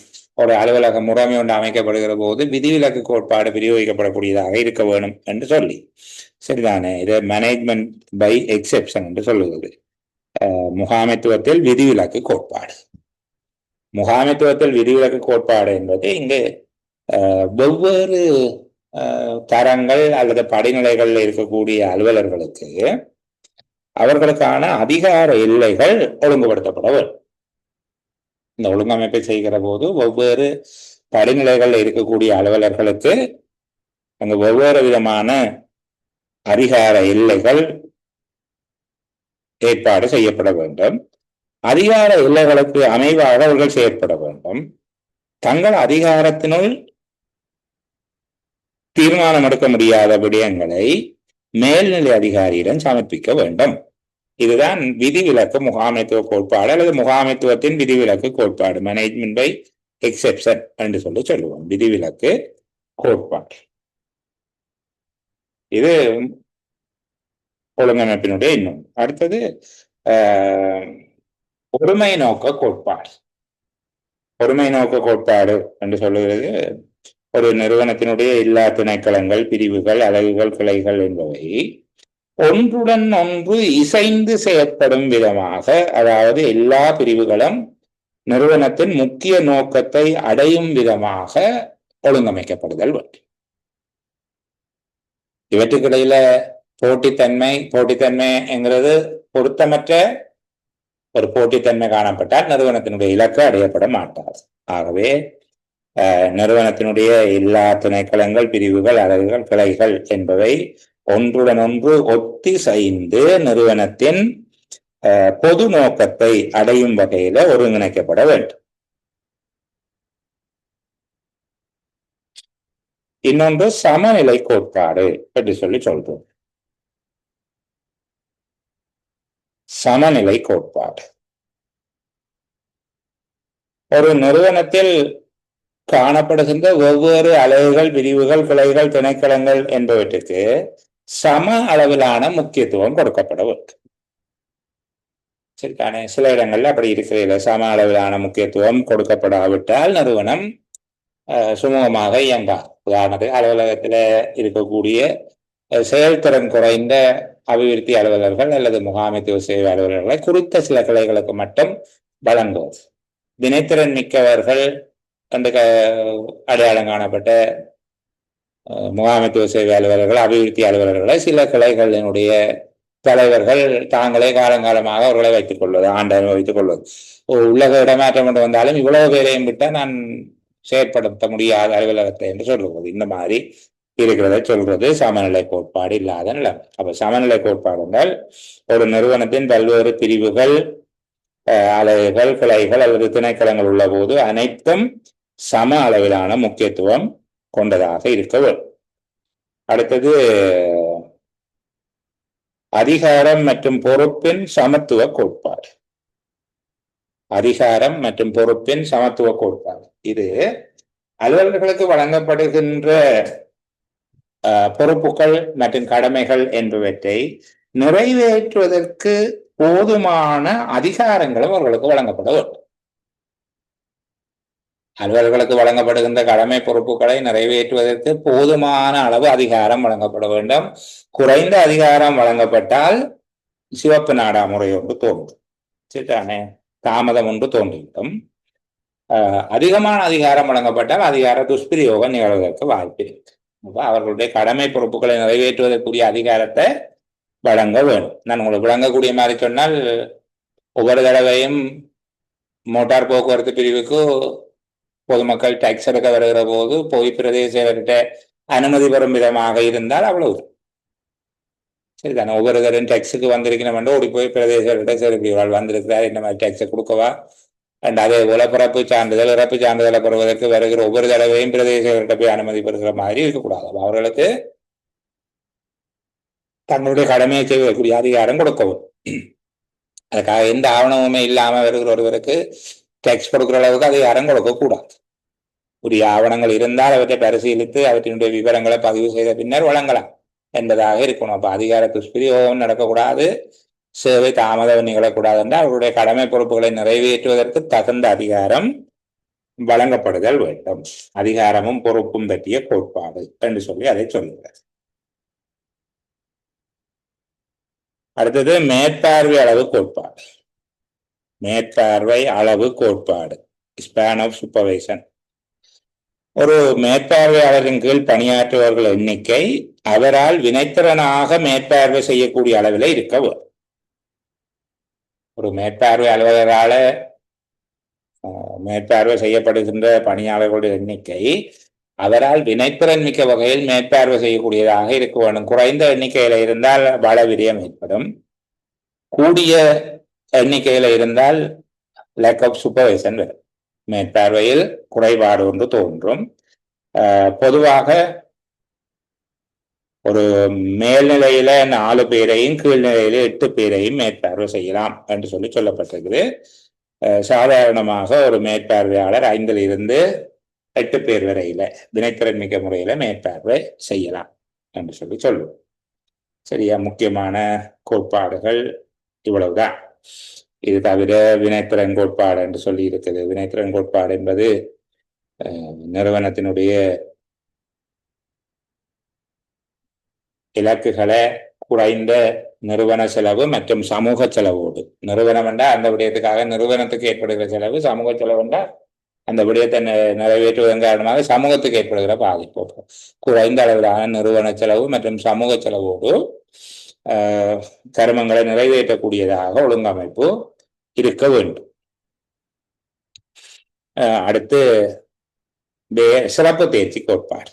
ஒரு அலுவலக முறைமை ஒன்று அமைக்கப்படுகிற போது விதிவிலக்கு கோட்பாடு பிரயோகிக்கப்படக்கூடியதாக இருக்க வேணும் என்று சொல்லி, சரிதானே? இது மேனேஜ்மெண்ட் பை எக்ஸெப்ஷன் என்று சொல்லுகிறது. முகாமைத்துவத்தில் விதிவிலக்கு கோட்பாடு. முகாமைத்துவத்தில் விதிவிலக்கு கோட்பாடு என்பது இங்கு வெவ்வேறு தரங்கள் அல்லது படிநிலைகள் இருக்கக்கூடிய அலுவலர்களுக்கு அவர்களுக்கான அதிகார எல்லைகள் ஒழுங்குபடுத்தப்பட வேண்டும். இந்த ஒழுங்கமைப்பை செய்கிற போது வெவ்வேறு படிநிலைகள் இருக்கக்கூடிய அலுவலர்களுக்கு அங்கு வெவ்வேறு விதமான அதிகார எல்லைகள் ஏற்பாடு செய்யப்பட வேண்டும். அதிகார எல்லைகளுக்கு அமைவாக அவர்கள் செயற்பட வேண்டும். தங்கள் அதிகாரத்தினுள் தீர்மானம் எடுக்க முடியாத விடயங்களை மேல்நிலை அதிகாரியிடம் சமர்ப்பிக்க வேண்டும். இதுதான் விதிவிலக்கு முகாமைத்துவ கோட்பாடு அல்லது முகாமைத்துவத்தின் விதிவிலக்கு கோட்பாடு, மேனேஜ்மெண்ட் பை எக்ஸெப்ஷன் என்று சொல்லுவோம். விதிவிலக்கு கோட்பாடு இது ஒழுங்கமைப்பினுடைய இன்னும். அடுத்தது ஒருமை நோக்க கோட்பாடு. ஒருமை நோக்க கோட்பாடு என்று சொல்லுகிறது, ஒரு நிறுவனத்தினுடைய எல்லா திணைக்களங்கள், பிரிவுகள், அலகுகள், கிளைகள் என்பவை ஒன்றுடன் ஒன்று இசைந்து செயற்படும் விதமாக, அதாவது எல்லா பிரிவுகளும் நிறுவனத்தின் முக்கிய நோக்கத்தை அடையும் விதமாக ஒழுங்கமைக்கப்படுதல் வேண்டும். இவற்றுக்கிடையில போட்டித்தன்மை என்கிறது பொருத்தமற்ற ஒரு போட்டித்தன்மை காணப்பட்டால் நிறுவனத்தினுடைய இலக்கு அடையப்பட மாட்டாது. ஆகவே நிறுவனத்தினுடைய எல்லா திணைக்களங்கள், பிரிவுகள், அலகுகள், கிளைகள் என்பவை ஒன்றுடன் ஒன்று ஒத்திசைந்து நிறுவனத்தின் பொது நோக்கத்தை அடையும் வகையில ஒருங்கிணைக்கப்பட வேண்டும். இன்னொன்று சமநிலை கோட்பாடு என்று சொல்றோம். சமநிலை கோட்பாடு ஒரு நிறுவனத்தில் காணப்படுகின்ற ஒவ்வொரு அலகுகள், பிரிவுகள், கிளைகள், திணைக்களங்கள் என்பவற்றுக்கு சம அளவிலான முக்கியத்துவம் கொடுக்கப்பட வேண்டும். சரிதானே? சில இடங்கள்ல அப்படி இருக்கிறது, சம அளவிலான முக்கியத்துவம் கொடுக்கப்படாவிட்டால் நிறுவனம் சுமூகமாக இயங்காது. உதாரணத்துக்கு அலுவலகத்துல இருக்கக்கூடிய செயல்திறன் குறைந்த அபிவிருத்தி அலுவலர்கள் அல்லது முகாமைத்துவ சேவை அலுவலர்களை குறித்த சில கிளைகளுக்கு மட்டும் வழங்குவது, வினைத்திறன் மிக்கவர்கள் என்று அடையாளம் காணப்பட்ட முகாமைத்துவ சேவை அலுவலர்கள், அபிவிருத்தி அலுவலர்களை சில கிளைகளினுடைய தலைவர்கள் தாங்களே காலங்காலமாக அவர்களை வைத்துக் கொள்வது, ஆண்டவரை வைத்துக் கொள்வது. உள்ளக இடமாற்றம் கொண்டு வந்தாலும் இவ்வளவு பேரையும் விட்டால் நான் செயற்படுத்த முடியாத அலுவலகத்தை என்று சொல்லுவது. இந்த மாதிரி இருக்கிறத சொல்றது சமநிலை கோட்பாடு இல்லாத நிலைமை. அப்ப சமநிலை கோட்பாடு என்றால் ஒரு நிறுவனத்தின் பல்வேறு பிரிவுகள், அலகுகள், கிளைகள் அல்லது திணைக்களங்கள் உள்ள போது அனைத்தும் சம அளவிலான முக்கியத்துவம் கொண்டதாக இருக்க வேண்டும். அடுத்தது அதிகாரம் மற்றும் பொறுப்பின் சமத்துவ கோட்பாடு. அதிகாரம் மற்றும் பொறுப்பின் சமத்துவ கோட்பாடு இது அலுவலர்களுக்கு வழங்கப்படுகின்ற பொறுப்புகள் மற்றும் கடமைகள் என்பவற்றை நிறைவேற்றுவதற்கு போதுமான அதிகாரங்களும் அவர்களுக்கு வழங்கப்பட வேண்டும். அலுவலர்களுக்கு வழங்கப்படுகின்ற கடமை பொறுப்புகளை நிறைவேற்றுவதற்கு போதுமான அளவு அதிகாரம் வழங்கப்பட வேண்டும். குறைந்த அதிகாரம் வழங்கப்பட்டால் சிவப்பு நாடா முறை ஒன்று தோன்றும், சரிதானே? தாமதம் ஒன்று தோன்றிவிடும். அதிகமான அதிகாரம் வழங்கப்பட்டால் அதிகார துஷ்பிரயோகம் நிகழ்வதற்கு வாய்ப்பு இருக்கு. அவர்களுடைய கடமை பொறுப்புகளை நிறைவேற்றுவதற்குரிய அதிகாரத்தை வழங்க வேண்டும். நான் உங்களுக்கு வழங்கக்கூடிய மாதிரி சொன்னால், ஒவ்வொரு தடவையும் மோட்டார் போக்குவரத்து பிரிவுக்கு பொதுமக்கள் டாக்ஸ் எடுக்க வருகிற போது போய் பிரதேச அனுமதி பெறும் விதமாக இருந்தால் அவ்வளவு சரிதானே. ஒவ்வொரு தரம் டாக்ஸுக்கு வந்திருக்கணும் ஓடி போய் பிரதேச செலுத்திவாள் வந்திருக்கிறார், இந்த மாதிரி டாக்ஸை கொடுக்கவா. அண்ட் அதே போல பிறப்பு சான்றிதழ், இறப்பு சான்றிதழை பெறுவதற்கு வருகிற ஒவ்வொரு தடவையும் பிரதேச போய் அனுமதி பெறுகிற மாதிரி இருக்கக்கூடாது. அவர்களுக்கு தங்களுடைய கடமையை செய்வதற்குரிய அதிகாரம் கொடுக்கவும். அதுக்காக எந்த ஆவணமுமே இல்லாம வருகிற ஒருவருக்கு டாக்ஸ் கொடுக்குற அளவுக்கு அதிகாரம் கொடுக்கக்கூடாது. உரிய ஆவணங்கள் இருந்தால் அவற்றை பரிசீலித்து அவற்றினுடைய விவரங்களை பதிவு செய்த பின்னர் வழங்கலாம் என்பதாக இருக்கணும். அப்ப அதிகார துஷ்பிரயோகம் நடக்கக்கூடாது, சேவை தாமதம் நிகழக்கூடாது என்றால் அவருடைய கடமை பொறுப்புகளை நிறைவேற்றுவதற்கு தகுந்த அதிகாரம் வழங்கப்படுதல் வேண்டும். அதிகாரமும் பொறுப்பும் பற்றிய கோட்பாடு என்று சொல்லி அதை சொல்லுகிறார். அடுத்தது மேற்பார்வை அளவு கோட்பாடு. மேற்பார்வை அளவு கோட்பாடு, ஸ்பேன் ஆஃப் சூப்பர்வைசன். ஒரு மேற்பார்வையாளரின் கீழ் பணியாற்றுபவர்கள் எண்ணிக்கை அவரால் வினைத்திறனாக மேற்பார்வை செய்யக்கூடிய அளவில் இருக்க வேண்டும். ஒரு மேற்பார்வை அலுவலரால மேற்பார்வை செய்யப்படுகின்ற பணியாளர்களுடைய எண்ணிக்கை அவரால் வினைத்திறன் மிக்க வகையில் மேற்பார்வை செய்யக்கூடியதாக இருக்க வேண்டும். குறைந்த எண்ணிக்கையில இருந்தால் வள விரயம் ஏற்படும். கூடிய எண்ணிக்கையில இருந்தால் லேக் ஆஃப் சூப்பர்வைசன் வரும். மேற்பார்வையில் குறைபாடு ஒன்று தோன்றும். பொதுவாக ஒரு மேல்நிலையில 4 பேரையும் கீழ்நிலையில 8 பேரையும் மேற்பார்வை செய்யலாம் என்று சொல்லி சொல்லப்பட்டிருக்குது. சாதாரணமாக ஒரு மேற்பார்வையாளர் 5 இருந்து 8 பேர் வரையில வினைத்திறன் மிக்க முறையில மேற்பார்வை செய்யலாம் என்று சொல்லி சொல்லுவோம். சரியா? முக்கியமான கோட்பாடுகள் இவ்வளவுதான். இது தவிர வினைத்திறன் கோட்பாடு என்று சொல்லி இருக்குது. வினைத்திறன் கோட்பாடு என்பது நிறுவனத்தினுடைய இலக்குகளை குறைந்த நிறுவன செலவு மற்றும் சமூக செலவோடு, நிறுவனம் என்றால் அந்த விடயத்துக்காக நிறுவனத்துக்கு ஏற்படுகிற செலவு, சமூக செலவு என்றால் அந்த விடயத்தை நிறைவேற்றுவதன் காரணமாக சமூகத்துக்கு ஏற்படுகிற பாதிப்பு, குறைந்த அளவிலான நிறுவன செலவு மற்றும் சமூக செலவோடு கருமங்களை நிறைவேற்றக்கூடியதாக ஒழுங்கமைப்பு இருக்க வேண்டும். அடுத்து சிறப்பு தேர்ச்சி கோட்பாடு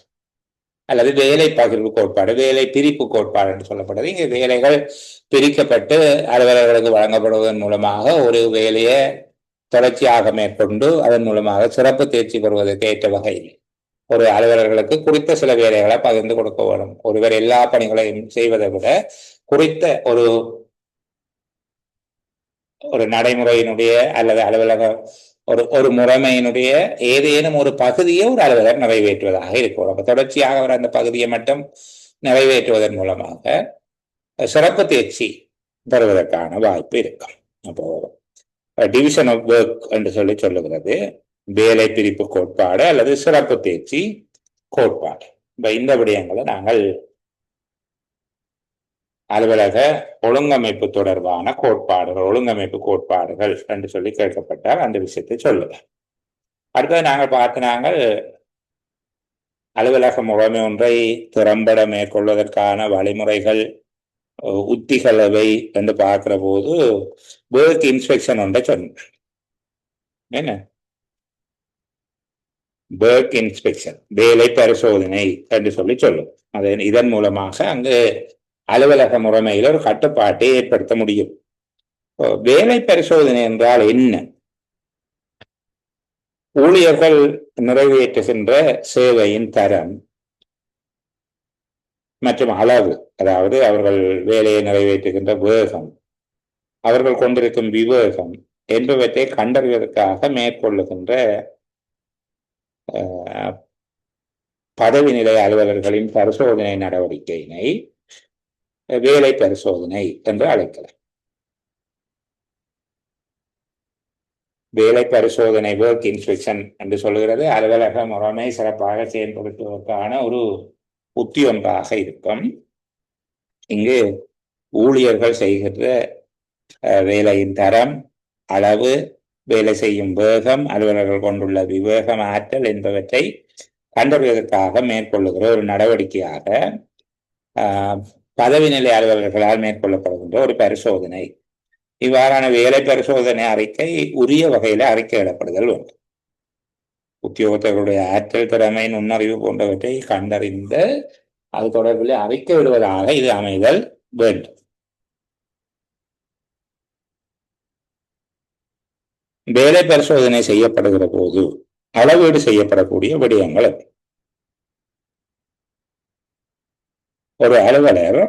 அல்லது வேலை பகிர்வு கோட்பாடு, வேலை பிரிப்பு கோட்பாடு என்று சொல்லப்படுது. இங்கு வேலைகள் பிரிக்கப்பட்டு அலுவலர்களுக்கு வழங்கப்படுவதன் மூலமாக ஒரு வேலையை தொடர்ச்சியாக மேற்கொண்டு அதன் மூலமாக சிறப்பு தேர்ச்சி பெறுவதற்கு ஏற்ற வகையில் ஒரு அலுவலர்களுக்கு குறித்த சில வேலைகளை பகிர்ந்து கொடுக்க வேண்டும். ஒருவர் எல்லா பணிகளையும் செய்வதை விட குறித்த ஒரு நடைமுறையினுடைய அல்லது அலுவலக ஒரு முறைமையினுடைய ஏதேனும் ஒரு பகுதியை ஒரு அலுவலர் நிறைவேற்றுவதாக இருக்கும். அப்ப தொடர்ச்சியாக அவர் அந்த பகுதியை மட்டும் நிறைவேற்றுவதன் மூலமாக சிறப்பு தேர்ச்சி பெறுவதற்கான வாய்ப்பு இருக்கும். அப்போ டிவிஷன் ஆஃப் ஒர்க் என்று சொல்லி சொல்லுகிறது வேலை பிரிப்பு கோட்பாடு அல்லது சிறப்பு தேர்ச்சி கோட்பாடு. இப்ப இந்த விடயங்களை நாங்கள் அலுவலக ஒழுங்கமைப்பு தொடர்பான கோட்பாடுகள், ஒழுங்கமைப்பு கோட்பாடுகள் என்று சொல்லி கேட்கப்பட்டால் அந்த விஷயத்தை சொல்லுங்க. அடுத்தது நாங்கள் அலுவலக முறைமை ஒன்றை திறம்பட மேற்கொள்வதற்கான வழிமுறைகள், உத்திகளவை என்று பார்க்கிற போது ஒர்க் இன்ஸ்பெக்ஷன் ஒன்றை சொன்னேன். என்ன ஒர்க் இன்ஸ்பெக்ஷன், வேலை பரிசோதனை என்று சொல்லும். இதன் மூலமாக அங்கு அலுவலக முறைமையில் ஒரு கட்டுப்பாட்டை ஏற்படுத்த முடியும். வேலை பரிசோதனை என்றால் என்ன? ஊழியர்கள் நிறைவேற்றுகின்ற சேவையின் தரம் மற்றும் அளவு, அதாவது அவர்கள் வேலையை நிறைவேற்றுகின்ற வேகம், அவர்கள் கொண்டிருக்கும் விவேகம் என்பவற்றை கண்டறிவதற்காக மேற்கொள்ளுகின்ற பதவி நிலை அலுவலர்களின் பரிசோதனை நடவடிக்கையினை வேலை பரிசோதனை என்று அழைக்கலாம். வேலை பரிசோதனை ஒர்க் இன்ஸ்பெக்ஷன் என்று சொல்கிறது அலுவலக முறைமை சிறப்பாக செயல்படுத்துவதற்கான ஒரு உத்தி ஒன்றாக இருக்கும். இங்கு ஊழியர்கள் செய்கின்ற வேலையின் தரம், அளவு, வேலை செய்யும் வேகம், அலுவலர்கள் கொண்டுள்ள விவேகம், ஆற்றல் என்பவற்றை கண்டறிவதற்காக மேற்கொள்ளுகிற ஒரு நடவடிக்கையாக பதவி நிலை அலுவலர்களால் மேற்கொள்ளப்படுகின்ற ஒரு பரிசோதனை. இவ்வாறான வேலை பரிசோதனை அறிக்கை உரிய வகையில அறிக்கையிடப்படுதல் வேண்டும். உத்தியோகத்தர்களுடைய ஆற்றல், திறமை, நுண்ணறிவு போன்றவற்றை கண்டறிந்து அது தொடர்பில் அறிக்கை விடுவதாக இது அமைதல் வேண்டும். வேலை பரிசோதனை செய்யப்படுகிற போது அளவீடு செய்யப்படக்கூடிய விடயங்கள். ஒரு அலுவலர்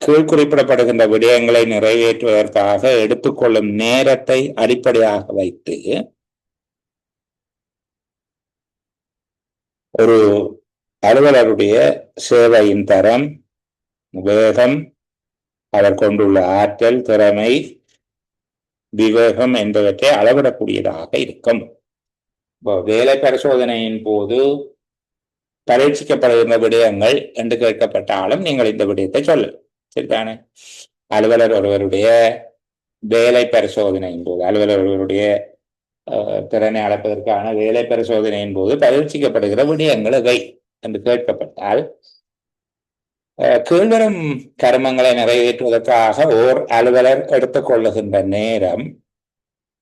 கீழ் குறிப்பிடப்படுகின்ற விடயங்களை நிறைவேற்றுவதற்காக எடுத்துக்கொள்ளும் நேரத்தை அடிப்படையாக வைத்து ஒரு அலுவலருடைய சேவையின் தரம், வேகம், அவர் கொண்டுள்ள ஆற்றல், திறமை, விவேகம் என்பவற்றை அளவிடக்கூடியதாக இருக்கும். வேலை பரிசோதனையின் போது பரீட்சிக்கப்படுகின்ற விடயங்கள் என்று கேட்கப்பட்டாலும் நீங்கள் இந்த விடயத்தை சொல்லு, சரிதானே? அலுவலர் ஒருவருடைய வேலை பரிசோதனையின் போது, அலுவலர் ஒருவருடைய திறனை அளப்பதற்கான வேலை பரிசோதனையின் போது பரீட்சிக்கப்படுகிற விடயங்கள் இவை என்று கேட்கப்பட்டால், கீழ்வரும் கர்மங்களை நிறைவேற்றுவதற்காக ஓர் அலுவலர் எடுத்துக்கொள்ளுகின்ற நேரம்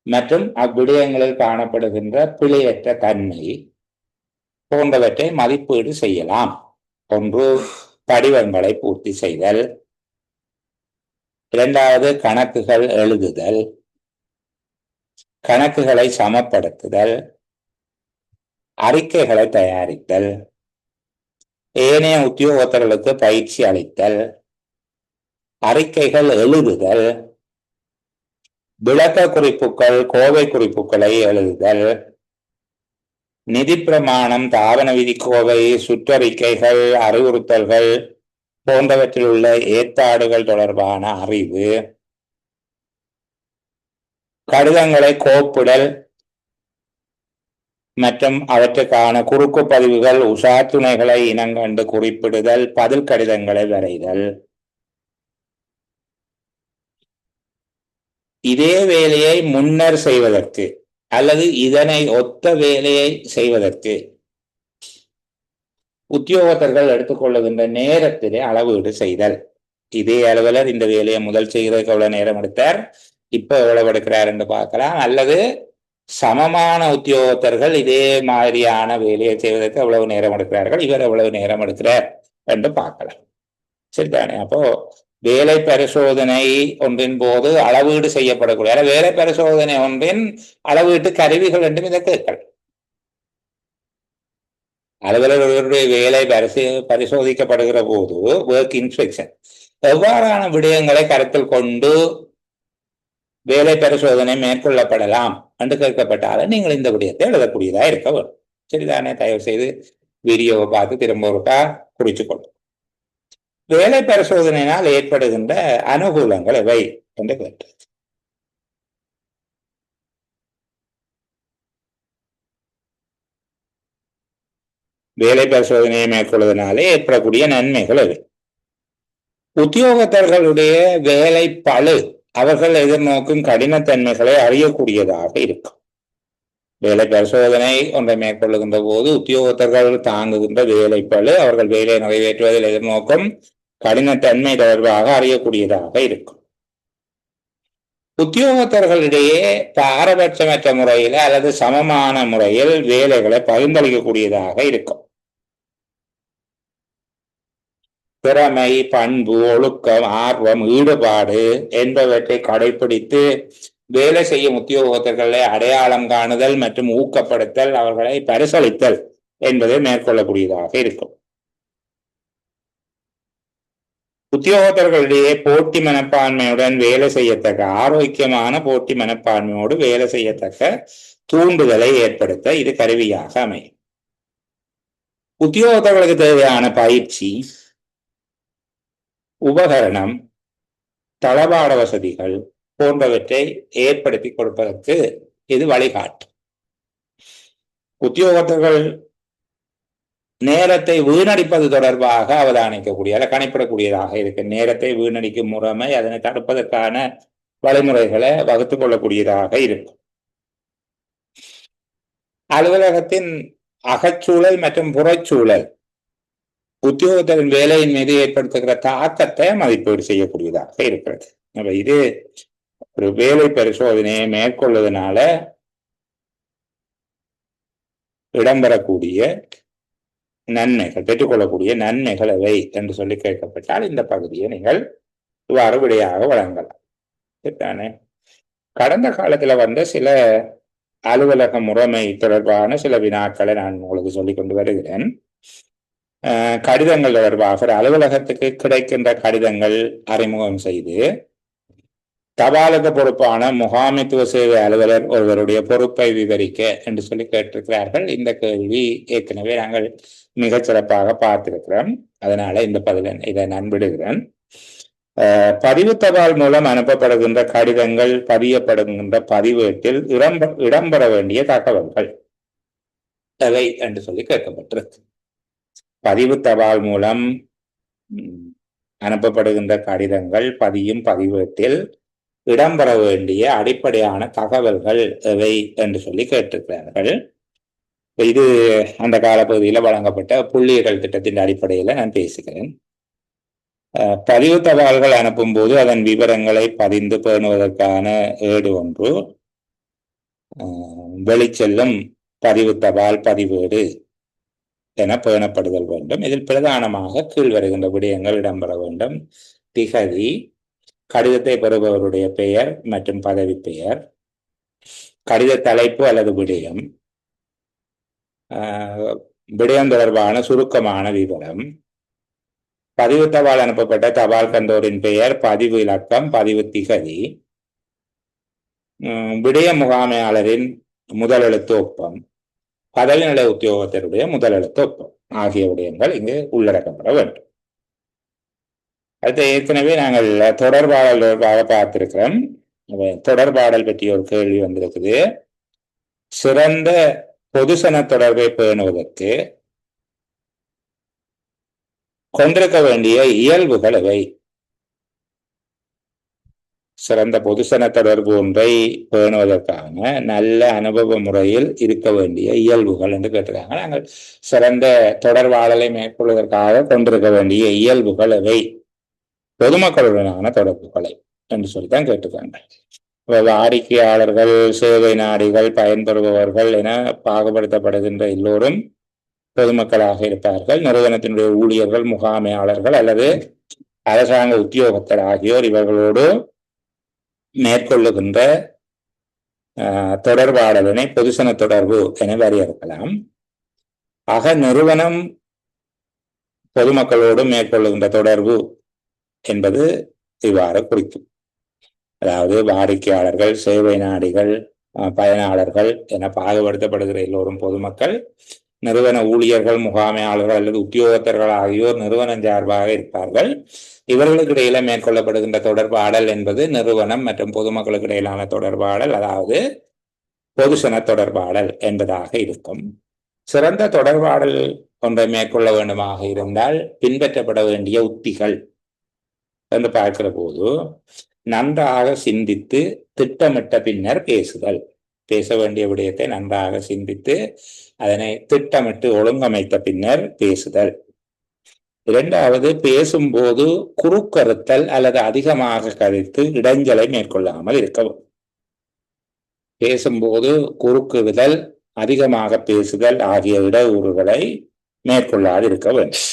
மற்றும் அவ்விடயங்களில் காணப்படுகின்ற பிழையற்ற தன்மை போன்றவற்றை மதிப்பீடு செய்யலாம். ஒன்று, படிவங்களை பூர்த்தி செய்தல். இரண்டாவது, கணக்குகள் எழுதுதல், கணக்குகளை சமப்படுத்துதல், அறிக்கைகளை தயாரித்தல், ஏனைய உத்தியோகத்தர்களுக்கு பயிற்சி அளித்தல், அறிக்கைகள் எழுதுதல், விளக்க குறிப்புகள், கோவை குறிப்புகளை எழுதுதல், நிதி பிரமாணம், தாவன விதி கோவை, சுற்றறிக்கைகள், அறிவுறுத்தல்கள் போன்றவற்றில் உள்ள ஏற்பாடுகள் தொடர்பான அறிவு, கடிதங்களை கோப்புடல் மற்றும் அவற்றுக்கான குறுக்கு பதிவுகள், உசாத்துணைகளை இனங்கண்டு குறிப்பிடுதல், பதில் கடிதங்களை வரைதல். இதே வேலையை முன்னர் செய்வதற்கு அல்லது இதனை ஒத்த வேலையை செய்வதற்கு உத்தியோகத்தர்கள் எடுத்துக்கொள்ளுகின்ற நேரத்திலே அளவீடு செய்தல். இதே அலுவலர் இந்த வேலையை முதல் செய்கிறதுக்கு எவ்வளவு நேரம் எடுத்தார், இப்ப எவ்வளவு எடுக்கிறார் என்று பார்க்கலாம். அல்லது சமமான உத்தியோகத்தர்கள் இதே மாதிரியான வேலையை செய்வதற்கு எவ்வளவு நேரம் எடுக்கிறார்கள், இவர் எவ்வளவு நேரம் எடுக்கிறார் என்று பார்க்கலாம், சரிதானே? அப்போ வேலை பரிசோதனை ஒன்றின் போது அளவீடு செய்யப்படக்கூடிய வேலை பரிசோதனை ஒன்றின் அளவீட்டு கருவிகள் என்றும் இதை கேட்கலாம். அலுவலர்களுடைய வேலை பரிசோதிக்கப்படுகிற போது ஒர்க் இன்ஸ்பெக்ஷன் எவ்வாறான விடயங்களை கருத்தில் கொண்டு வேலை பரிசோதனை மேற்கொள்ளப்படலாம் என்று கேட்கப்பட்டாலும் நீங்கள் இந்த விடயத்தை எழுதக்கூடியதா இருக்க வேண்டும், சரிதானே? தயவு செய்து வீடியோவை பார்த்து திரும்ப ஒருக்கா குறிச்சு கொள்ளும். வேலை பரிசோதனையினால் ஏற்படுகின்ற அனுகூலங்கள் எவை என்று கேட்டு, வேலை பரிசோதனையை மேற்கொள்வதனாலே ஏற்படக்கூடிய நன்மைகள் எவை? உத்தியோகத்தர்களுடைய வேலை பளு, அவர்கள் எதிர்நோக்கும் கடினத்தன்மைகளை அறியக்கூடியதாக இருக்கும். வேலை பரிசோதனை ஒன்றை மேற்கொள்ளுகின்ற போது உத்தியோகத்தர்கள் தாங்குகின்ற வேலை பளு, அவர்கள் வேலையை நிறைவேற்றுவதில் எதிர்நோக்கும் கடினத்தன்மை தொடர்பாக அறியக்கூடியதாக இருக்கும். உத்தியோகத்தர்களிடையே பாரபட்சமற்ற முறையில் அல்லது சமமான முறையில் வேலைகளை பகிர்ந்தளிக்கக்கூடியதாக இருக்கும். திறமை, பண்பு, ஒழுக்கம், ஆர்வம், ஈடுபாடு என்பவற்றை கடைபிடித்து வேலை செய்யும் உத்தியோகத்தர்களை அடையாளம் காணுதல் மற்றும் ஊக்கப்படுத்தல், அவர்களை பரிசளித்தல் என்பதை மேற்கொள்ளக்கூடியதாக இருக்கும். உத்தியோகத்தர்களிடையே போட்டி மனப்பான்மையுடன் வேலை செய்யத்தக்க, ஆரோக்கியமான போட்டி மனப்பான்மையோடு வேலை செய்யத்தக்க தூண்டுதலை ஏற்படுத்த இது கருவியாக அமையும். உத்தியோகத்தர்களுக்கு தேவையான பயிற்சி, உபகரணம், தளபாட வசதிகள் போன்றவற்றை ஏற்படுத்தி கொடுப்பதற்கு இது வழிகாட்டும். உத்தியோகத்தர்கள் நேரத்தை வீணடிப்பது தொடர்பாக அவதானிக்கக்கூடிய அல்ல கணிப்பிடக்கூடியதாக இருக்கு. நேரத்தை வீணடிக்கும் முறைமை, அதனை தடுப்பதற்கான வழிமுறைகளை வகுத்துக் கொள்ளக்கூடியதாக இருக்கும். அலுவலகத்தின் அகச்சூழல் மற்றும் புறச்சூழல் உத்தியோகத்தின் வேலையின் மீது ஏற்படுத்துகிற தாக்கத்தை மதிப்பீடு செய்யக்கூடியதாக இருக்கிறது. இது ஒரு வேலை பரிசோதனையை மேற்கொள்வதனால இடம்பெறக்கூடிய நன்மைகள், பெற்றுக்கொள்ளக்கூடிய நன்மைகள் எவை என்று சொல்லி கேட்கப்பட்டால் இந்த பகுதியை நீங்கள் இவ்வாறு விடையாக வழங்கலாம். சரிதானே? கடந்த காலத்துல வந்த சில அலுவலக முறைமை தொடர்பான சில வினாக்களை நான் உங்களுக்கு சொல்லிக் கொண்டு வருகிறேன். கடிதங்கள் தொடர்பாக அலுவலகத்துக்கு கிடைக்கின்ற கடிதங்கள் அறிமுகம் செய்து தபாலுக்கு பொறுப்பான முகாமைத்துவ சேவை அலுவலர் ஒருவருடைய பொறுப்பை விவரிக்க என்று சொல்லி கேட்டிருக்கிறார்கள். இந்த கேள்வி ஏற்கனவே நாங்கள் மிகச்சிறப்பாக பார்த்திருக்கிறோம். அதனால இந்த இதை நான் விடுகிறேன். பதிவு தபால் மூலம் அனுப்பப்படுகின்ற கடிதங்கள் பதியப்படுகின்ற பதிவேட்டில் இடம்பெற வேண்டிய தகவல்கள் எவை என்று சொல்லி கேட்கப்பட்டிருக்கு. பதிவு தபால் மூலம் அனுப்பப்படுகின்ற கடிதங்கள் பதியும் பதிவேட்டில் இடம்பெற வேண்டிய அடிப்படையான தகவல்கள் எவை என்று சொல்லி கேட்டிருக்கிறார்கள். இது அந்த காலப்பகுதியில் வழங்கப்பட்ட புள்ளியியல் திட்டத்தின் அடிப்படையில் நான் பேசுகிறேன். பதிவு தபால்கள் அனுப்பும் போது அதன் விவரங்களை பதிந்து பேணுவதற்கான ஏடு ஒன்று, வெளிச்செல்லும் பதிவு தபால் பதிவேடு என பேணப்படுதல் வேண்டும். இதில் பிரதானமாக கீழ் வருகின்ற விடயங்கள் இடம்பெற வேண்டும். திகதி, கடிதத்தை பெறுபவருடைய பெயர் மற்றும் பதவி பெயர், கடித தலைப்பு அல்லது விடயம், விடயம் தொடர்பான சுருக்கமான விவரம், பதிவு தபால் அனுப்பப்பட்ட தபால் கண்டோரின் பெயர், பதிவு இலக்கம், பதிவு திகதி, விடய முகாமையாளரின் முதல் எழுத்து ஒப்பம், பதவி நிலை உத்தியோகத்தருடைய முதல் எழுத்து ஒப்பம் ஆகிய விடயங்கள் இங்கு உள்ளடக்கப்பட வேண்டும். அடுத்த ஏற்கனவே நாங்கள் தொடர்பாடல் தொடர்பாக பார்த்திருக்கிறோம். தொடர்பாடல் பற்றிய ஒரு கேள்வி வந்திருக்குது. சிறந்த பொதுசன தொடர்பை பேணுவதற்கு கொண்டிருக்க வேண்டிய இயல்புகள் எவை? சிறந்த பொதுசன தொடர்பு ஒன்றை பேணுவதற்கான நல்ல அனுபவ முறையில் இருக்க வேண்டிய இயல்புகள் என்று கேட்டிருக்காங்க. நாங்கள் சிறந்த தொடர்பாடலை மேற்கொள்வதற்காக கொண்டிருக்க வேண்டிய இயல்புகள் எவை? பொதுமக்களுடனான தொடர்புகளை என்று சொல்லித்தான் கேட்டுக்காங்க. வாடிக்கையாளர்கள், சேவை நாடிகள், பயன்பெறுபவர்கள் என பாகுபடுத்தப்படுகின்ற எல்லோரும் பொதுமக்களாக இருப்பார்கள். நிறுவனத்தினுடைய ஊழியர்கள், முகாமையாளர்கள் அல்லது அரசாங்க உத்தியோகத்தர் ஆகியோர் இவர்களோடு மேற்கொள்ளுகின்ற தொடர்பாடலினை பொதுசன தொடர்பு என வரையறுக்கலாம். ஆக நிறுவனம் பொதுமக்களோடு மேற்கொள்ளுகின்ற தொடர்பு என்பது இவ்வாறு குறிக்கும். அதாவது வாடிக்கையாளர்கள், சேவை நாடிகள், பயனாளர்கள் என பாகுபடுத்தப்படுகிற எல்லோரும் பொதுமக்கள். நிறுவன ஊழியர்கள், முகாமையாளர்கள் அல்லது உத்தியோகத்தர்கள் ஆகியோர் நிறுவனம் சார்பாக இருப்பார்கள். இவர்களுக்கு இடையில மேற்கொள்ளப்படுகின்ற தொடர்பாடல் என்பது நிறுவனம் மற்றும் பொதுமக்களுக்கு இடையிலான தொடர்பாடல், அதாவது பொதுசன தொடர்பாடல் என்பதாக இருக்கும். சிறந்த தொடர்பாடல் ஒன்றை மேற்கொள்ள வேண்டுமாக இருந்தால் பின்பற்றப்பட வேண்டிய உத்திகள் என்று பார்க்கிற போது, நன்றாக சிந்தித்து திட்டமிட்ட பின்னர் பேசுதல். பேச வேண்டிய விடயத்தை நன்றாக சிந்தித்து அதனை திட்டமிட்டு ஒழுங்கமைத்த பின்னர் பேசுதல். இரண்டாவது, பேசும்போது குறுக்கறுத்தல் அல்லது அதிகமாக கருத்து இடைஞ்சலை மேற்கொள்ளாமல் இருக்கவும். பேசும்போது குறுக்குறுதல், அதிகமாக பேசுதல் ஆகிய இடையூறுகளை மேற்கொள்ளாது இருக்க வேண்டும்.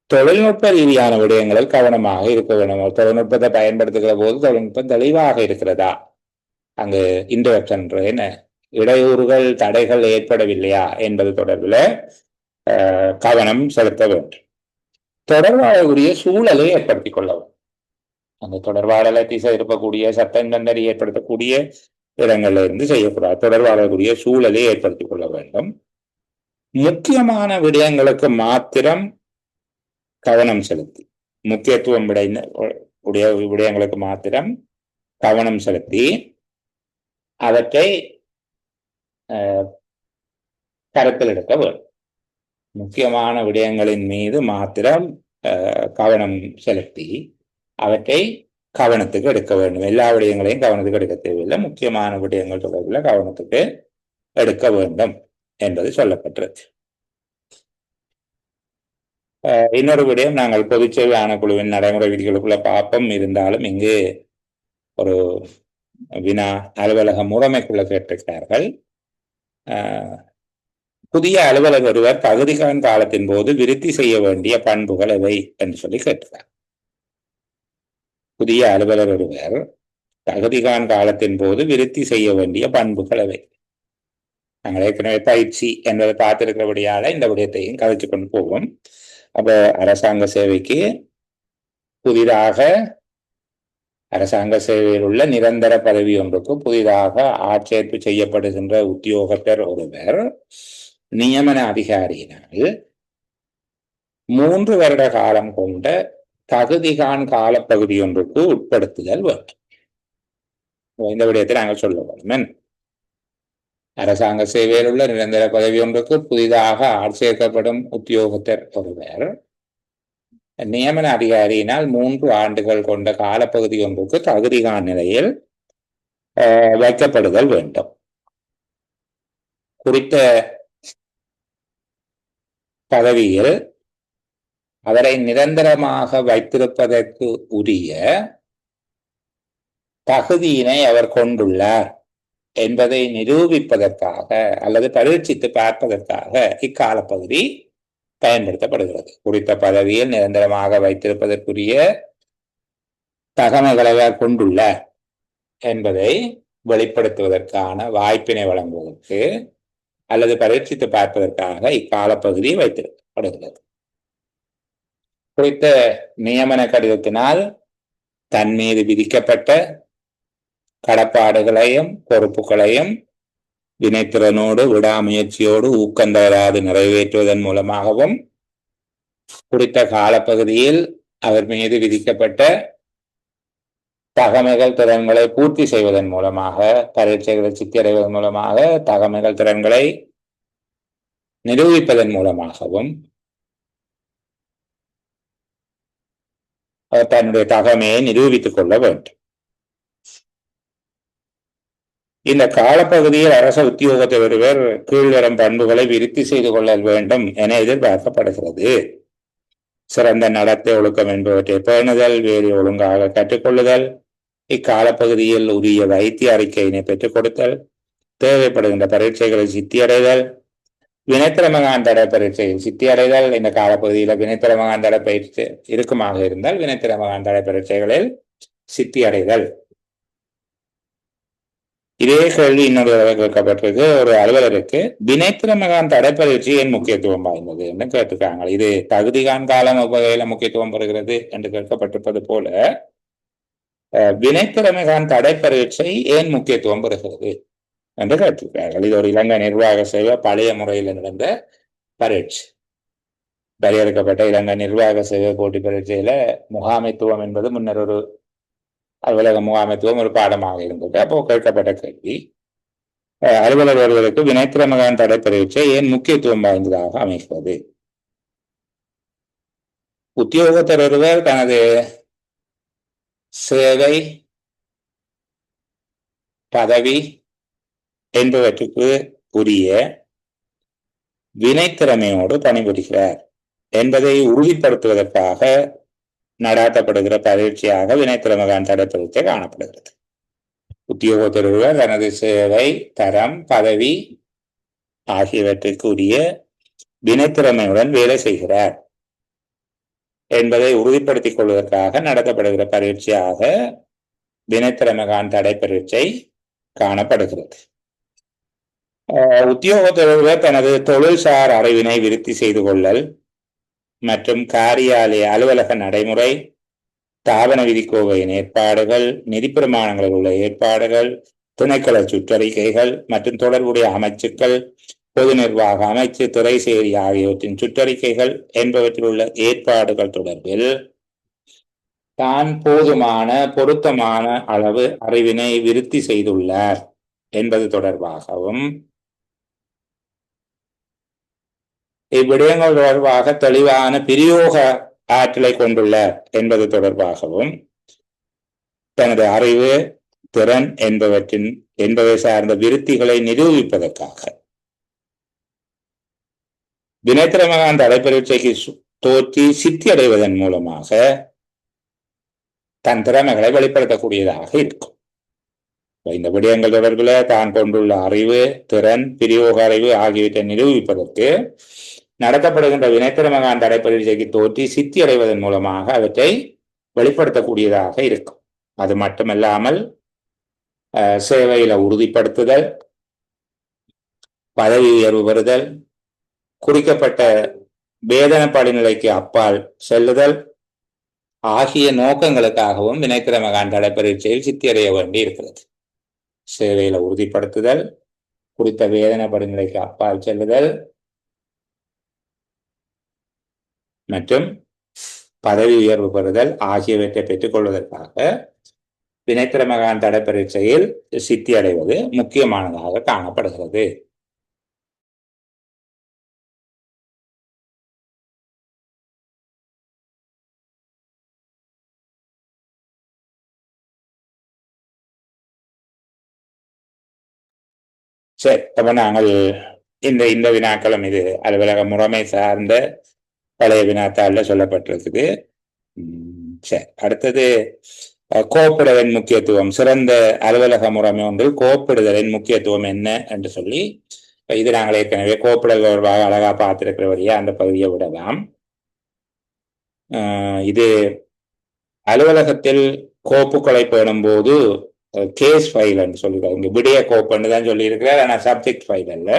தொழில்நுட்ப ரீதியான விடயங்களில் கவனமாக இருக்க வேண்டும். தொழில்நுட்பத்தை பயன்படுத்துகிற போது தொழில்நுட்பம் தெளிவாக இருக்கிறதா, அங்கு இன்டரப்ஷன் என்ன இடையூறுகள் தடைகள் ஏற்படவில்லையா என்பது தொடர்பில் கவனம் செலுத்த வேண்டும். தொடர்பாடக்கூடிய சூழலை ஏற்படுத்திக் கொள்ளவும். அந்த தொடர்பாடலை திசை இருக்கக்கூடிய சட்டம் தண்டனை ஏற்படுத்தக்கூடிய இடங்கள்ல இருந்து செய்யக்கூடாது. தொடர்பாடக்கூடிய சூழலை ஏற்படுத்திக் கொள்ள வேண்டும். முக்கியமான விடயங்களுக்கு மாத்திரம் கவனம் செலுத்தி, முக்கியத்துவம் உடைய விடயங்களுக்கு மாத்திரம் கவனம் செலுத்தி அவற்றை கருத்தில் எடுக்க வேண்டும். முக்கியமான விடயங்களின் மீது மாத்திரம் கவனம் செலுத்தி அவற்றை கவனத்துக்கு எடுக்க வேண்டும். எல்லா விடயங்களையும் கவனத்துக்கு எடுக்க தேவையில்லை. முக்கியமான விடயங்கள் தொடர்பில் கவனத்துக்கு எடுக்க வேண்டும் என்பது சொல்லப்பட்டது. இன்னொரு விடயம், நாங்கள் பொதுச்சேவை ஆணைக்குழுவின் நடைமுறை விதிகளுக்குள்ள பாப்பம் இருந்தாலும் இங்கு ஒரு வினா அலுவலக முறைமைக்குள்ள கேட்டிருக்கிறார்கள். புதிய அலுவலர் ஒருவர் தகுதிகான் காலத்தின் போது விருத்தி செய்ய வேண்டிய பண்புகள் எவை என்று சொல்லி கேட்கிறார். புதிய அலுவலர் ஒருவர் தகுதிகான் காலத்தின் போது விருத்தி செய்ய வேண்டிய பண்புகள் எவை? நாங்கள் ஏற்கனவே பயிற்சி என்பதை பார்த்திருக்கிறபடியால இந்த விடயத்தையும் கதைச்சு கொண்டு போவோம். அப்ப அரசாங்க சேவைக்கு புதிதாக அரசாங்க சேவையில் உள்ள நிரந்தர பதவி ஒன்றுக்கு புதிதாக ஆட்சேர்ப்பு செய்யப்படுகின்ற உத்தியோகத்தர் ஒருவர் நியமன அதிகாரியினால் 3 வருட காலம் கொண்ட தகுதிகான் காலப்பகுதி ஒன்றுக்கு உட்படுத்துதல் வேண்டும். இந்த விடயத்தை நாங்கள் சொல்ல வேண்டும். அரசாங்க சேவையில் உள்ள நிரந்தர பதவி ஒன்றுக்கு புதிதாக ஆட்சேர்க்கப்படும் உத்தியோகத்தர் ஒருவர் நியமன அதிகாரியினால் 3 ஆண்டுகள் கொண்ட காலப்பகுதி ஒன்றுக்கு தகுதிகான் நிலையில் வைக்கப்படுதல் வேண்டும். குறித்த பதவியில் அவரை நிரந்தரமாக வைத்திருப்பதற்கு உரிய தகுதியினை அவர் கொண்டுள்ளார் என்பதை நிரூபிப்பதற்காக அல்லது பரீட்சித்து பார்ப்பதற்காக இக்காலப்பகுதி பயன்படுத்தப்படுகிறது. குறித்த பதவியில் நிரந்தரமாக வைத்திருப்பதற்குரிய தகமைகளை அவர் கொண்டுள்ளார் என்பதை வெளிப்படுத்துவதற்கான வாய்ப்பினை வழங்குவதற்கு அல்லது பரீட்சித்து பார்ப்பதற்காக இக்காலப்பகுதி வைத்திருக்கப்படுகிறது. குறித்த நியமன கடிதத்தினால் தன் மீது விதிக்கப்பட்ட கடப்பாடுகளையும் பொறுப்புகளையும் வினைத்திறனோடு விடாமுயற்சியோடு ஊக்கந்தவராது நிறைவேற்றுவதன் மூலமாகவும் குறித்த காலப்பகுதியில் அவர் மீது விதிக்கப்பட்ட தகமைகள் திறன்களை பூர்த்தி செய்வதன் மூலமாக, பரீட்சைகளை சித்தியடைவதன் மூலமாக, தகமைகள் திறன்களை நிரூபிப்பதன் மூலமாகவும் அவர் தன்னுடைய தகமையை நிரூபித்துக் கொள்ள வேண்டும். இந்த காலப்பகுதியில் அரச உத்தியோகத்தில் ஒருவர் கீழ்வரும் பண்புகளை விருத்தி செய்து கொள்ள வேண்டும் என எதிர்பார்க்கப்படுகிறது. சிறந்த நடத்தை ஒழுக்கம் என்பவற்றை பேணுதல், வேறு ஒழுங்காக கற்றுக்கொள்ளுதல், இக்காலப்பகுதியில் உரிய வைத்திய அறிக்கையினை பெற்றுக் கொடுத்தல், தேவைப்படுகின்ற பரீட்சைகளை சித்தியடைதல், வினைத்திறமகான் தடை பரீட்சையில் சித்தியடைதல். இந்த காலப்பகுதியில் வினைத்திறமகான் தடை பயிற்சி இருக்குமாக இருந்தால் வினைத்திறமகான் தடை பரீட்சைகளில் சித்தியடைதல். இதே கேள்வி இன்னொரு தடவை கேட்கப்பட்டிருக்கு. ஒரு அலுவலருக்கு வினைத்திறமகான் தடை பரீட்சை ஏன் முக்கியத்துவம் வாய்ந்தது என்று கேட்டிருக்காங்க. இது தகுதிகான் காலம் வகையில முக்கியத்துவம் பெறுகிறது என்று கேட்கப்பட்டிருப்பது போல வினைத்திறமகான் தடை பரீட்சை ஏன் முக்கியத்துவம் பெறுகிறது என்று கேட்டிருக்கிறார்கள். இது ஒரு இலங்கை நிர்வாக சேவை பழைய முறையில் நடந்த பரீட்சை. வரையறுக்கப்பட்ட இலங்கை நிர்வாக சேவை போட்டி பரீட்சையில முகாமைத்துவம் என்பது முன்னர் ஒரு அலுவலக முகாமைத்துவம் ஒரு பாடமாக இருந்தது. அப்போ கேட்கப்பட்ட கேள்வி, அலுவலர் ஒருவருக்கு வினைத்திறமகான் தடை பரீட்சை ஏன் முக்கியத்துவம் வாய்ந்ததாக அமைகிறது? உத்தியோகத்தர் ஒருவர் தனது சேவை, பதவி என்பவற்றுக்கு உரிய வினைத்திறமையோடு பணிபுரிகிறார் என்பதை உறுதிப்படுத்துவதற்காக நடாத்தப்படுகிற பயிற்சியாக வினைத்திறமகான் தடை பரீட்சை காணப்படுகிறது. உத்தியோகத்தொருவர் தனது சேவை, தரம், பதவி ஆகியவற்றிற்குரிய வினைத்திறமையுடன் வேலை செய்கிறார் என்பதை உறுதிப்படுத்திக் கொள்வதற்காக நடத்தப்படுகிற பரீட்சையாக வினைத்திறமகான் தடை பரீட்சை காணப்படுகிறது. உத்தியோகத்தொருவர் தனது தொழில்சார் அறிவினை விருத்தி செய்து கொள்ளல் மற்றும் காரியாலய அலுவலக நடைமுறை, தாபன விதிக்கோவையின் ஏற்பாடுகள், நிதி பிரமாணங்களில் உள்ள ஏற்பாடுகள், திணைக்கள சுற்றறிக்கைகள் மற்றும் தொடர்புடைய அமைச்சுக்கள், பொது நிர்வாக அமைச்சு, துறை சேரி ஆகியவற்றின் சுற்றறிக்கைகள் என்பவற்றில் உள்ள ஏற்பாடுகள் தொடர்பில் தான் போதுமான பொருத்தமான அளவு அறிவினை விருத்தி செய்துள்ளார் என்பது தொடர்பாகவும், இவ்விடயங்கள் தொடர்பாக தெளிவான பிரயோக ஆற்றலை கொண்டுள்ளார் என்பது தொடர்பாகவும் தனது அறிவு, திறன் என்பவை சார்ந்த விருத்திகளை நிரூபிப்பதற்காக வினைத்திறமகான் தடை பரீட்சைக்கு தோற்றி சித்தி அடைவதன் மூலமாக தன் திறமைகளை வெளிப்படுத்தக்கூடியதாக இருக்கும். இந்த விடயங்கள் தொடர்பில் தான் கொண்டுள்ள அறிவு, திறன், பிரயோக அறிவு ஆகியவற்றை நிரூபிப்பதற்கு நடத்தப்படுகின்ற வினைத்திறமகான் தடை பரீட்சைக்கு தோற்றி சித்தி அடைவதன் மூலமாக அவற்றை வெளிப்படுத்தக்கூடியதாக இருக்கும். அது மட்டுமல்லாமல் சேவையில உறுதிப்படுத்துதல், பதவி உயர்வு பெறுதல், குறிக்கப்பட்ட வேதன படிநிலைக்கு அப்பால் செல்லுதல் ஆகிய நோக்கங்களுக்காகவும் வினைத்திறமகான் தடை பரீட்சையில் சித்தி அடைய வேண்டி இருக்கிறது. சேவையில உறுதிப்படுத்துதல், குறித்த வேதன படிநிலைக்கு அப்பால் செல்லுதல் மற்றும் பதவி உயர்வு பெறுதல் ஆகியவற்றை பெற்றுக் கொள்வதற்காக வினைத்திறமகான் தடை பரீட்சையில் சித்தி அடைவது முக்கியமானதாக காணப்படுகிறது. சரி, அப்ப நாங்கள் இந்த வினாக்களும் இது அலுவலக முறைமை சார்ந்த பழைய வினாத்தாள்ல சொல்லப்பட்டிருக்குது. சரி, அடுத்தது கோப்பிடுதலின் முக்கியத்துவம். சிறந்த அலுவலக முறைமை ஒன்றில் கோப்பிடுதலின் முக்கியத்துவம் என்ன என்று சொல்லி, இது நாங்கள் ஏற்கனவே கோப்பிடல் தொடர்பாக அழகா பார்த்திருக்கிறபடியா அந்த பகுதியை விடலாம். இது அலுவலகத்தில் கோப்புக்களை பேணும் போது கேஸ் ஃபைல் என்று சொல்லியிருக்காரு. இங்க விடய கோப்புன்னு தான் சொல்லியிருக்கிறார், ஆனால் சப்ஜெக்ட் ஃபைல் அல்ல,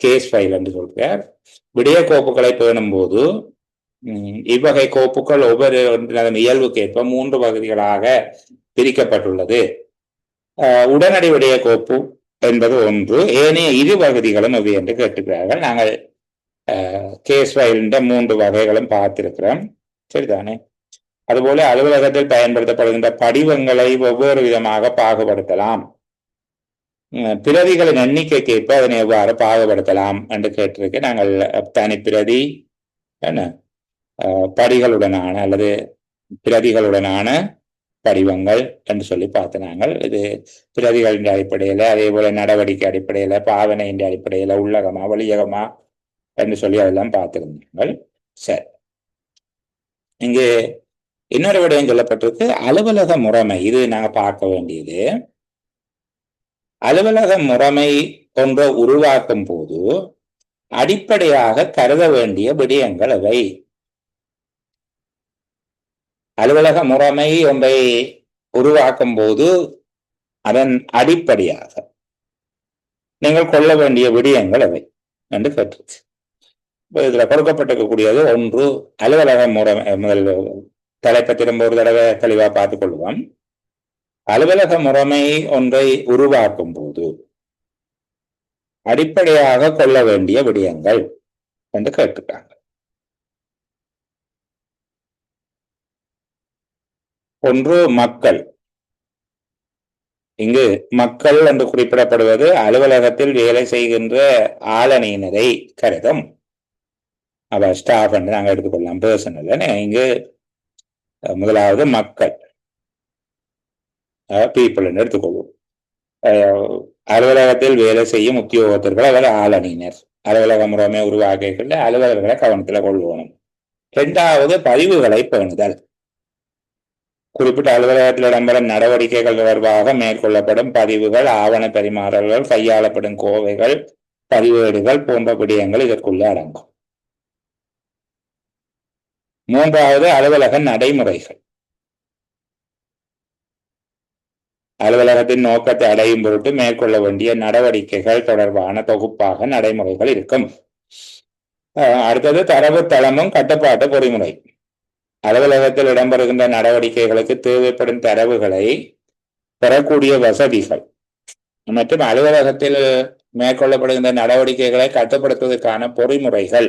கேஸ் ஃபைல் என்று சொல்கிறார். விடய கோப்புகளை பேணும் போது இவ்வகை கோப்புகள் ஒவ்வொரு இயல்புக்கேற்ப 3 பகுதிகளாக பிரிக்கப்பட்டுள்ளது. உடனடி விடய கோப்பு என்பது ஒன்று, ஏனைய 2 பகுதிகளும் எவை என்று கேட்டுக்கிறார்கள். நாங்கள் கேஸ் ஃபைலின் 3 வகைகளும் பார்த்திருக்கிறோம், சரிதானே? அதுபோல அலுவலகத்தில் பயன்படுத்தப்படுகின்ற படிவங்களை வெவ்வேறு விதமாக பாகுபடுத்தலாம், பிரதிகளின் எண்ணிக்கைக்கேற்ப அதனை எவ்வாறு பாகுபடுத்தலாம் என்று கேட்டிருக்கு. நாங்கள் தனிப்பிரதி, என்ன படிகளுடனான அல்லது பிரதிகளுடனான படிவங்கள் என்று சொல்லி பார்த்து நாங்கள் இது பிரதிகளின் அடிப்படையில, அதே போல நடவடிக்கை அடிப்படையில, பாவனையின் அடிப்படையில, உள்ளகமா வெளியகமா என்று சொல்லி அதெல்லாம் பார்த்திருந்தாங்கள். சரி, இங்கு இன்னொரு விடயம் சொல்லப்பட்டிருக்கு, அலுவலக முறைமை. இது நாங்க பார்க்க வேண்டியது, அலுவலக முறைமை ஒன்றை உருவாக்கும் போது அடிப்படையாக கருத வேண்டிய விடயங்கள் அவை. அலுவலக முறைமை ஒன்றை உருவாக்கும் போது அதன் அடிப்படையாக நீங்கள் கொள்ள வேண்டிய விடயங்கள் அவை என்று கேட்டிருக்கு. இதுல கொடுக்கப்பட்டிருக்கக்கூடியது ஒன்று, அலுவலக முறைமை. முதல் தலைப்பை திரும்ப ஒரு தடவை தெளிவா பார்த்துக் கொள்வோம். அலுவலக முறைமை ஒன்றை உருவாக்கும் போது அடிப்படையாக கொள்ள வேண்டிய விடயங்கள் என்று கேட்டிருக்காங்க. ஒன்று, மக்கள். இங்கு மக்கள் என்று குறிப்பிடப்படுவது அலுவலகத்தில் வேலை செய்கின்ற ஆளணியினரை கருதும். அவ ஸ்டாஃப் என்று நாங்கள் எடுத்துக்கொள்ளலாம், பர்சனல். இங்கு முதலாவது மக்கள், பீப்புள் என்று எடுத்துக்கொள்வோம். அலுவலகத்தில் வேலை செய்யும் உத்தியோகத்தர்கள் அவர் ஆளணியினர். அலுவலக முறைமை உருவாக்கிகள் அலுவலர்களை கவனத்தில் கொள்வோம். இரண்டாவது பதிவுகளை பேணுதல். குறிப்பிட்ட அலுவலகத்தில் இடம்பெறும் நடவடிக்கைகள் தொடர்பாக மேற்கொள்ளப்படும் பதிவுகள், ஆவண பரிமாறல்கள், கையாளப்படும் கோவைகள், பதிவேடுகள் போன்ற விடயங்கள் இதற்குள்ளே அடங்கும். மூன்றாவது அலுவலக நடைமுறைகள். அலுவலகத்தின் நோக்கத்தை அடையும் பொருட்டு மேற்கொள்ள வேண்டிய நடவடிக்கைகள் தொடர்பான தொகுப்பாக நடைமுறைகள் இருக்கும். அடுத்தது தரவு தளமும் கட்டுப்பாட்டு பொறிமுறை. அலுவலகத்தில் இடம்பெறுகின்ற நடவடிக்கைகளுக்கு தேவைப்படும் தரவுகளை பெறக்கூடிய வசதிகள் மற்றும் அலுவலகத்தில் மேற்கொள்ளப்படுகின்ற நடவடிக்கைகளை கட்டுப்படுத்துவதற்கான பொறிமுறைகள்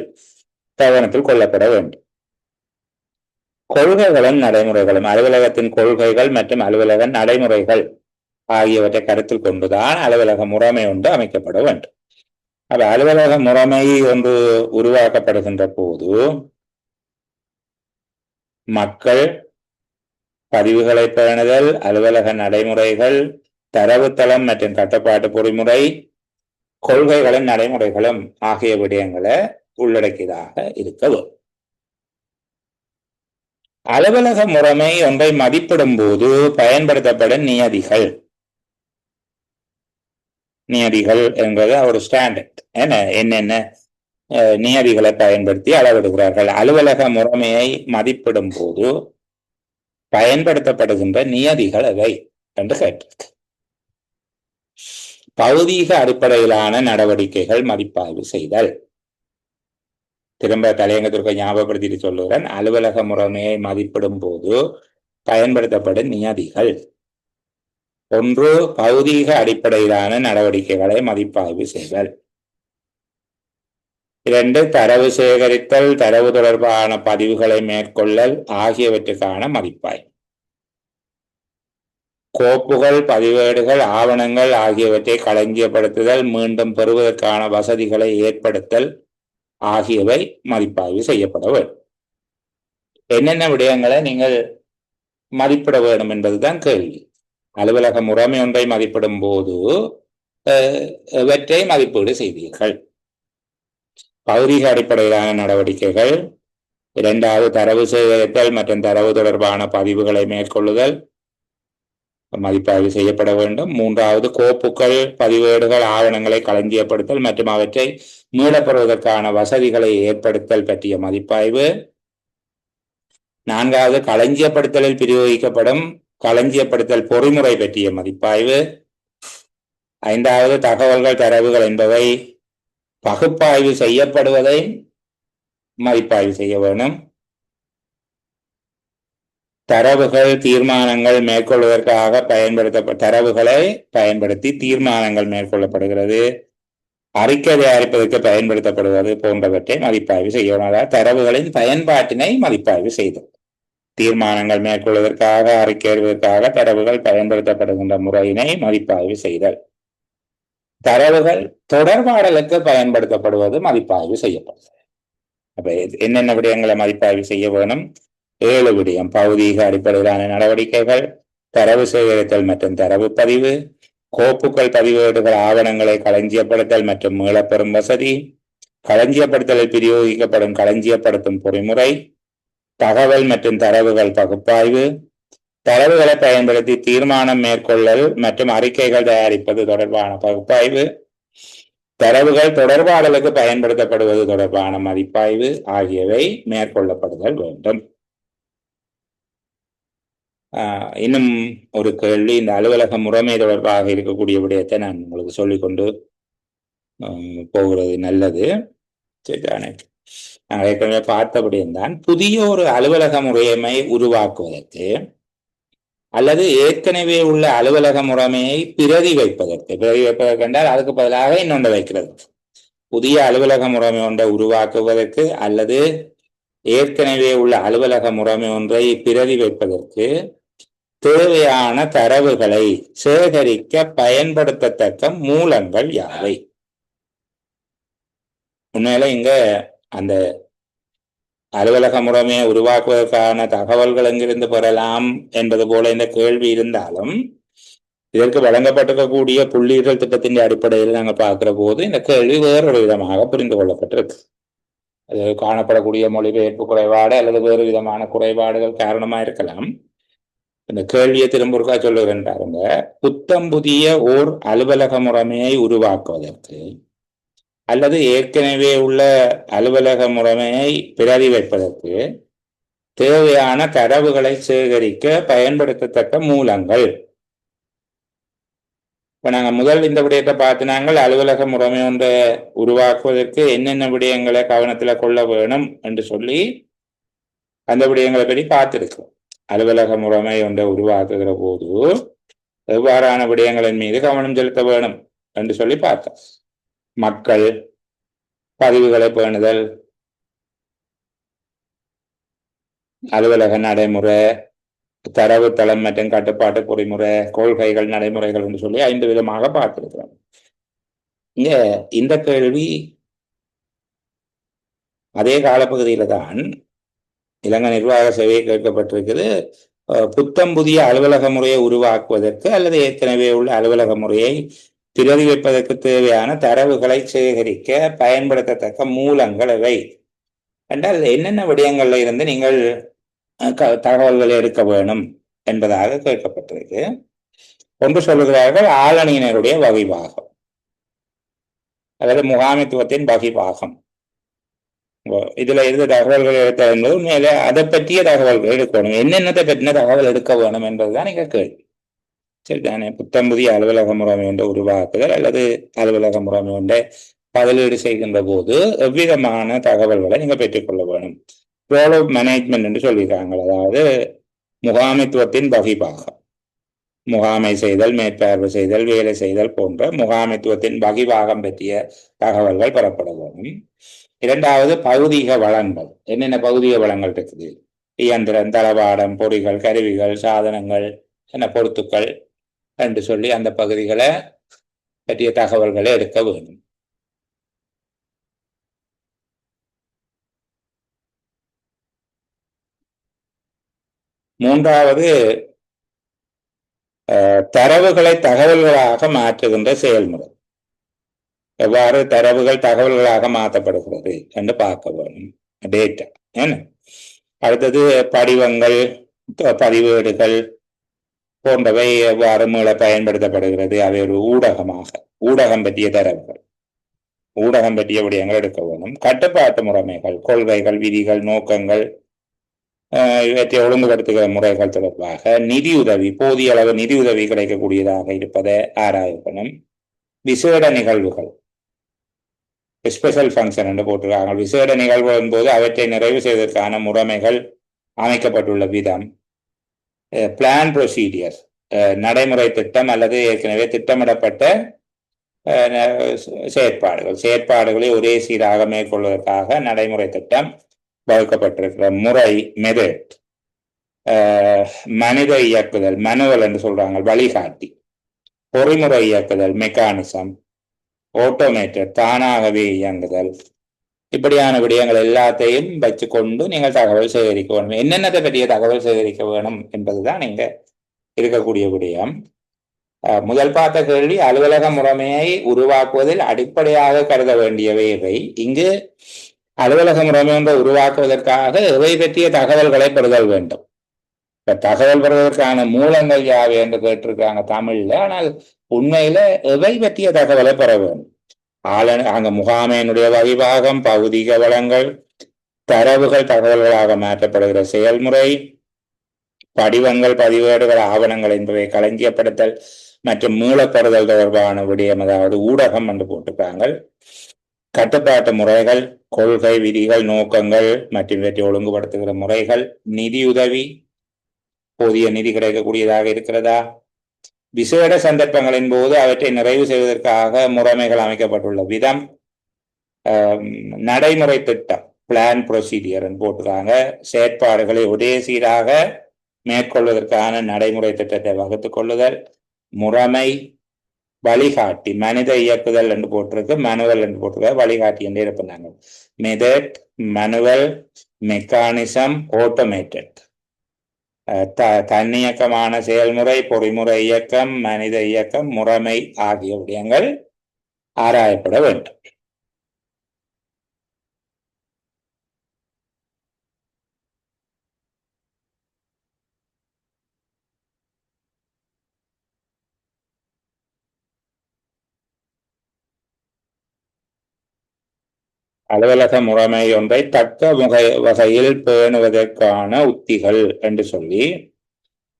கவனத்தில் கொள்ளப்பட வேண்டும். கொள்கைகளும் நடைமுறைகளும். அலுவலகத்தின் கொள்கைகள் மற்றும் அலுவலக நடைமுறைகள் ஆகியவற்றை கருத்தில் கொண்டுதான் அலுவலக முறைமை ஒன்று அமைக்கப்பட வேண்டும். அப்ப அலுவலக முறைமை ஒன்று உருவாக்கப்படுகின்ற போது மக்கள், பதிவுகளை பேணுதல், அலுவலக நடைமுறைகள், தரவுத்தளம் மற்றும் கட்டுப்பாட்டு பொறிமுறை, கொள்கைகளின் நடைமுறைகளும் ஆகிய விடயங்களை உள்ளடக்கியதாக இருக்கவும். அலுவலக முறைமை ஒன்றை மதிப்பிடும் போது பயன்படுத்தப்படும் நியதிகள். நியதிகள் என்பது ஒரு ஸ்டாண்டர்ட். என்னென்ன நியதிகளை பயன்படுத்தி அளவிடுகிறார்கள். அலுவலக முறைமையை மதிப்பிடும் போது பயன்படுத்தப்படுகின்ற நியதிகள் எவை என்று கேட்டிருக்கு. பௌதீக அடிப்படையிலான நடவடிக்கைகள் மதிப்பாய்வு செய்தல். திரும்ப தலையங்கத்திற்கு ஞாபகப்படுத்திட்டு சொல்லுகிறேன். அலுவலக முறைமையை மதிப்பிடும் போது பயன்படுத்தப்படும் நியதிகள். ஒன்று, பௌதீக அடிப்படையிலான நடவடிக்கைகளை மதிப்பாய்வு செய்தல். 2, தரவு சேகரித்தல், தரவு தொடர்பான பதிவுகளை மேற்கொள்ளல் ஆகியவற்றுக்கான மதிப்பாய்வு. கோப்புகள், பதிவேடுகள், ஆவணங்கள் ஆகியவற்றை களஞ்சியப்படுத்துதல், மீண்டும் பெறுவதற்கான வசதிகளை ஏற்படுத்தல் ஆகியவை மதிப்பாய்வு செய்யப்பட வேண்டும். என்னென்ன விடயங்களை நீங்கள் மதிப்பிட வேண்டும் என்பதுதான் கேள்வி. அலுவலக முறைமை ஒன்றை மதிப்பிடும் போது இவற்றை மதிப்பீடு செய்தீர்கள். பௌதீக அடிப்படையிலான நடவடிக்கைகள். 2வது, தரவு சேகரித்தல் மற்றும் தரவு தொடர்பான பதிவுகளை மேற்கொள்ளுதல் மதிப்பாய்வு செய்யப்பட வேண்டும். 3வது, கோப்புகள், பதிவேடுகள், ஆவணங்களை களஞ்சியப்படுத்தல் மற்றும் அவற்றை மீளப்பெறுவதற்கான வசதிகளை ஏற்படுத்தல் பற்றிய மதிப்பாய்வு. 4வது, களஞ்சியப்படுத்தலில் பிரயோகிக்கப்படும் களஞ்சியப்படுத்தல் பொறிமுறை பற்றிய மதிப்பாய்வு. 5வது, தகவல்கள், தரவுகள் என்பவை பகுப்பாய்வு செய்யப்படுவதை மதிப்பாய்வு செய்ய வேண்டும். தரவுகள், தீர்மானங்கள் மேற்கொள்வதற்காக தரவுகளை பயன்படுத்தி தீர்மானங்கள் மேற்கொள்ளப்படுகிறது, அறிக்கை தயாரிப்பதற்கு பயன்படுத்தப்படுவது போன்றவற்றை மதிப்பாய்வு செய்ய வேண்டும். அதாவது தரவுகளின் பயன்பாட்டினை மதிப்பாய்வு செய்தல். தீர்மானங்கள் மேற்கொள்வதற்காக, அறிக்கை எழுதுவதற்காக தரவுகள் பயன்படுத்தப்படுகின்ற முறையினை மதிப்பாய்வு செய்தல். தரவுகள் தொடர்பாடலுக்கு பயன்படுத்தப்படுவது மதிப்பாய்வு செய்யப்படுகிறது. அப்ப என்னென்ன விடயங்களை மதிப்பாய்வு செய்ய வேணும்? 7 விடயம். பௌதீக அடிப்படையிலான நடவடிக்கைகள், தரவு சேகரித்தல் மற்றும் தரவு பதிவு, கோப்புகள், பதிவேடுகள், ஆவணங்களை களஞ்சியப்படுத்தல் மற்றும் மீளப்பெறும் வசதி, களஞ்சியப்படுத்தலில் பிரயோகிக்கப்படும் களஞ்சியப்படுத்தும் பொறிமுறை, தகவல் மற்றும் தரவுகள் பகுப்பாய்வு, தரவுகளை பயன்படுத்தி தீர்மானம் மேற்கொள்ளல் மற்றும் அறிக்கைகள் தயாரிப்பது தொடர்பான பகுப்பாய்வு, தரவுகள் தொடர்பாடலுக்கு பயன்படுத்தப்படுவது தொடர்பான மதிப்பாய்வு ஆகியவை மேற்கொள்ளப்படுதல் வேண்டும். இன்னும் ஒரு கேள்வி, இந்த அலுவலக முறைமை தொடர்பாக இருக்கக்கூடிய விடயத்தை நான் உங்களுக்கு சொல்லிக்கொண்டு போகிறது நல்லது. சரிதானே? நாங்கள் ஏற்கனவே பார்த்தபடியும் புதிய ஒரு அலுவலக முறைமை உருவாக்குவதற்கு அல்லது ஏற்கனவே உள்ள அலுவலக முறைமையை பிரதி வைப்பதற்கு என்றால் அதுக்கு பதிலாக இன்னொன்று வைக்கிறது. புதிய அலுவலக முறைமை ஒன்றை உருவாக்குவதற்கு அல்லது ஏற்கனவே உள்ள அலுவலக முறைமை ஒன்றை பிரதி வைப்பதற்கு தேவையான தரவுகளை சேகரிக்க பயன்படுத்தத்தக்க மூலங்கள் யாவை? உண்மையில இங்க அந்த அலுவலக முறைமையை உருவாக்குவதற்கான தகவல்கள் எங்கிருந்து பெறலாம் என்பது போல இந்த கேள்வி இருந்தாலும் இதற்கு வழங்கப்பட்டிருக்கக்கூடிய புள்ளியியல் திட்டத்தின் அடிப்படையில் நாங்கள் பார்க்கிற போது இந்த கேள்வி வேறொரு விதமாக புரிந்து கொள்ளப்பட்டிருக்கு. அது காணப்படக்கூடிய மொழிபெயர்ப்பு குறைபாடு அல்லது வேறு விதமான குறைபாடுகள் காரணமாக இருக்கலாம். இந்த கேள்வியை திரும்ப சொல்லுகிறேன் பாருங்க. புத்தம் புதிய ஓர் அலுவலக முறைமையை உருவாக்குவதற்கு அல்லது ஏற்கனவே உள்ள அலுவலக முறைமையை பிரதி வைப்பதற்கு தேவையான தரவுகளை சேகரிக்க பயன்படுத்தத்தக்க மூலங்கள். இப்ப நாங்க முதல் இந்த விடயத்தை பார்த்தினாங்கள். அலுவலக முறைமை ஒன்றை உருவாக்குவதற்கு என்னென்ன விடயங்களை கவனத்துல கொள்ள வேணும் என்று சொல்லி அந்த விடயங்களை பற்றி பார்த்திருக்கோம். அலுவலக முறைமை ஒன்றை உருவாக்குகிற போது எவ்வாறான விடயங்களின் மீது கவனம் செலுத்த வேணும் என்று சொல்லி பார்த்தோம். மக்கள், பதிவுகளை பேணுதல், அலுவலக நடைமுறை, தரவுத்தளம் மற்றும் கட்டுப்பாட்டு பொறிமுறை, கொள்கைகள், நடைமுறைகள் என்று சொல்லி 5 விதமாக பார்த்திருக்கிறோம். இங்க இந்த கேள்வி அதே காலப்பகுதியில தான் இலங்கை நிர்வாக சேவை கேட்கப்பட்டிருக்குது. புத்தம் புதிய அலுவலக முறையை உருவாக்குவதற்கு அல்லது ஏற்கனவே உள்ள அலுவலக முறையை பிரதி வைப்பதற்கு தேவையான தரவுகளை சேகரிக்க பயன்படுத்தத்தக்க மூலங்கள் எவை என்றால் என்னென்ன விடயங்கள்ல இருந்து நீங்கள் தகவல்களை எடுக்க வேணும் என்பதாக கேட்கப்பட்டிருக்கு. ஒன்று சொல்லுகிறார்கள் ஆளணியினருடைய வகைபாகம், அதாவது முகாமைத்துவத்தின் வகைபாகம். இதுல இருந்து தகவல்கள் எடுக்க என்பது உண்மையிலே அதை பற்றிய தகவல்கள் எடுக்கணும். என்னென்னத்தை பற்றின தகவல் எடுக்க வேணும் என்பதுதான் நீங்க கேள்வி. சரிதானே? புத்தம் புதிய அலுவலக முறைமை ஒன்றை உருவாக்குதல் அல்லது அலுவலக முறைமை ஒன்றை பதிலீடு செய்கின்ற போது எவ்விதமான தகவல்களை நீங்க பெற்றுக்கொள்ள வேணும். ரோல் ஆஃப் மேனேஜ்மெண்ட் என்று சொல்லியிருக்காங்க. அதாவது முகாமைத்துவத்தின் வகைபாகம், முகாமை செய்தல், மேற்பார்வை செய்தல், வேலை செய்தல் போன்ற முகாமைத்துவத்தின் வகைபாகம் பற்றிய தகவல்கள் பெறப்பட வேணும். இரண்டாவது பௌதீக வளங்கள். என்னென்ன பௌதீக வளங்கள் இருக்குது? இயந்திரம், தளவாடம், பொறிகள், கருவிகள், சாதனங்கள், என்ன பொருத்துக்கள் என்று சொல்லி அந்த பகுதிகளை பற்றிய தகவல்களை எடுக்க வேண்டும். மூன்றாவது தரவுகளை தகவல்களாக மாற்றுகின்ற செயல்முறை. எவ்வாறு தரவுகள் தகவல்களாக மாற்றப்படுகிறது என்று பார்க்க வேண்டும். டேட்டா என்ன. அடுத்தது படிவங்கள், பதிவேடுகள் போன்றவை எவ்வாறு மூல பயன்படுத்தப்படுகிறது, அவை ஒரு ஊடகம் பற்றிய தரவுகள், ஊடகம் பற்றிய விடயங்கள் எடுக்க வேண்டும். கட்டுப்பாட்டு முறைமைகள், கொள்கைகள், விதிகள், நோக்கங்கள், இவற்றை ஒழுங்குபடுத்துகிற முறைகள் தொடர்பாக நிதியுதவி, போதிய அளவு நிதியுதவி கிடைக்கக்கூடியதாக இருப்பதை ஆராயப்படும். விசேட நிகழ்வுகள், ஸ்பெஷல் ஃபங்க்ஷன் என்று போட்டிருக்காங்க. விசேட நிகழ்வுகளின் போது அவற்றை நிறைவு செய்வதற்கான முறைமைகள் அமைக்கப்பட்டுள்ள விதம். பிளான் ப்ரொசீடியர், நடைமுறை திட்டம் அல்லது ஏற்கனவே திட்டமிடப்பட்ட செயற்பாடுகளை ஒரே சீராக மேற்கொள்வதற்காக நடைமுறை திட்டம் வகுக்கப்பட்டிருக்கிற முறை, மெதட். மனித இயக்குதல், மனுவல் என்று சொல்றாங்க, வழிகாட்டி. பொறிமுறை இயக்குதல், மெக்கானிசம். ஆட்டோமேட்டட், தானாகவே இயங்குதல். இப்படியான விடயங்கள் எல்லாத்தையும் வச்சுக்கொண்டு நீங்கள் தகவல் சேகரிக்க வேணும். என்னென்னதை பற்றிய தகவல் சேகரிக்க வேணும் என்பதுதான் இங்க இருக்கக்கூடிய விடயம். முதல் பார்த்த கேள்வி அலுவலக முறைமையை உருவாக்குவதில் அடிப்படையாக கருத வேண்டியவை எவை. இங்கு அலுவலக முறைமை ஒன்றை உருவாக்குவதற்காக எவை பற்றிய தகவல்களை பெறுதல் வேண்டும். இப்ப தகவல் பெறுவதற்கான மூலங்கள் யாவை என்று கேட்டிருக்காங்க தமிழ்ல. ஆனால் உண்மையில எவை பற்றிய தகவலை பெற வேண்டும். அங்க முகாமையினுடைய வகைபாகம், பௌதிக வளங்கள், தரவுகள் தகவல்களாக மாற்றப்படுகிற செயல்முறை, படிவங்கள், பதிவேடுகள், ஆவணங்கள் என்பவை களஞ்சியப்படுத்தல் மற்றும் மீளப்படுதல் தொடர்பான விடயம், அதாவது ஊடகம் என்று போட்டிருக்காங்க. கட்டுப்பாட்டு முறைகள், கொள்கை, விதிகள், நோக்கங்கள் மற்றும் இவற்றை ஒழுங்குபடுத்துகிற முறைகள். நிதியுதவி, போதிய நிதி கிடைக்கக்கூடியதாக இருக்கிறதா. விசேட சந்தர்ப்பங்களின் போது அவற்றை நிறைவு செய்வதற்காக முறைமைகள் அமைக்கப்பட்டுள்ள விதம். நடைமுறை திட்டம், பிளான் ப்ரொசீடியர் போட்டுருக்காங்க. செயற்பாடுகளை ஒரே சீராக மேற்கொள்வதற்கான நடைமுறை திட்டத்தை வகுத்துக் கொள்ளுதல். முறைமை, வழிகாட்டி, மனித இயக்குதல் என்று போட்டிருக்கு, மனுவல் என்று போட்டிருக்க, வழிகாட்டி என்று இருப்பாங்க. Method, manual, mechanism, automated. தன்னியக்கமான செயல்முறை, பொறிமுறை இயக்கம், மனித இயக்கம், முறைமை ஆகிய விடயங்கள் ஆராயப்பட வேண்டும். அலுவலக முறைமை ஒன்றை தக்க வகையில் பேணுவதற்கான உத்திகள் என்று சொல்லி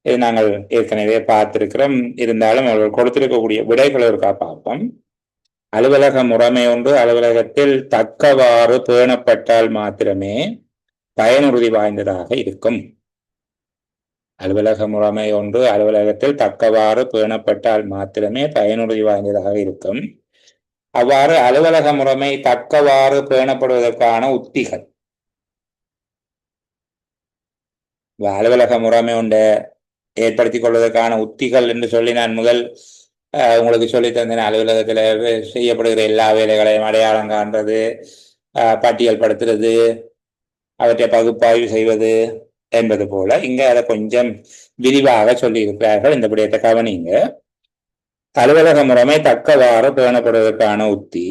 இது நாங்கள் ஏற்கனவே பார்த்திருக்கிறோம். இருந்தாலும் அவர்கள் கொடுத்திருக்கக்கூடிய விடைகள் இருக்கா பார்ப்போம். அலுவலக முறைமை ஒன்று அலுவலகத்தில் தக்கவாறு பேணப்பட்டால் மாத்திரமே பயனுறுதி வாய்ந்ததாக இருக்கும். அலுவலக முறைமை ஒன்று அலுவலகத்தில் தக்கவாறு பேணப்பட்டால் மாத்திரமே பயனுறுதி வாய்ந்ததாக இருக்கும். அவ்வாறு அலுவலக முறைமை தக்கவாறு பேணப்படுவதற்கான உத்திகள், அலுவலக முறைமை ஒன்றை ஏற்படுத்திக் கொள்வதற்கான உத்திகள் என்று சொல்லி நான் முதல் உங்களுக்கு சொல்லி தந்தேன். அலுவலகத்தில் செய்யப்படுகிற எல்லா வேலைகளையும் அடையாளம் காண்றது, பட்டியல் படுத்துறது, அவற்றை பகுப்பாய்வு செய்வது என்பது போல இங்க அதை கொஞ்சம் விரிவாக சொல்லி இருக்கிறார்கள். இந்த விடயத்தை கவனிங்க. அலுவலக முறைமை தக்கவாறு பேணப்படுவதற்கான உத்தி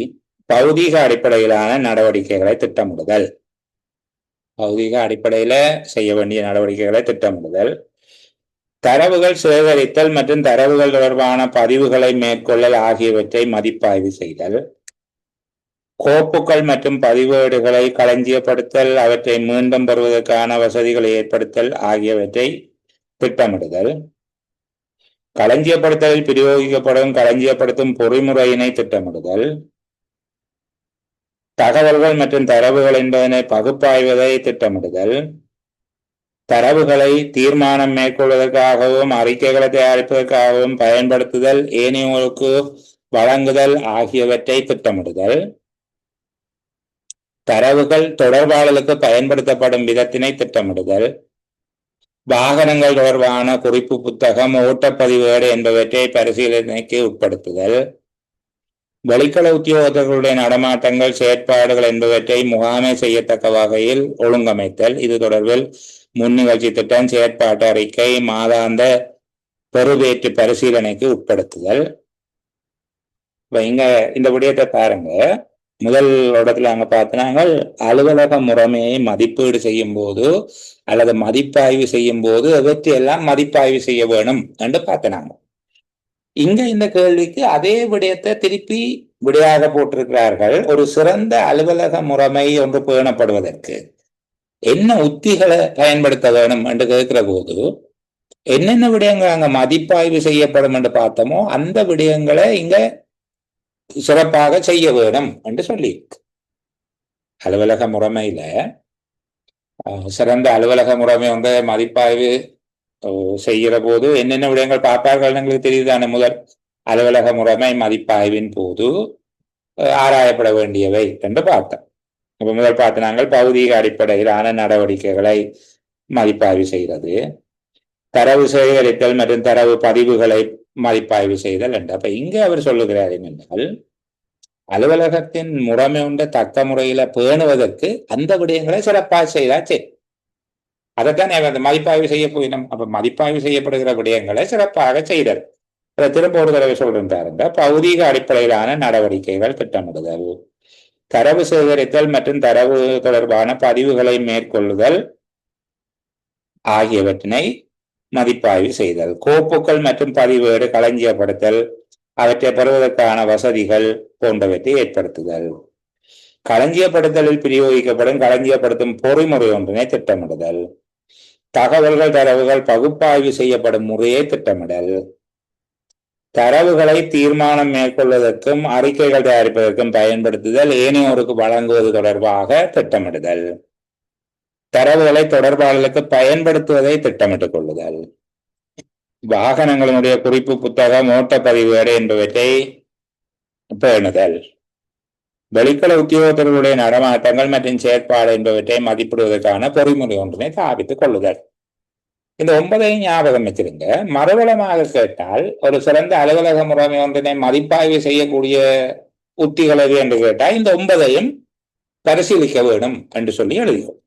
பௌதீக அடிப்படையிலான நடவடிக்கைகளை திட்டமிடுதல். பௌதீக அடிப்படையில செய்ய வேண்டிய நடவடிக்கைகளை திட்டமிடுதல், தரவுகள் சேகரித்தல் மற்றும் தரவுகள் தொடர்பான பதிவுகளை மேற்கொள்ளல் ஆகியவற்றை மதிப்பாய்வு செய்தல், கோப்புகள் மற்றும் பதிவேடுகளை களஞ்சியப்படுத்தல், அவற்றை மீண்டும் பெறுவதற்கான வசதிகளை ஏற்படுத்தல் ஆகியவற்றை திட்டமிடுதல், களஞ்சியப்படுத்தலில் பிரயோகிக்கப்படும் களஞ்சியப்படுத்தும் பொறிமுறையினை திட்டமிடுதல், தகவல்கள் மற்றும் தரவுகள் என்பதனை பகுப்பாய்வதை திட்டமிடுதல், தரவுகளை தீர்மானம் மேற்கொள்வதற்காகவும் அறிக்கைகளை தயாரிப்பதற்காகவும் பயன்படுத்துதல், ஏனையோருக்கு வழங்குதல் ஆகியவற்றை திட்டமிடுதல், தரவுகள் தொடர்பாளர்களுக்கு பயன்படுத்தப்படும் விதத்தினை திட்டமிடுதல், வாகனங்கள் தொடர்பான குறிப்பு புத்தகம், ஓட்டப்பதிவேடு என்பவற்றை பரிசீலனைக்கு உட்படுத்துதல், வெளிக்கள உத்தியோகத்தர்களுடைய நடமாட்டங்கள், செயற்பாடுகள் என்பவற்றை முகாமை செய்யத்தக்க வகையில் ஒழுங்கமைத்தல். இது தொடர்பில் முன்னிகழ்ச்சி திட்டம், செயற்பாட்டு அறிக்கை, மாதாந்த பெறுவேற்று பரிசீலனைக்கு உட்படுத்துதல். இங்க இந்த விடயத்தை பாருங்க. முதல் இடத்துல அங்க பார்த்தனாங்க அலுவலக முறைமையை மதிப்பீடு செய்யும் போது அல்லது மதிப்பாய்வு செய்யும் போது எவற்றையெல்லாம் மதிப்பாய்வு செய்ய வேணும் என்று பார்த்தனாங்க. இங்க இந்த கேள்விக்கு அதே விடயத்தை திருப்பி விடையாக போட்டிருக்கிறார்கள். ஒரு சிறந்த அலுவலக முறைமை ஒன்று பேணப்படுவதற்கு என்ன உத்திகளை பயன்படுத்த வேணும் என்று கேட்கிற போது என்னென்ன விடயங்கள் அங்க மதிப்பாய்வு செய்யப்படும் என்று பார்த்தோமோ அந்த விடயங்களை இங்க சிறப்பாக செய்ய வேணும் என்று சொல்லியிருக்கு. அலுவலக முறைமையில சிறந்த அலுவலக முறைமை ஒன்றை மதிப்பாய்வு செய்கிற போது என்னென்ன விடயங்கள் பார்ப்பார்கள் எங்களுக்கு தெரியுதான. முதல் அலுவலக முறைமை மதிப்பாய்வின் போது ஆராயப்பட வேண்டியவை என்று பார்த்தோம். இப்ப முதல் பார்த்து நாங்கள் பௌதீக அடிப்படையிலான நடவடிக்கைகளை மதிப்பாய்வு செய்கிறது, தரவு சேகரித்தல் மற்றும் தரவு பதிவுகளை மதிப்பாய்வு செய்தல் என்று. அப்ப இங்கே அவர் சொல்லுகிறார் என்னென்றால் அலுவலகத்தின் முறைமை ஒன்றை தக்க முறையில பேணுவதற்கு அந்த விடயங்களை சிறப்பாக செய்தா சரி, அதைத்தான் அந்த மதிப்பாய்வு செய்ய போயிடும். அப்ப மதிப்பாய்வு செய்யப்படுகிற விடயங்களை சிறப்பாக செய்தல். அதை திரும்ப ஒரு தடவை சொல்றாருங்க. பௌதீக அடிப்படையிலான நடவடிக்கைகள் திட்டமிடுதல், தரவு சேகரித்தல் மற்றும் தரவு தொடர்பான பதிவுகளை மேற்கொள்ளுதல் ஆகியவற்றினை மதிப்பாய்வு செய்தல், கோப்புகள் மற்றும் பதிவேடு களஞ்சியப்படுத்தல், அவற்றை பெறுவதற்கான வசதிகள் போன்றவற்றை ஏற்படுத்துதல், களஞ்சியப்படுத்தலில் பிரயோகிக்கப்படும் களஞ்சியப்படுத்தும் பொறிமுறை ஒன்றினை திட்டமிடுதல், தகவல்கள் தரவுகள் பகுப்பாய்வு செய்யப்படும் முறையை திட்டமிடல், தரவுகளை தீர்மானம் மேற்கொள்வதற்கும் அறிக்கைகள் தயாரிப்பதற்கும் பயன்படுத்துதல், ஏனையோருக்கு வழங்குவது தொடர்பாக திட்டமிடுதல், தரவுகளை தொடர்பாளர்களுக்கு பயன்படுத்துவதை திட்டமிட்டுக் கொள்ளுதல், வாகனங்களினுடைய குறிப்பு புத்தகம், ஓட்டப்பதிவேடு என்பவற்றை பேணுதல், வெளிக்கள உத்தியோகத்தர்களுடைய நடமாட்டங்கள் மற்றும் செயற்பாடு என்பவற்றை மதிப்பிடுவதற்கான பொறிமுறை ஒன்றினை ஸ்தாபித்துக் கொள்ளுதல். இந்த 9 ஞாபகம் வச்சிருங்க. மறுவளமாக கேட்டால் ஒரு சிறந்த அலுவலக முறைமை ஒன்றினை மதிப்பாய்வு செய்யக்கூடிய உத்திகள் எது என்று கேட்டால் இந்த 9ஐயும் பரிசீலிக்க வேணும் என்று சொல்லி எழுதிக்கொள்.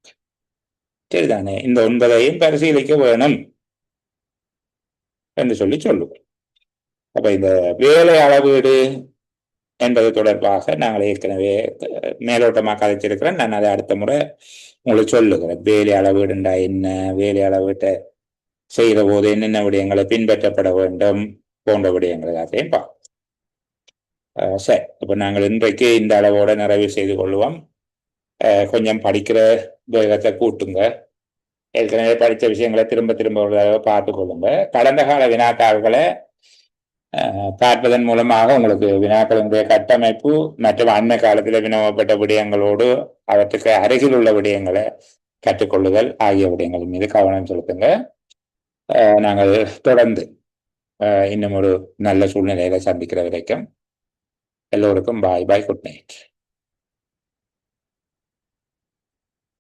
சரிதானே? இந்த 9ஐயும் பரிசீலிக்க வேணும் என்று சொல்லி சொல்லுவோம். அப்ப இந்த வேலை அளவீடு என்பது தொடர்பாக நாங்கள் ஏற்கனவே மேலோட்டமாக கதைச்சிருக்கிறேன். நான் அதை அடுத்த முறை உங்களுக்கு சொல்லுகிறேன். வேலை அளவீடுண்டா என்ன, வேலை அளவீட்டை செய்கிற போது என்னென்ன விடயங்களை பின்பற்றப்பட வேண்டும் போன்ற விடயங்கள் எல்லாத்தையும் பார்ப்போம். சரி, அப்ப நாங்கள் இன்றைக்கு இந்த அளவோட நிறைவு செய்து கொள்வோம். கொஞ்சம் படிக்கிற வேகத்தை கூட்டுங்க. ஏற்கனவே படித்த விஷயங்களை திரும்ப திரும்ப ஒரு தடவை பார்த்து கொள்ளுங்க. கடந்த கால வினாத்தாள்களை பார்ப்பதன் மூலமாக உங்களுக்கு வினாக்களினுடைய கட்டமைப்பு மற்றும் அண்மை காலத்தில் வினவப்பட்ட விடயங்களோடு அவற்றுக்கு அருகில் உள்ள விடயங்களை கற்றுக்கொள்ளுதல் ஆகிய விடயங்கள் மீது கவனம் செலுத்துங்க. நாங்கள் தொடர்ந்து இன்னும் ஒரு நல்ல சூழ்நிலையில சந்திக்கிற வரைக்கும் எல்லோருக்கும் பாய் பாய், குட் நைட்.